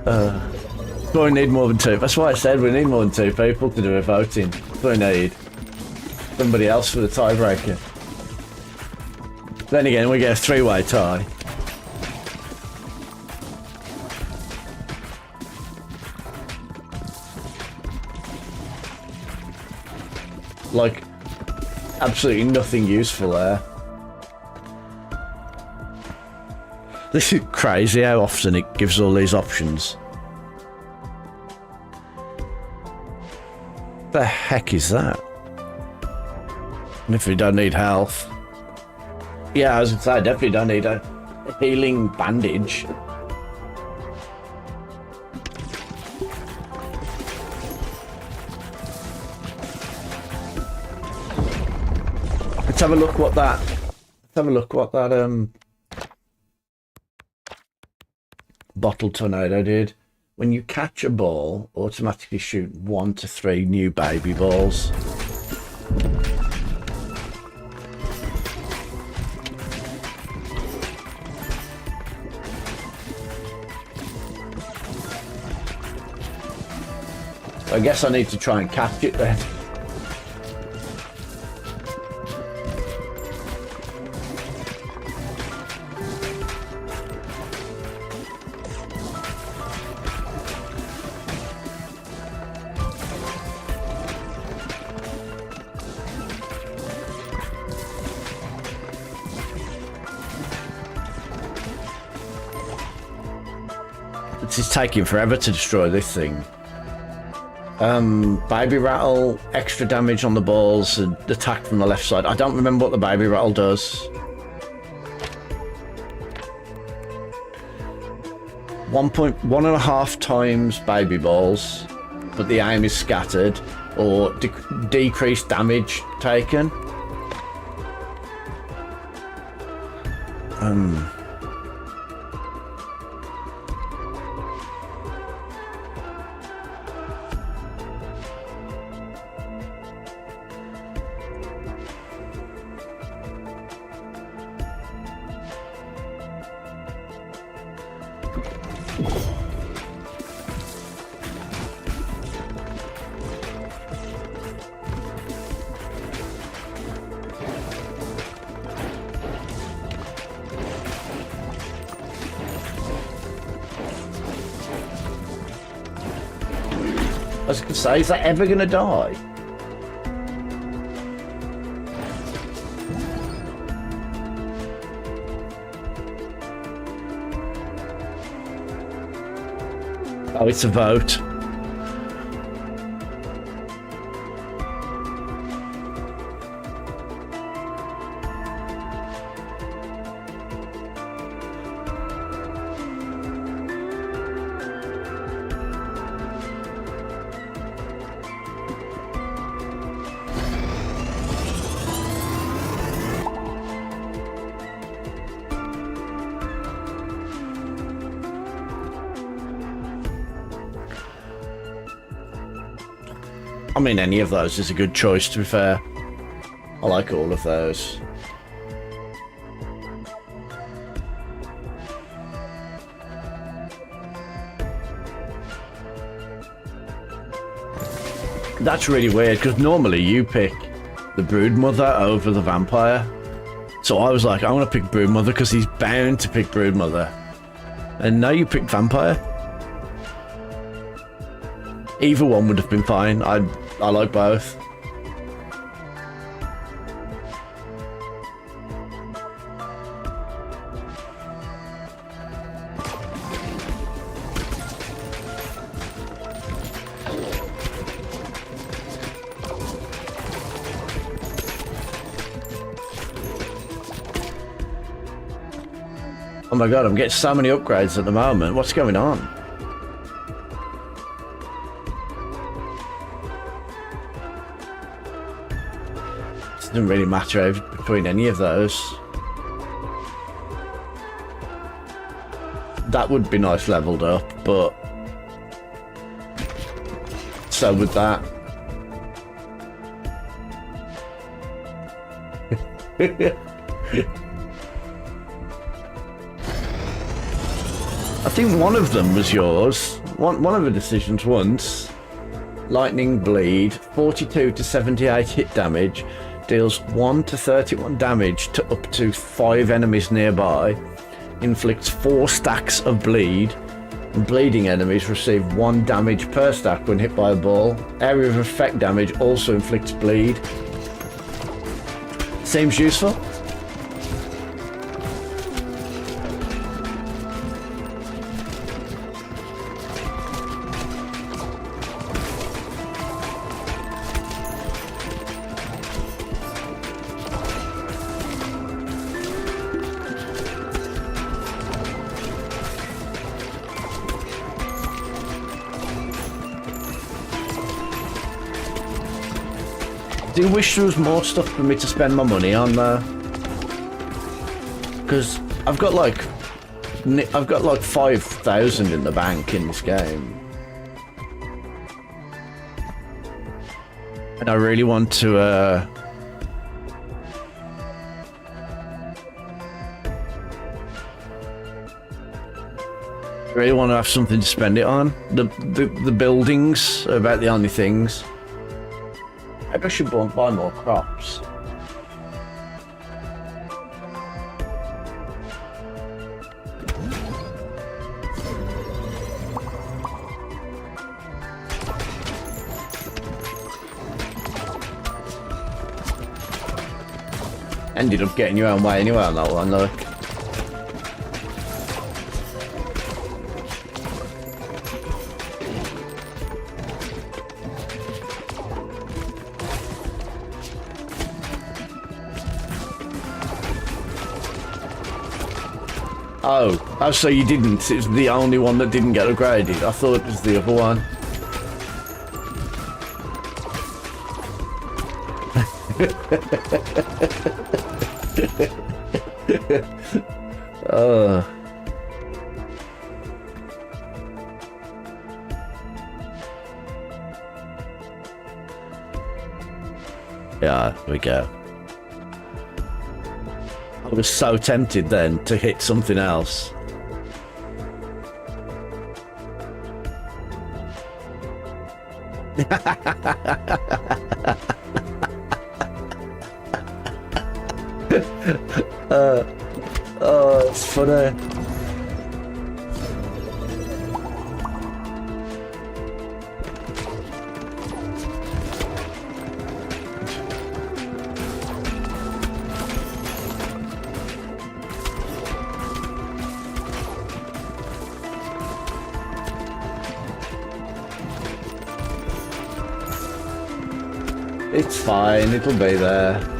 But we need more than two. That's why I said we need more than two people to do a voting. We need somebody else for the tiebreaker. Then again, we get a three-way tie. Like, absolutely nothing useful there. This is crazy how often it gives all these options. The heck is that? And if we don't need health. Yeah, I was gonna say, I definitely don't need a healing bandage. Let's have a look what that. Let's have a look what that bottle tornado did. When you catch a ball, automatically shoot 1 to 3 new baby balls. I guess I need to try and catch it then. It's taking forever to destroy this thing. Baby rattle, extra damage on the balls, and attack from the left side. I don't remember what the baby rattle does. 1.5 times baby balls, but the aim is scattered, or decreased damage taken. I was going to say, is that ever going to die? Oh, it's a vote. I mean, any of those is a good choice, to be fair. I like all of those. That's really weird, because normally you pick the Broodmother over the Vampire. So I was like, I want to pick Broodmother because he's bound to pick Broodmother. And now you pick Vampire. Either one would have been fine. I like both. Oh my god, I'm getting so many upgrades at the moment. What's going on? It doesn't really matter between any of those. That would be nice leveled up, but so would that. I think one of them was yours. One of the decisions once. Lightning Bleed, 42 to 78 hit damage, deals 1 to 31 damage to up to 5 enemies nearby, inflicts 4 stacks of bleed, and bleeding enemies receive 1 damage per stack when hit by a ball. Area of effect damage also inflicts bleed. Seems useful. I do wish there was more stuff for me to spend my money on there, because I've got like 5,000 in the bank in this game, and I really want to have something to spend it on. The buildings are about the only things. Maybe I should buy more crops. Ended up getting your own way anyway on that one, though. Oh, so you didn't. It was the only one that didn't get upgraded. I thought it was the other one. Yeah, there we go. I was so tempted then to hit something else. Oh, it's funny. It's fine, it'll be there.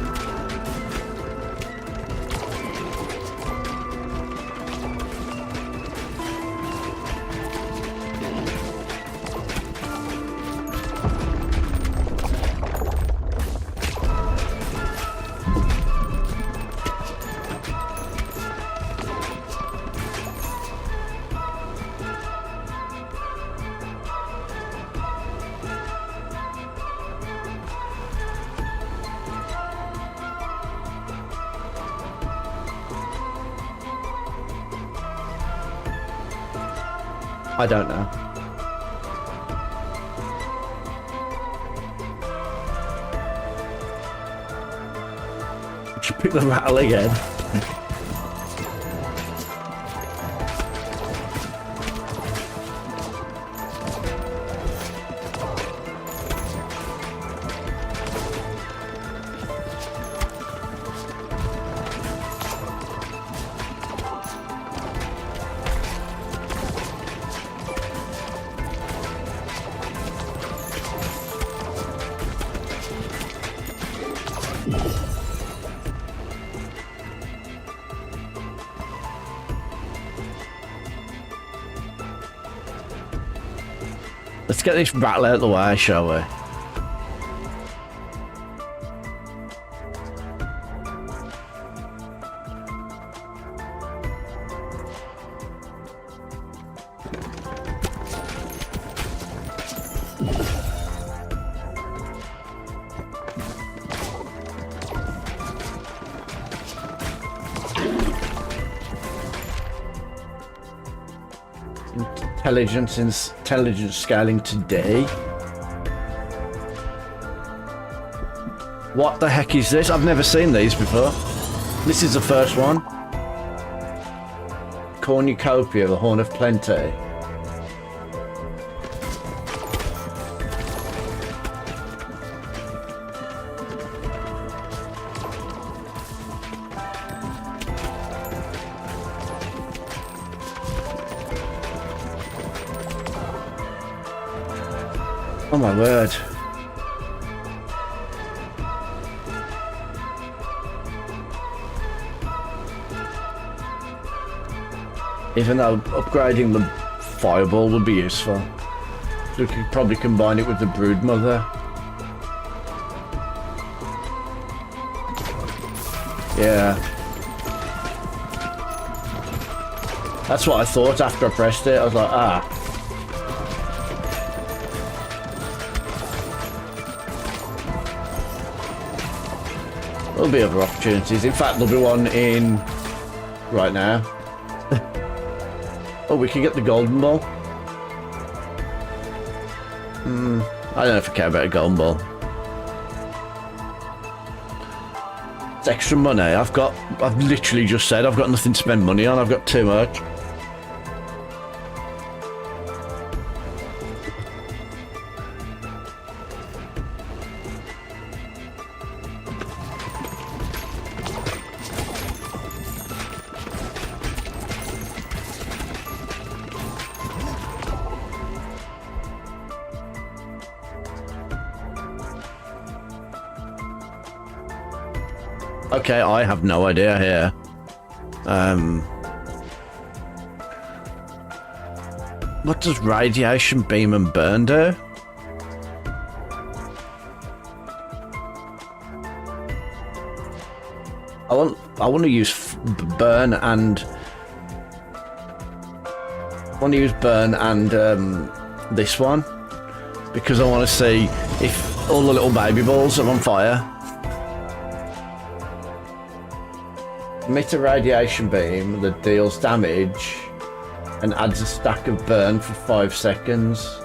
I don't know. Did you pick the rattle again? Let's get this rattle out of the way, shall we? Intelligence scaling today. What the heck is this? I've never seen these before. This is the first one. Cornucopia, the Horn of Plenty. Oh my word. Even though upgrading the fireball would be useful. We could probably combine it with the broodmother. Yeah. That's what I thought after I pressed it. I was like, ah. There'll be other opportunities. In fact, there'll be one in right now. Oh, we can get the golden ball. I don't know if I care about a golden ball. It's extra money. I've literally just said I've got nothing to spend money on. I've got too much. Okay, I have no idea here. What does radiation beam and burn do? I want to use burn and this one because I want to see if all the little baby balls are on fire. Emit a radiation beam that deals damage and adds a stack of burn for 5 seconds.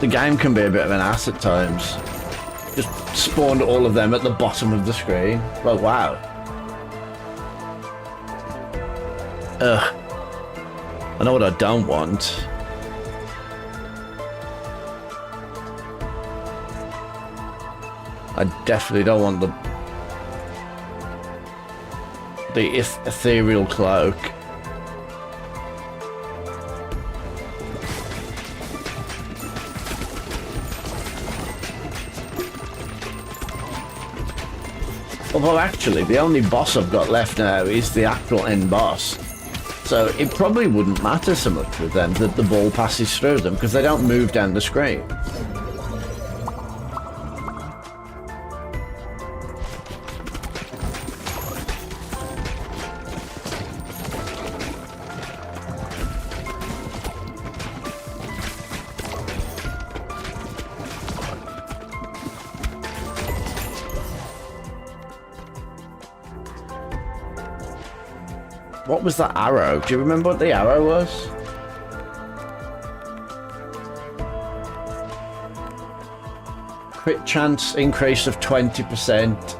The game can be a bit of an ass at times. Just spawned all of them at the bottom of the screen. Like, wow. Ugh. I know what I don't want. I definitely don't want the ethereal cloak. Although actually, the only boss I've got left now is the actual end boss. So it probably wouldn't matter so much with them that the ball passes through them, because they don't move down the screen. What was that arrow? Do you remember what the arrow was? Crit chance increase of 20%.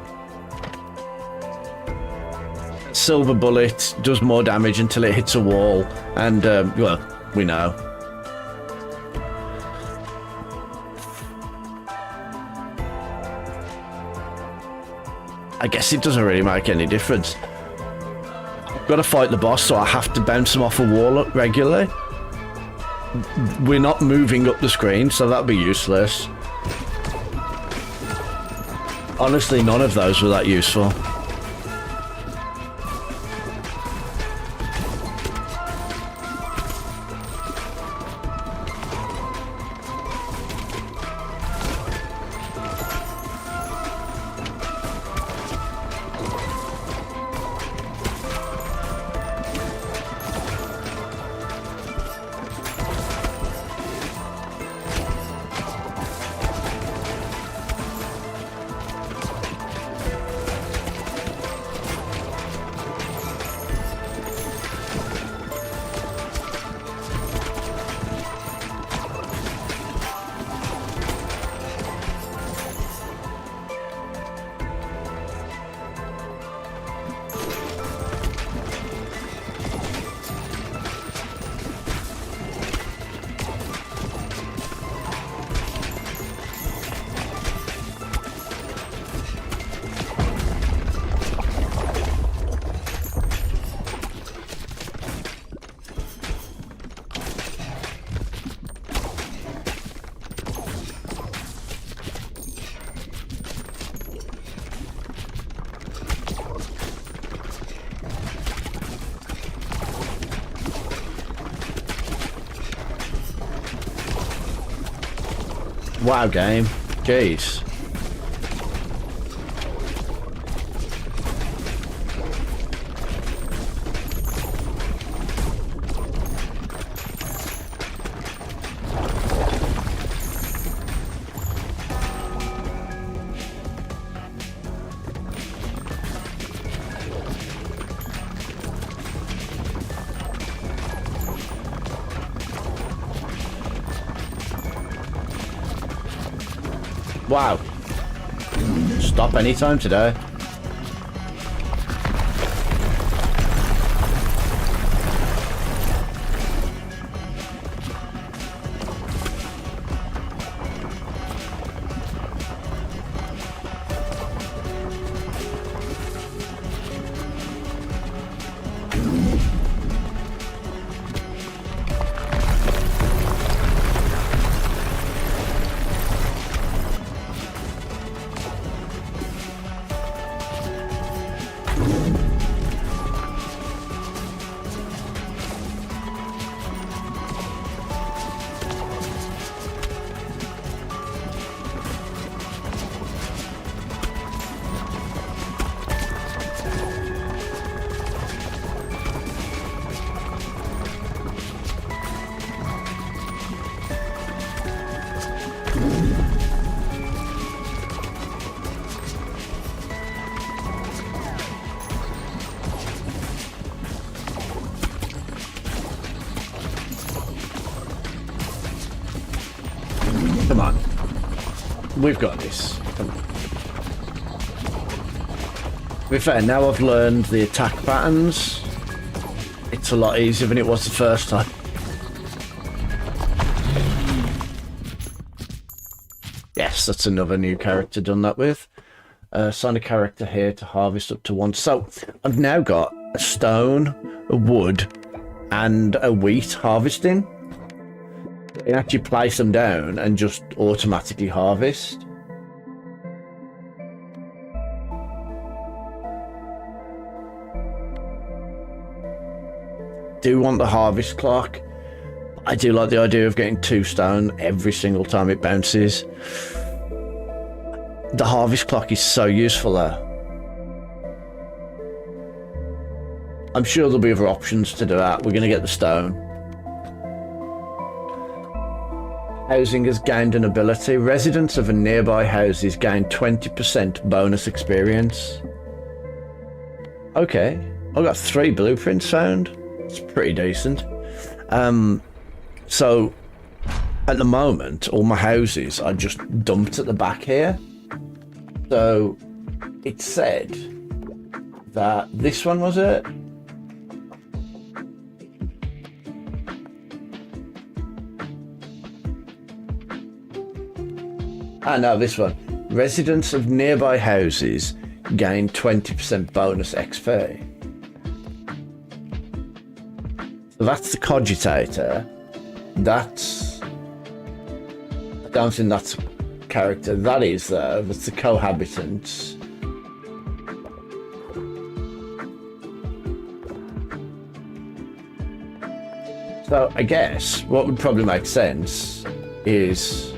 Silver bullet does more damage until it hits a wall. And, well, we know. I guess it doesn't really make any difference. Got to fight the boss, so I have to bounce him off a wall regularly. We're not moving up the screen, so that'd be useless. Honestly, none of those were that useful. Wow, game. Jeez. Wow. Stop anytime today. we've got this. Come on. To be fair, now I've learned the attack patterns. It's a lot easier than it was the first time. Yes, that's another new character done that with. Assign a character here to harvest up to 1. So I've now got a stone, a wood, and a wheat harvesting. You can actually place them down and just automatically harvest. Do want the harvest clock. I do like the idea of getting 2 stone every single time it bounces. The harvest clock is so useful there. I'm sure there'll be other options to do that. We're going to get the stone. Housing has gained an ability. Residents of a nearby houses gain 20% bonus experience. Okay. I've got 3 blueprints found. It's pretty decent. So, at the moment, all my houses are just dumped at the back here. So, it said that this one was it. Ah, no, this one. Residents of nearby houses gain 20% bonus XP. So that's the cogitator. That's... I don't think that's a character. That is, though. That's the cohabitant. So I guess what would probably make sense is...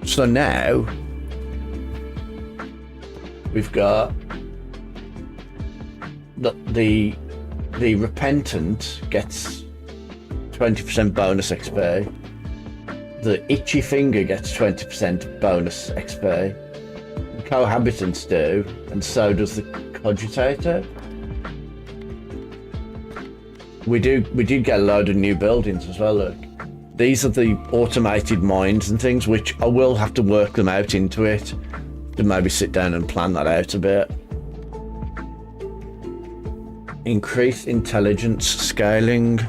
So now we've got the repentant gets 20% bonus XP. The itchy finger gets 20% bonus XP. The cohabitants do, and so does the cogitator. We did get a load of new buildings as well. Look. These are the automated mines and things, which I will have to work them out into it to maybe sit down and plan that out a bit. Increase intelligence scaling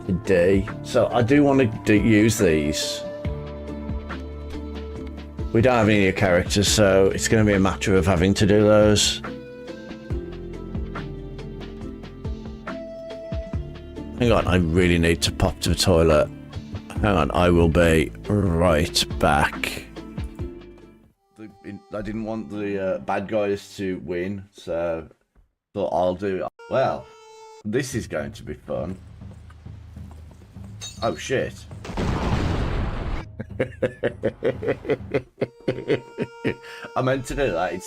to D. So I do want to use these. We don't have any new characters, so it's going to be a matter of having to do those. Hang on, I really need to pop to the toilet. Hang on, I will be right back. I didn't want the bad guys to win, so thought I'll do... Well, this is going to be fun. Oh, shit. I meant to do that.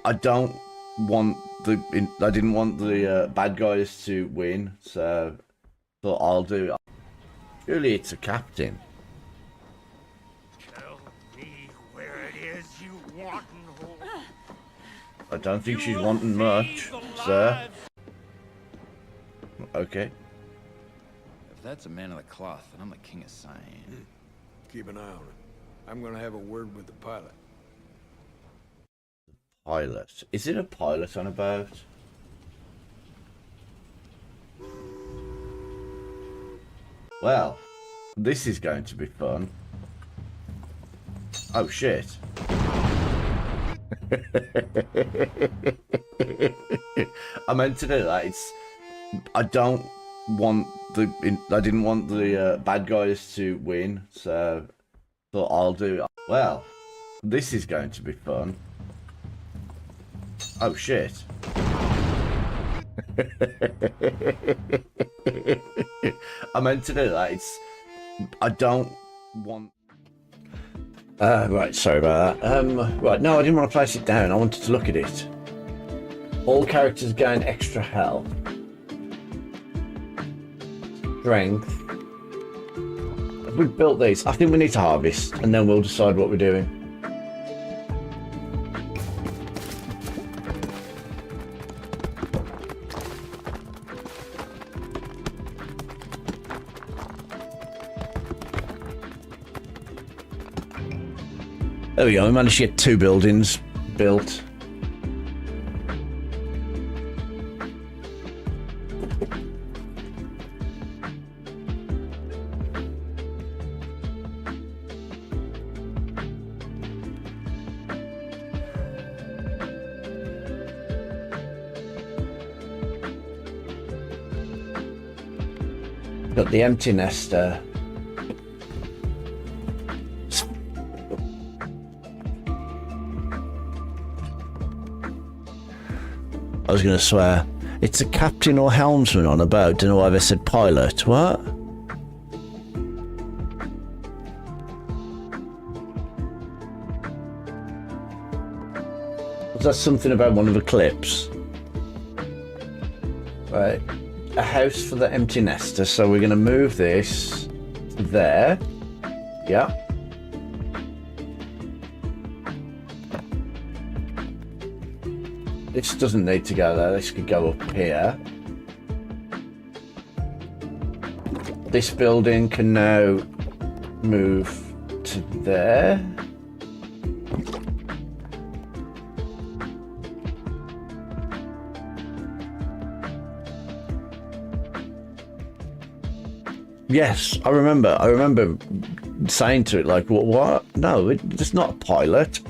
I don't want... I didn't want the bad guys to win, so thought I'll do. Surely it's a captain. Tell me where it is you want. I don't think she's wanting much, sir. Okay. If that's a man of the cloth, then I'm the king of Cyan. Keep an eye on it. I'm gonna have a word with the pilot. Pilot. Is it a pilot on a boat? Well, this is going to be fun. Oh, shit. I meant to do that. I don't want I didn't want the bad guys to win, so thought I'll do. Well, this is going to be fun. Oh, shit. I meant to do that. I don't want... right, sorry about that. Right, no, I didn't want to place it down. I wanted to look at it. All characters gain extra health. Strength. If we've built these, I think we need to harvest, and then we'll decide what we're doing. There we go, we managed to get 2 buildings built. Got the empty nester. I was going to swear. It's a captain or helmsman on a boat. Don't know why they said pilot. What? Was that something about one of the clips? Right. A house for the empty nester. So we're going to move this there. Yeah. This doesn't need to go there. This could go up here. This building can now move to there. Yes, I remember saying to it, like, what? No, it's not a pilot.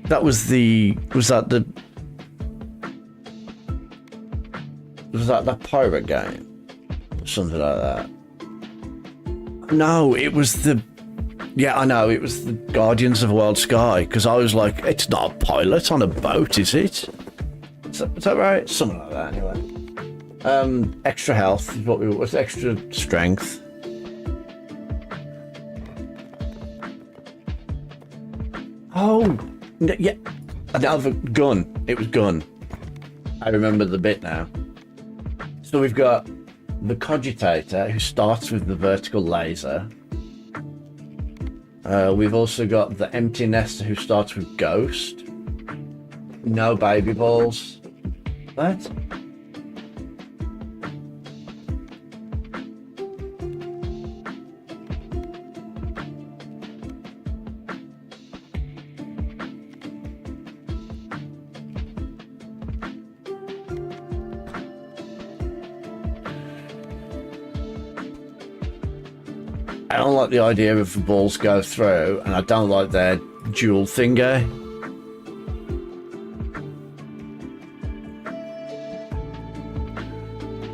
That was the... Was that the pirate game? Something like that. No, it was the... Yeah, I know, it was the Guardians of the World Sky, because I was like, it's not a pilot on a boat, is it? Is that right? Something like that, anyway. Extra health is what we was, extra strength. Oh, yeah, another gun. It was gun. I remember the bit now. So we've got the cogitator, who starts with the vertical laser. We've also got the empty nester, who starts with ghost. No baby balls. What? I don't like the idea of the balls go through, and I don't like their dual thingy.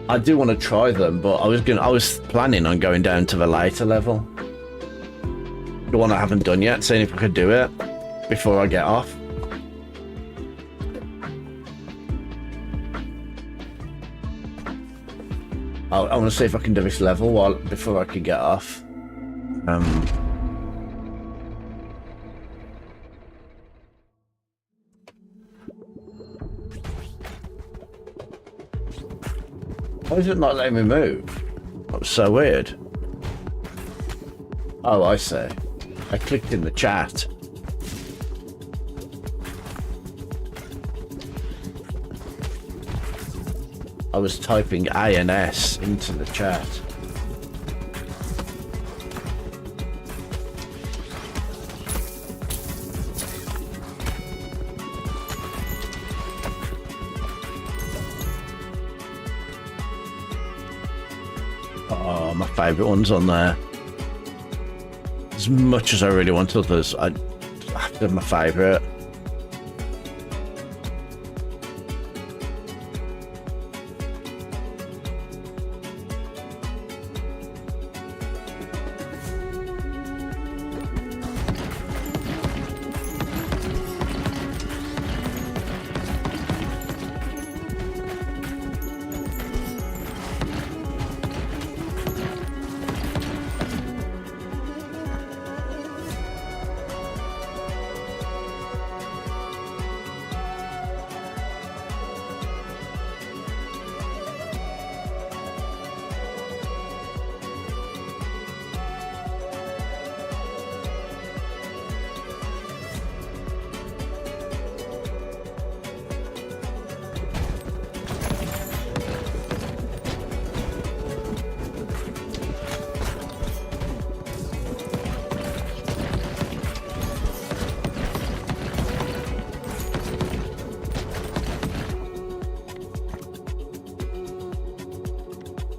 I do want to try them, but I was planning on going down to the later level. The one I haven't done yet, seeing if I could do it before I get off. I want to see if I can do this level before I can get off. Why is it not letting me move? That was so weird. Oh, I see. I clicked in the chat. I was typing A and S into the chat. Oh, my favourite one's on there. As much as I really want others, I have to have my favourite.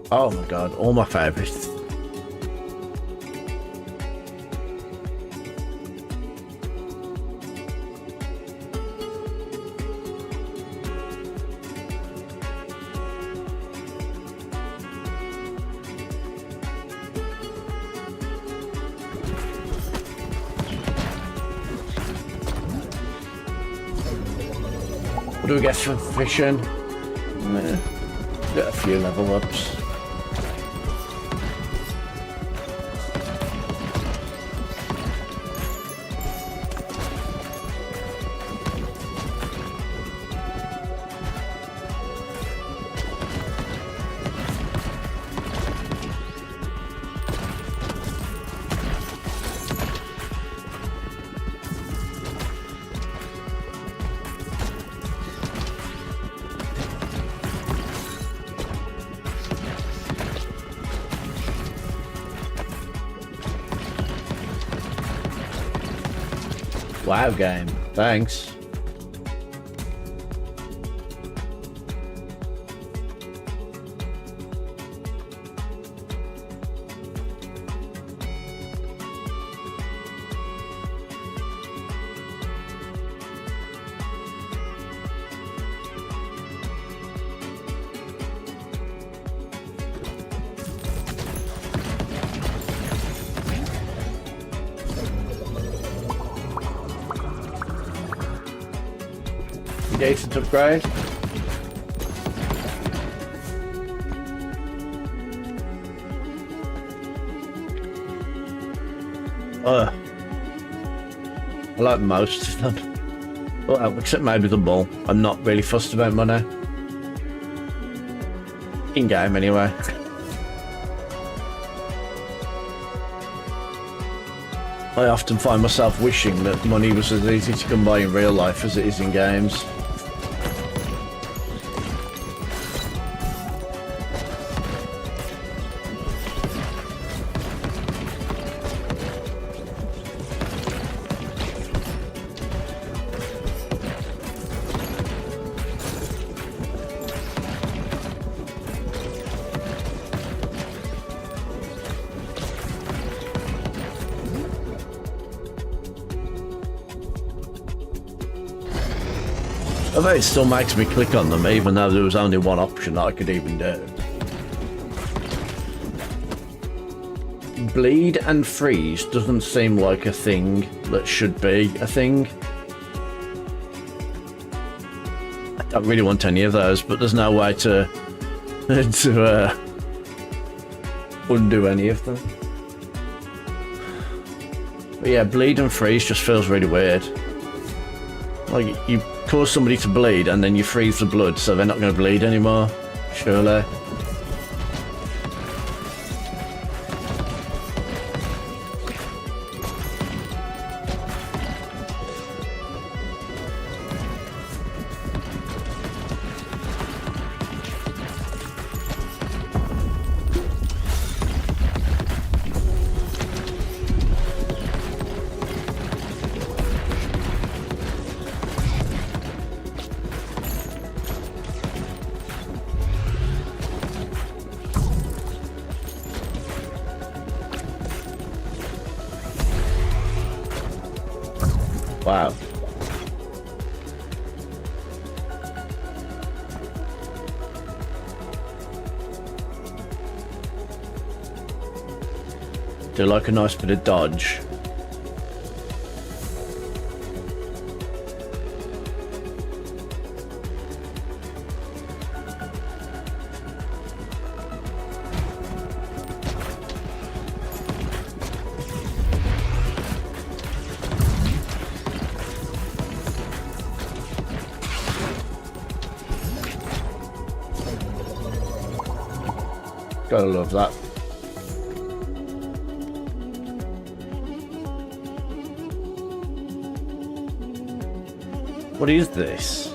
Oh my god, all my favourites. What do we get for fishing? Get a few level ups. Wow, game. Thanks. Decent upgrade. I like most of them. Well, except maybe the ball. I'm not really fussed about money. In game, anyway. I often find myself wishing that money was as easy to come by in real life as it is in games. I bet it still makes me click on them, even though there was only one option that I could even do. Bleed and freeze doesn't seem like a thing that should be a thing. I don't really want any of those, but there's no way to undo any of them. But yeah, bleed and freeze just feels really weird. Like, you cause somebody to bleed and then you freeze the blood so they're not going to bleed anymore, surely. Wow. Do like a nice bit of dodge. Gotta love that. What is this?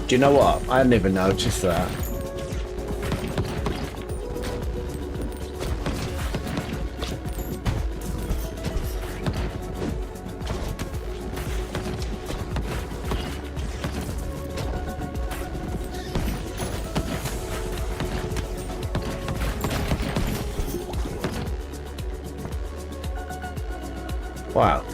Do you know what? I hadn't even noticed that. Wow.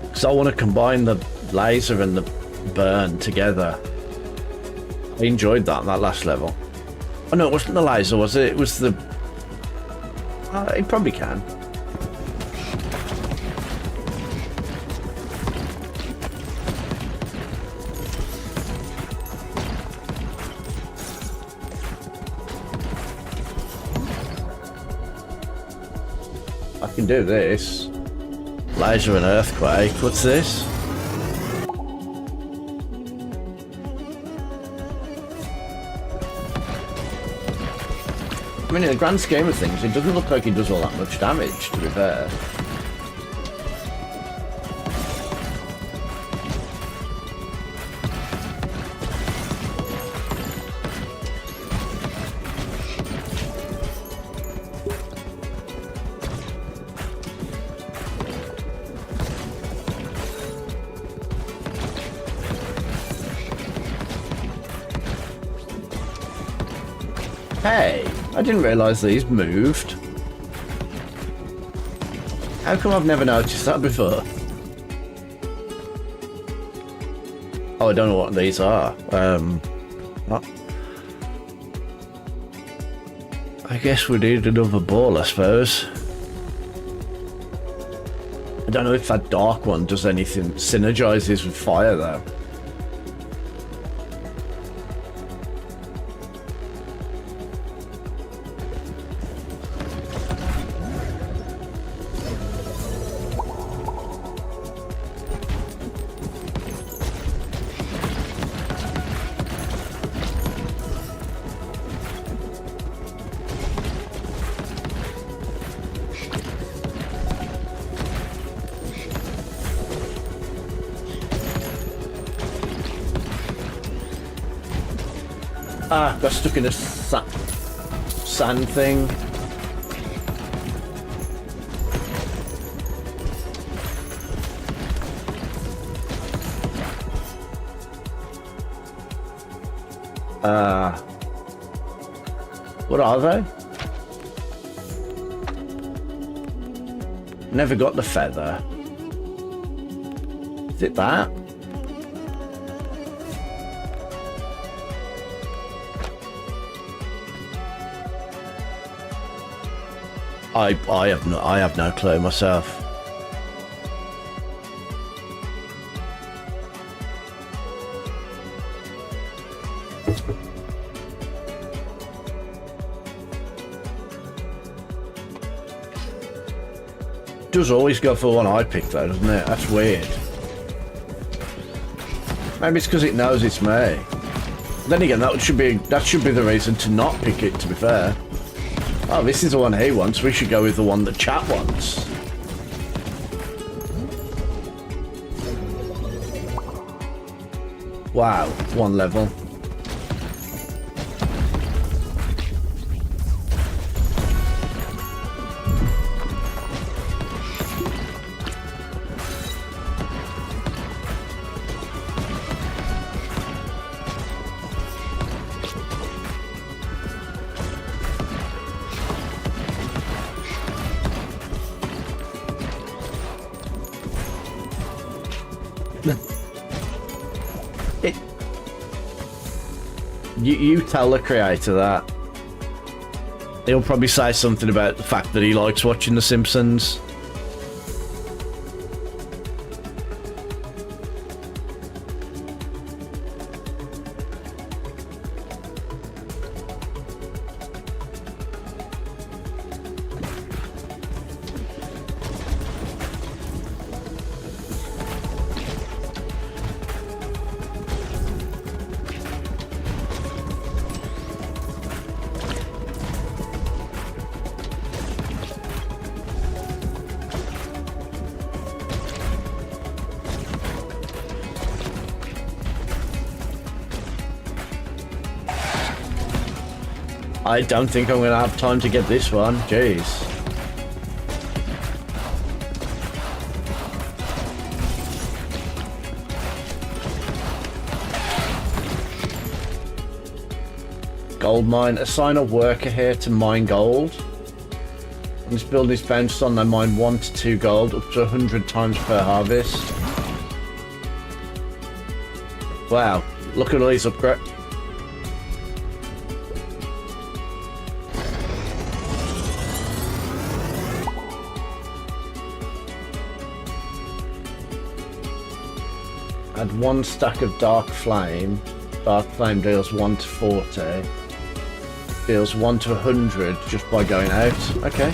Because I want to combine the laser and the burn together. I enjoyed that last level. Oh no, it wasn't the laser, was it? It was the... it probably can. I can do this. Laser and earthquake. What's this? I mean, in the grand scheme of things, it doesn't look like he does all that much damage, to be fair. Hey, I didn't realise these moved. How come I've never noticed that before? Oh, I don't know what these are. What? I guess we need another ball, I suppose. I don't know if that dark one does anything, synergizes with fire though. Ah, got stuck in a sand thing. What are they? Never got the feather. Is it that? I have no clue myself. Does always go for one I picked though, doesn't it? That's weird. Maybe it's because it knows it's me. Then again, that should be the reason to not pick it, to be fair. Oh, this is the one he wants. We should go with the one that chat wants. Wow, one level. You tell the creator that. He'll probably say something about the fact that he likes watching The Simpsons. I don't think I'm going to have time to get this one. Jeez. Gold mine. Assign a worker here to mine gold. And this building is bounced on. They mine 1 to 2 gold, up to 100 times per harvest. Wow. Look at all these upgrades. Add 1 stack of dark flame. Dark flame deals 1 to 40. Deals 1 to 100 just by going out. Okay.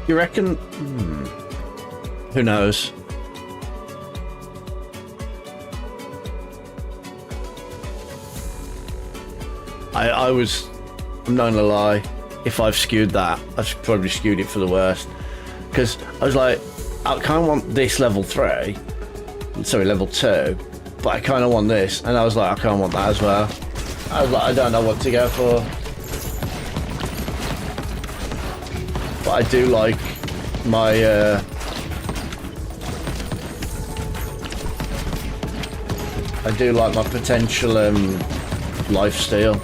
You reckon? Who knows? I'm not gonna lie, if I've skewed that, I've probably skewed it for the worst. Because I was like, I kind of want this level 3, sorry, level 2, but I kind of want this, and I was like, I kind of want that as well. I was like, I don't know what to go for. But I do like my, I do like my potential, lifesteal.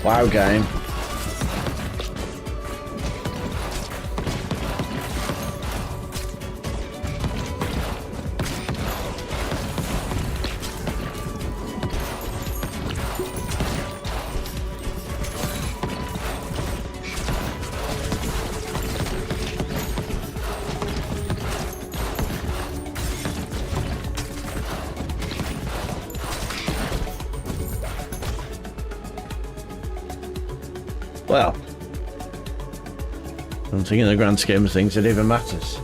Wow, game. Well, I don't think in the grand scheme of things it even matters.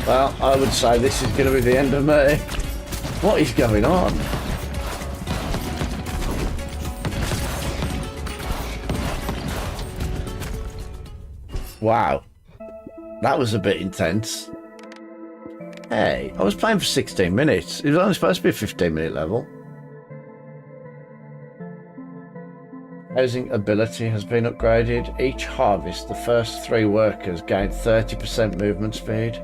Well, I would say this is going to be the end of me. What is going on? Wow. That was a bit intense. Hey, I was playing for 16 minutes. It was only supposed to be a 15-minute level. Housing ability has been upgraded. Each harvest, the first 3 workers gain 30% movement speed.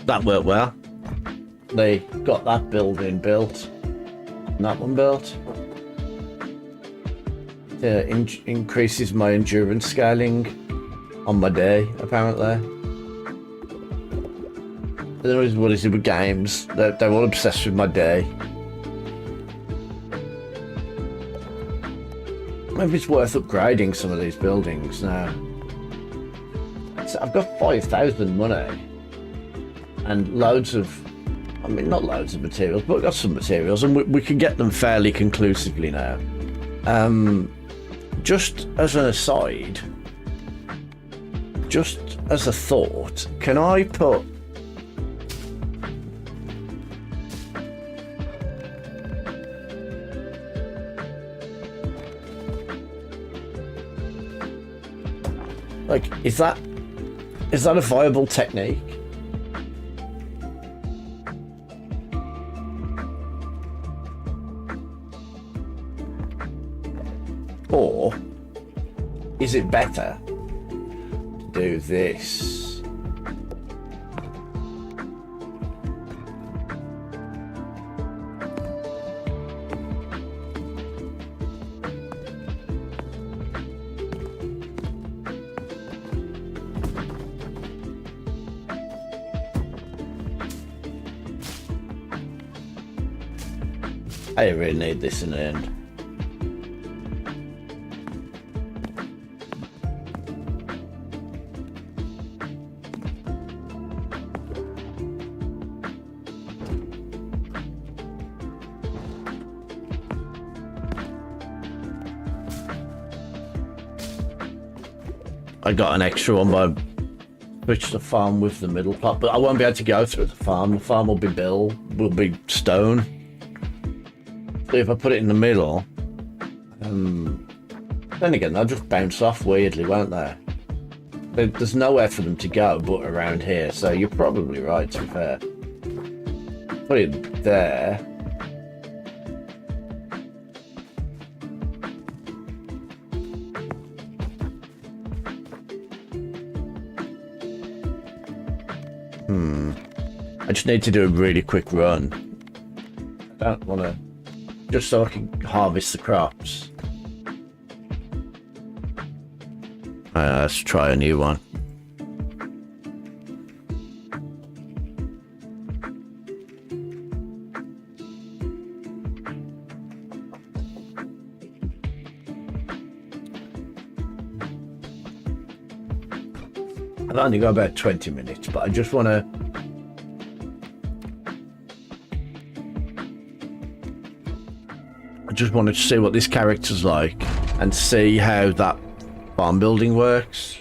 That worked well. they got that building built and that one built. It increases my endurance scaling on my day, apparently. I don't know what is it with games. They're all obsessed with my day. Maybe it's worth upgrading some of these buildings now. So I've got 5,000 money and loads of, I mean, not loads of materials, but I've got some materials, and we can get them fairly conclusively now. Just as an aside, just as a thought, can I put like, is that a viable technique? Or is it better to do this? I really need this in the end. I got an extra one by switch the farm with the middle plot, but I won't be able to go through the farm. The farm will be stone. So if I put it in the middle, then again, they'll just bounce off weirdly, won't they? There's nowhere for them to go but around here, so you're probably right, to be fair. Put it there. I just need to do a really quick run. I don't want to... just so I can harvest the crops. Let's try a new one. I've only got about 20 minutes, but I just want to... see what this character's like and see how that farm building works.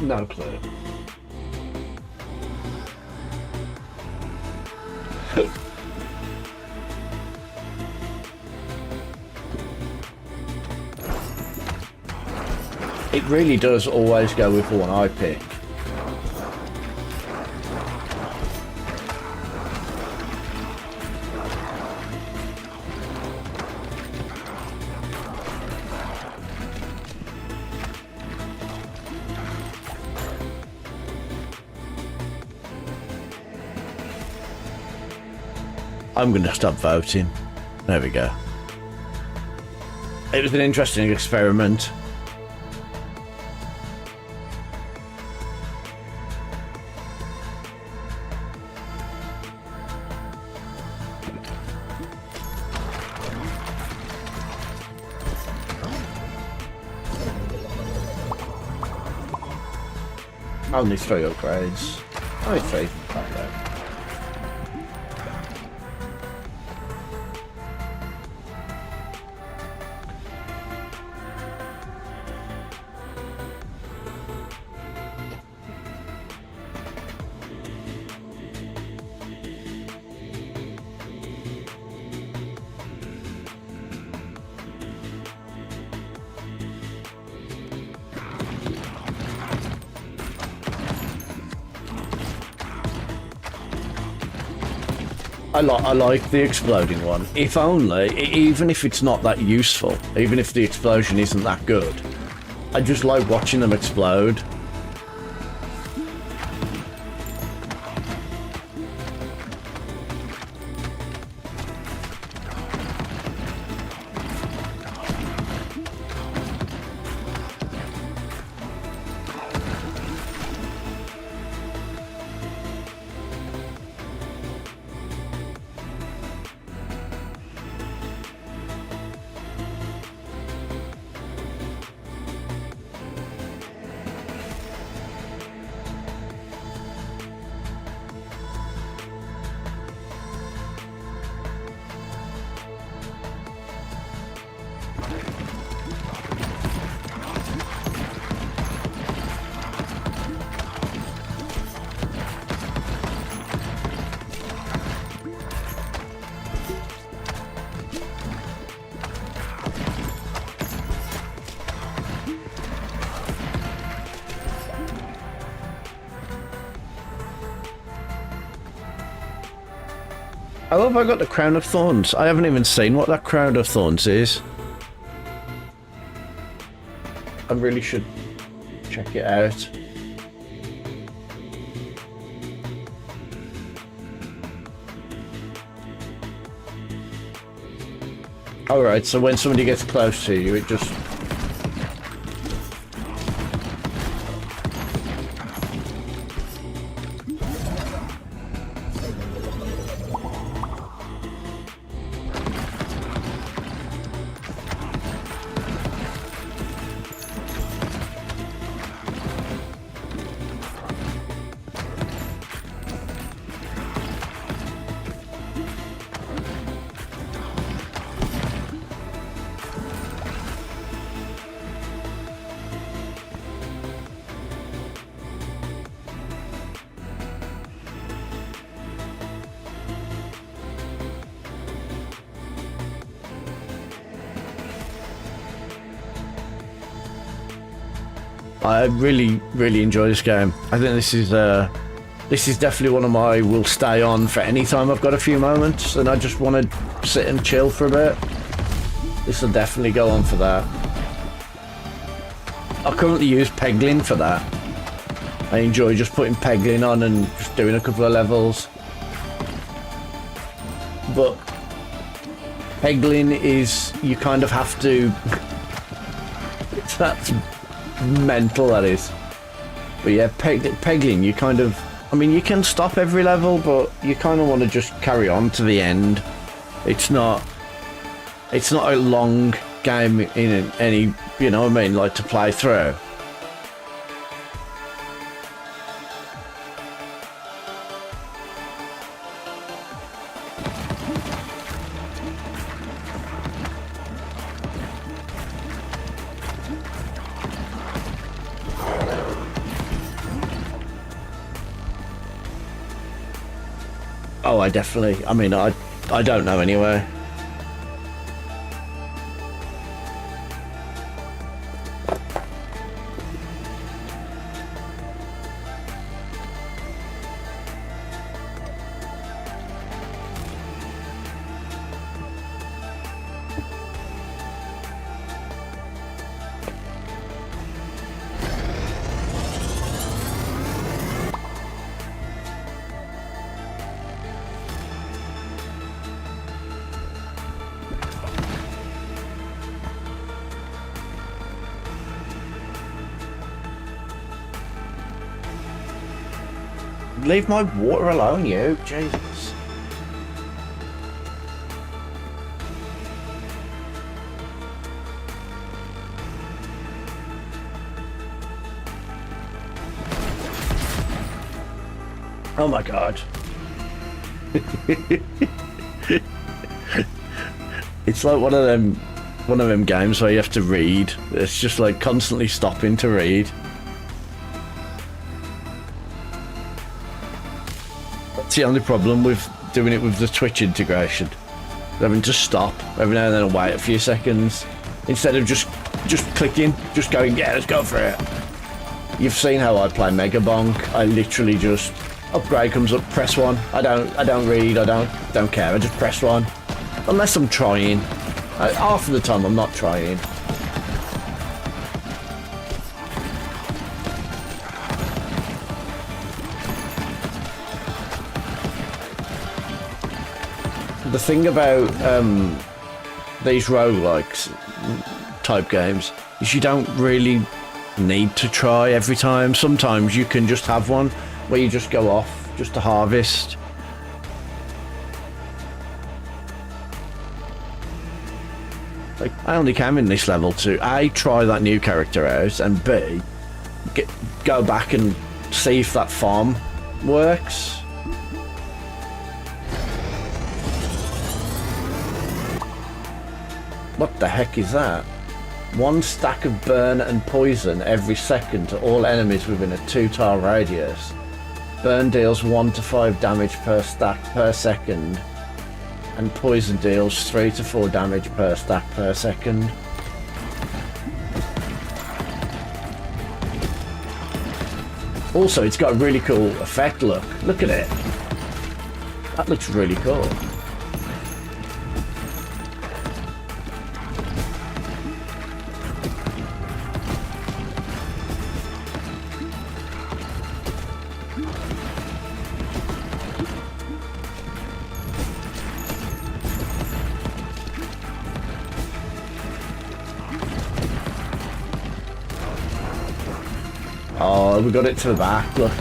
No clue. It really does always go with the one I pick. I'm going to stop voting. There we go. It was an interesting experiment. Only 3 upgrades. Only 3. Right there. I like the exploding one. If only, even if it's not that useful, even if the explosion isn't that good, I just like watching them explode. How have I got the Crown of Thorns? I haven't even seen what that Crown of Thorns is. I really should check it out. Alright, so when somebody gets close to you, it just... I really enjoy this game. I think this is definitely one of my will stay on for any time I've got a few moments and I just want to sit and chill for a bit. This will definitely go on for that. I currently use Peglin for that. I enjoy just putting Peglin on and just doing a couple of levels. But Peglin is, you kind of have to... That's mental, that is. But yeah, Peglin, you kind of... I mean, you can stop every level, but you kind of want to just carry on to the end. It's not a long game in any, you know what I mean, like to play through. Oh, I definitely, I mean, I don't know anyway. Leave my water alone, you. Jesus. Oh my god. It's like one of them games where you have to read. It's just like constantly stopping to read. That's the only problem with doing it with the Twitch integration. Having to stop every now and then and wait a few seconds instead of just clicking, just going, yeah, let's go for it. You've seen how I play Mega Bonk. I literally just Upgrade comes up, press 1. I don't read, I don't care, I just press 1. Unless I'm trying. Half of the time I'm not trying. The thing about these roguelikes type games is you don't really need to try every time. Sometimes you can just have one where you just go off just to harvest. Like, I only came in this level to A, try that new character out, and B, go back and see if that farm works. What the heck is that? 1 stack of burn and poison every second to all enemies within a 2-tile radius. Burn deals 1 to 5 damage per stack per second, and poison deals 3 to 4 damage per stack per second. Also, it's got a really cool effect look. Look at it. That looks really cool. Oh, we got it to the back, look.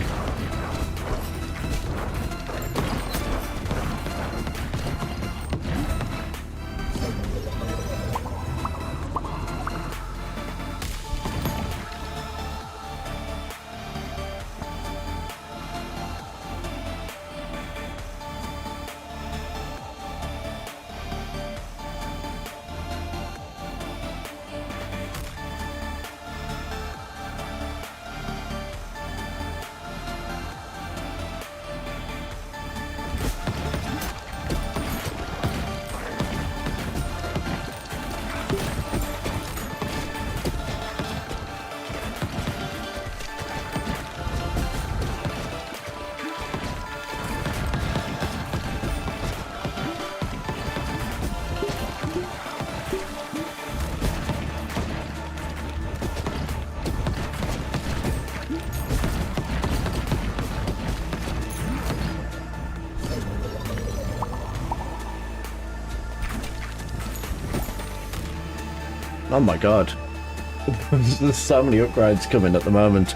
Oh my god. There's so many upgrades coming at the moment.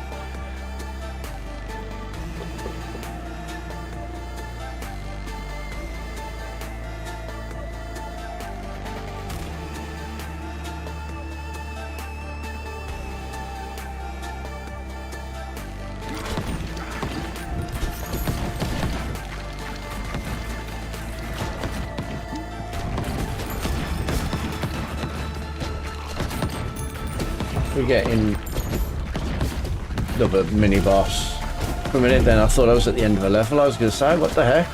We're getting another mini boss. For a minute then I thought I was at the end of a level. I was going to say, what the heck?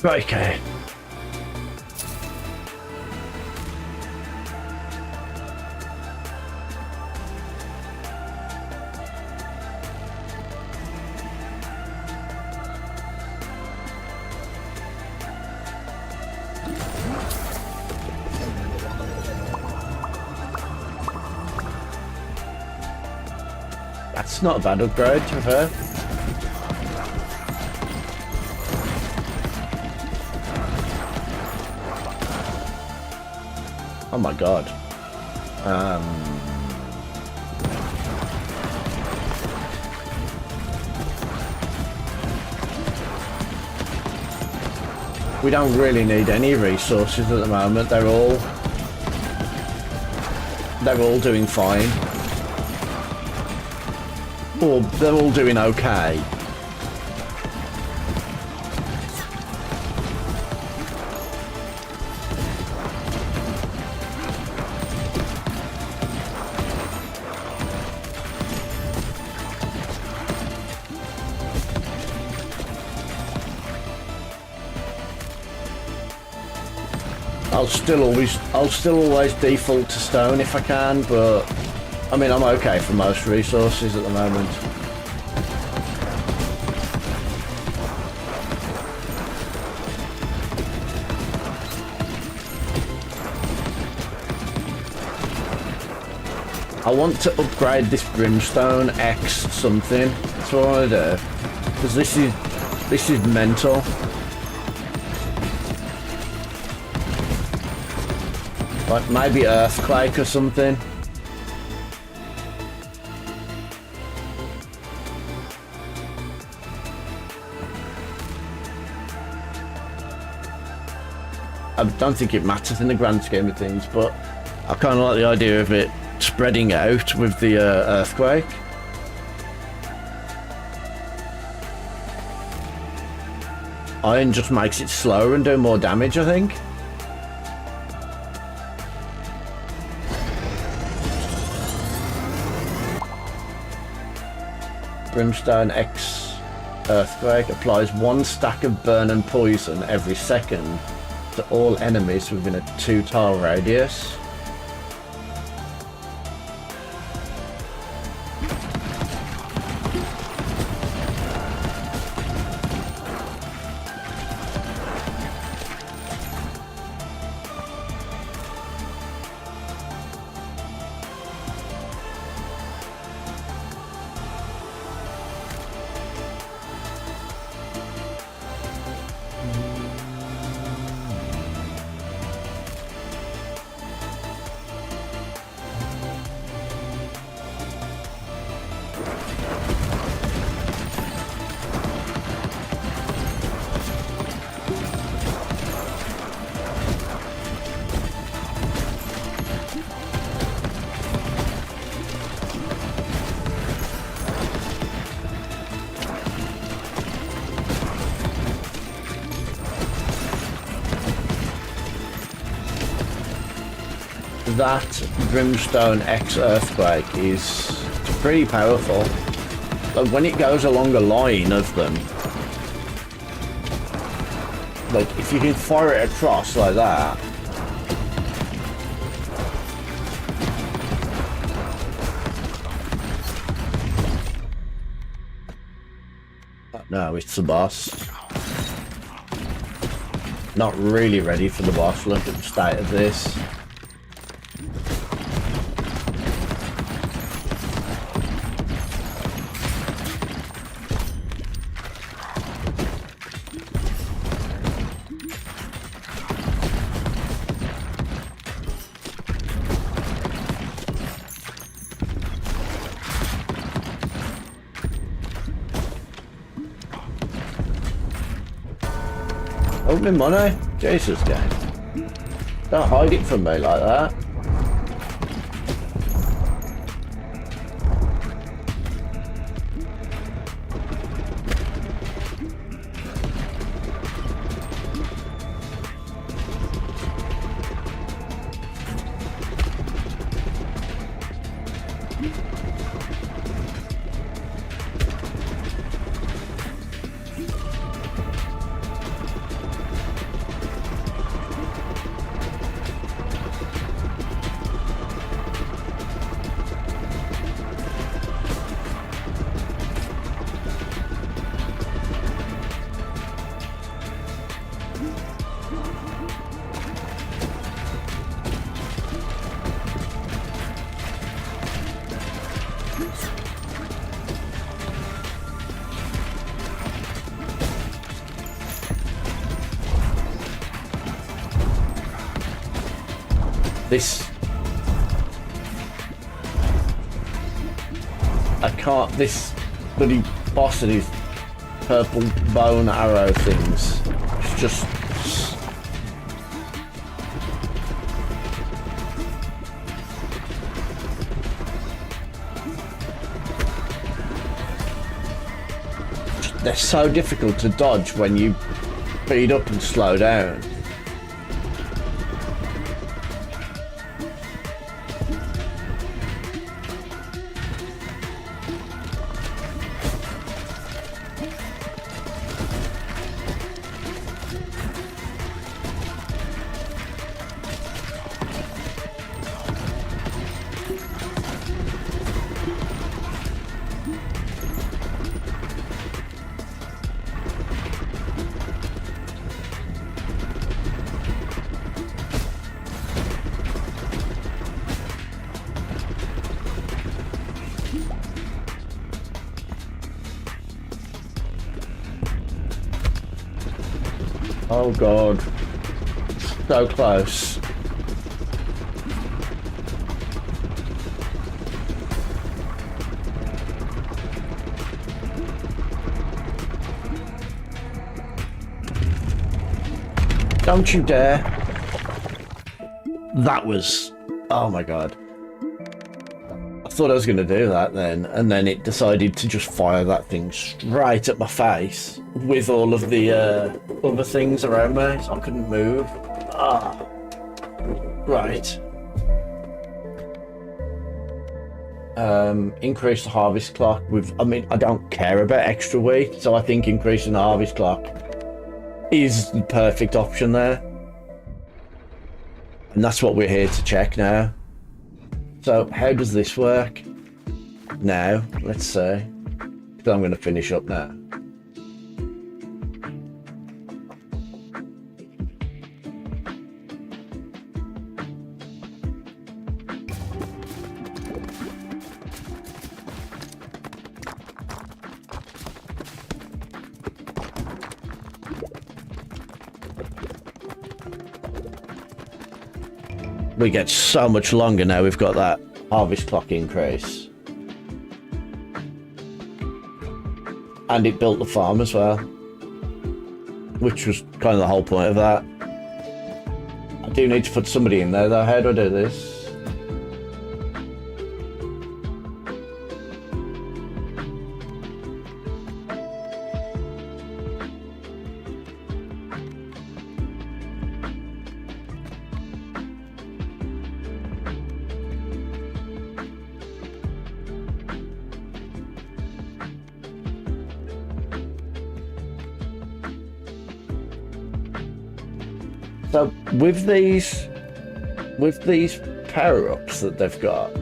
Right, okay. It's not a bad upgrade, to be fair. Oh my god. We don't really need any resources at the moment. They're all doing fine. Or they're all doing okay. I'll still always default to stone if I can, but I mean I'm okay for most resources at the moment. I want to upgrade this brimstone X something. That's what I want to do, because this is mental. Like maybe earthquake or something. I don't think it matters in the grand scheme of things, but I kind of like the idea of it spreading out with the earthquake. Iron just makes it slower and do more damage, I think. Brimstone X Earthquake applies 1 stack of burn and poison every second to all enemies within a 2 tile radius. That Brimstone X Earthquake is pretty powerful. Like when it goes along a line of them, like if you can fire it across like that, no, it's the boss. Not really ready for the boss. Look at the state of this. My money? Jesus, game. Don't hide it from me like that. This... I can't... This bloody boss and his purple bone arrow things. It's just... They're so difficult to dodge when you speed up and slow down. Oh god. So close. Don't you dare. That was... Oh my god. I thought I was going to do that then, and then it decided to just fire that thing straight at my face with all of the other things around me, so I couldn't move. Ah. Right. Increase the harvest clock with... I mean, I don't care about extra wheat, so I think increasing the harvest clock is the perfect option there. And that's what we're here to check now. So, how does this work? Now, let's see. So I'm going to finish up now. We get so much longer now we've got that harvest clock increase. And it built the farm as well, which was kind of the whole point of that. I do need to put somebody in there though. How do I do this? So with these power-ups that they've got,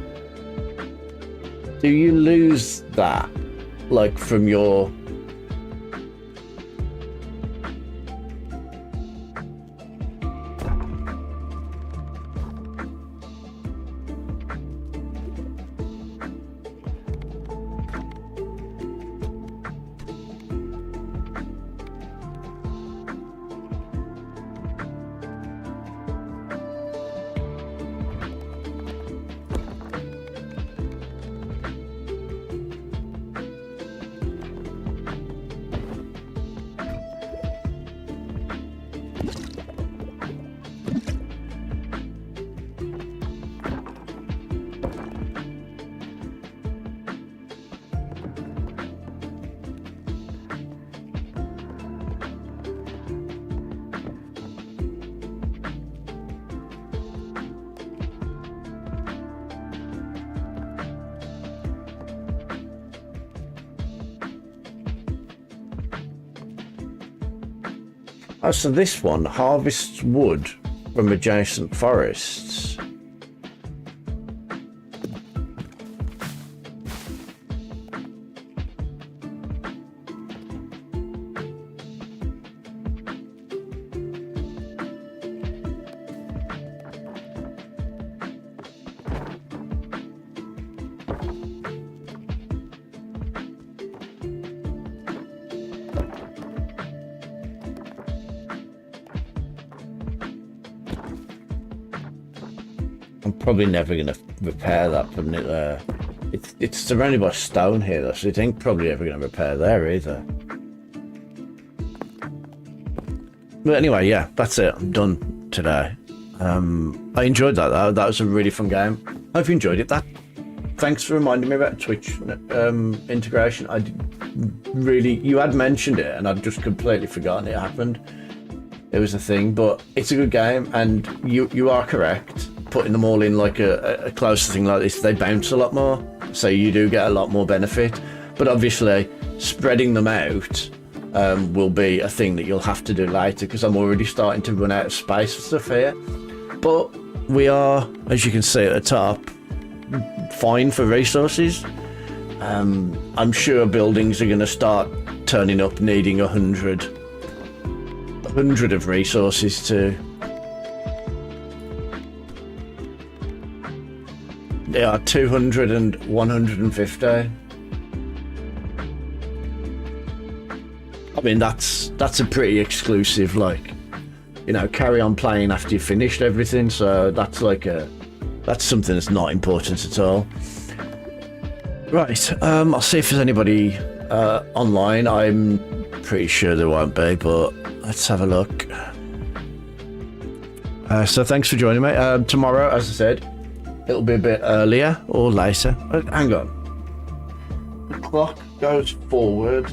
do you lose that, like, from your... Oh, so this one harvests wood from adjacent forests. I'm probably never going to repair that from it. It's surrounded by stone here, though, so it ain't probably ever going to repair there either. But anyway, yeah, that's it. I'm done today. I enjoyed that, though. That was a really fun game. Hope you enjoyed it. Thanks for reminding me about Twitch integration. You had mentioned it, and I'd just completely forgotten it happened. It was a thing, but it's a good game, and you are correct. Putting them all in like a closer thing like this, they bounce a lot more, so you do get a lot more benefit. But obviously, spreading them out will be a thing that you'll have to do later, because I'm already starting to run out of space for stuff here. But we are, as you can see at the top, fine for resources. I'm sure buildings are going to start turning up needing 100 of resources to. They are 200 and 150. I mean, that's a pretty exclusive, like, you know, carry on playing after you've finished everything. So that's like that's something that's not important at all. Right, I'll see if there's anybody online. I'm pretty sure there won't be, but let's have a look. So thanks for joining me. Tomorrow, as I said, it'll be a bit earlier or later. Hang on. The clock goes forward,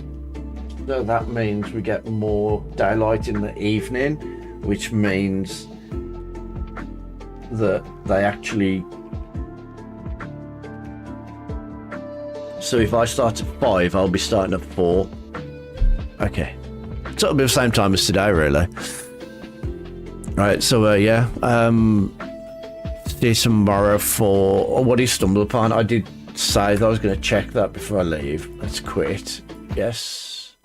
so that means we get more daylight in the evening, which means that they actually. So if I start at 5, I'll be starting at 4. Okay. So it'll be the same time as today, really. Right, so yeah. See you tomorrow for what you stumble upon. I did say that I was going to check that before I leave. Let's quit. Yes.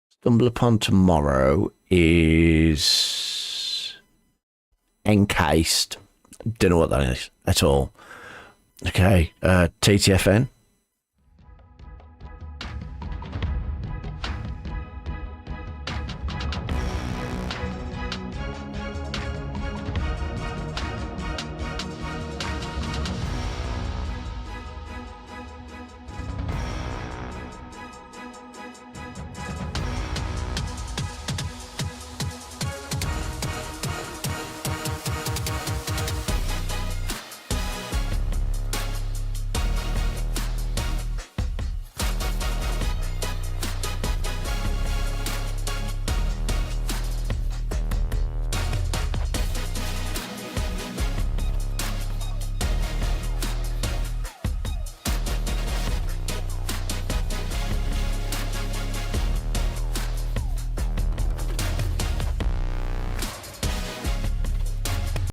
Stumble upon tomorrow is encased. Don't know what that is at all. Okay, TTFN.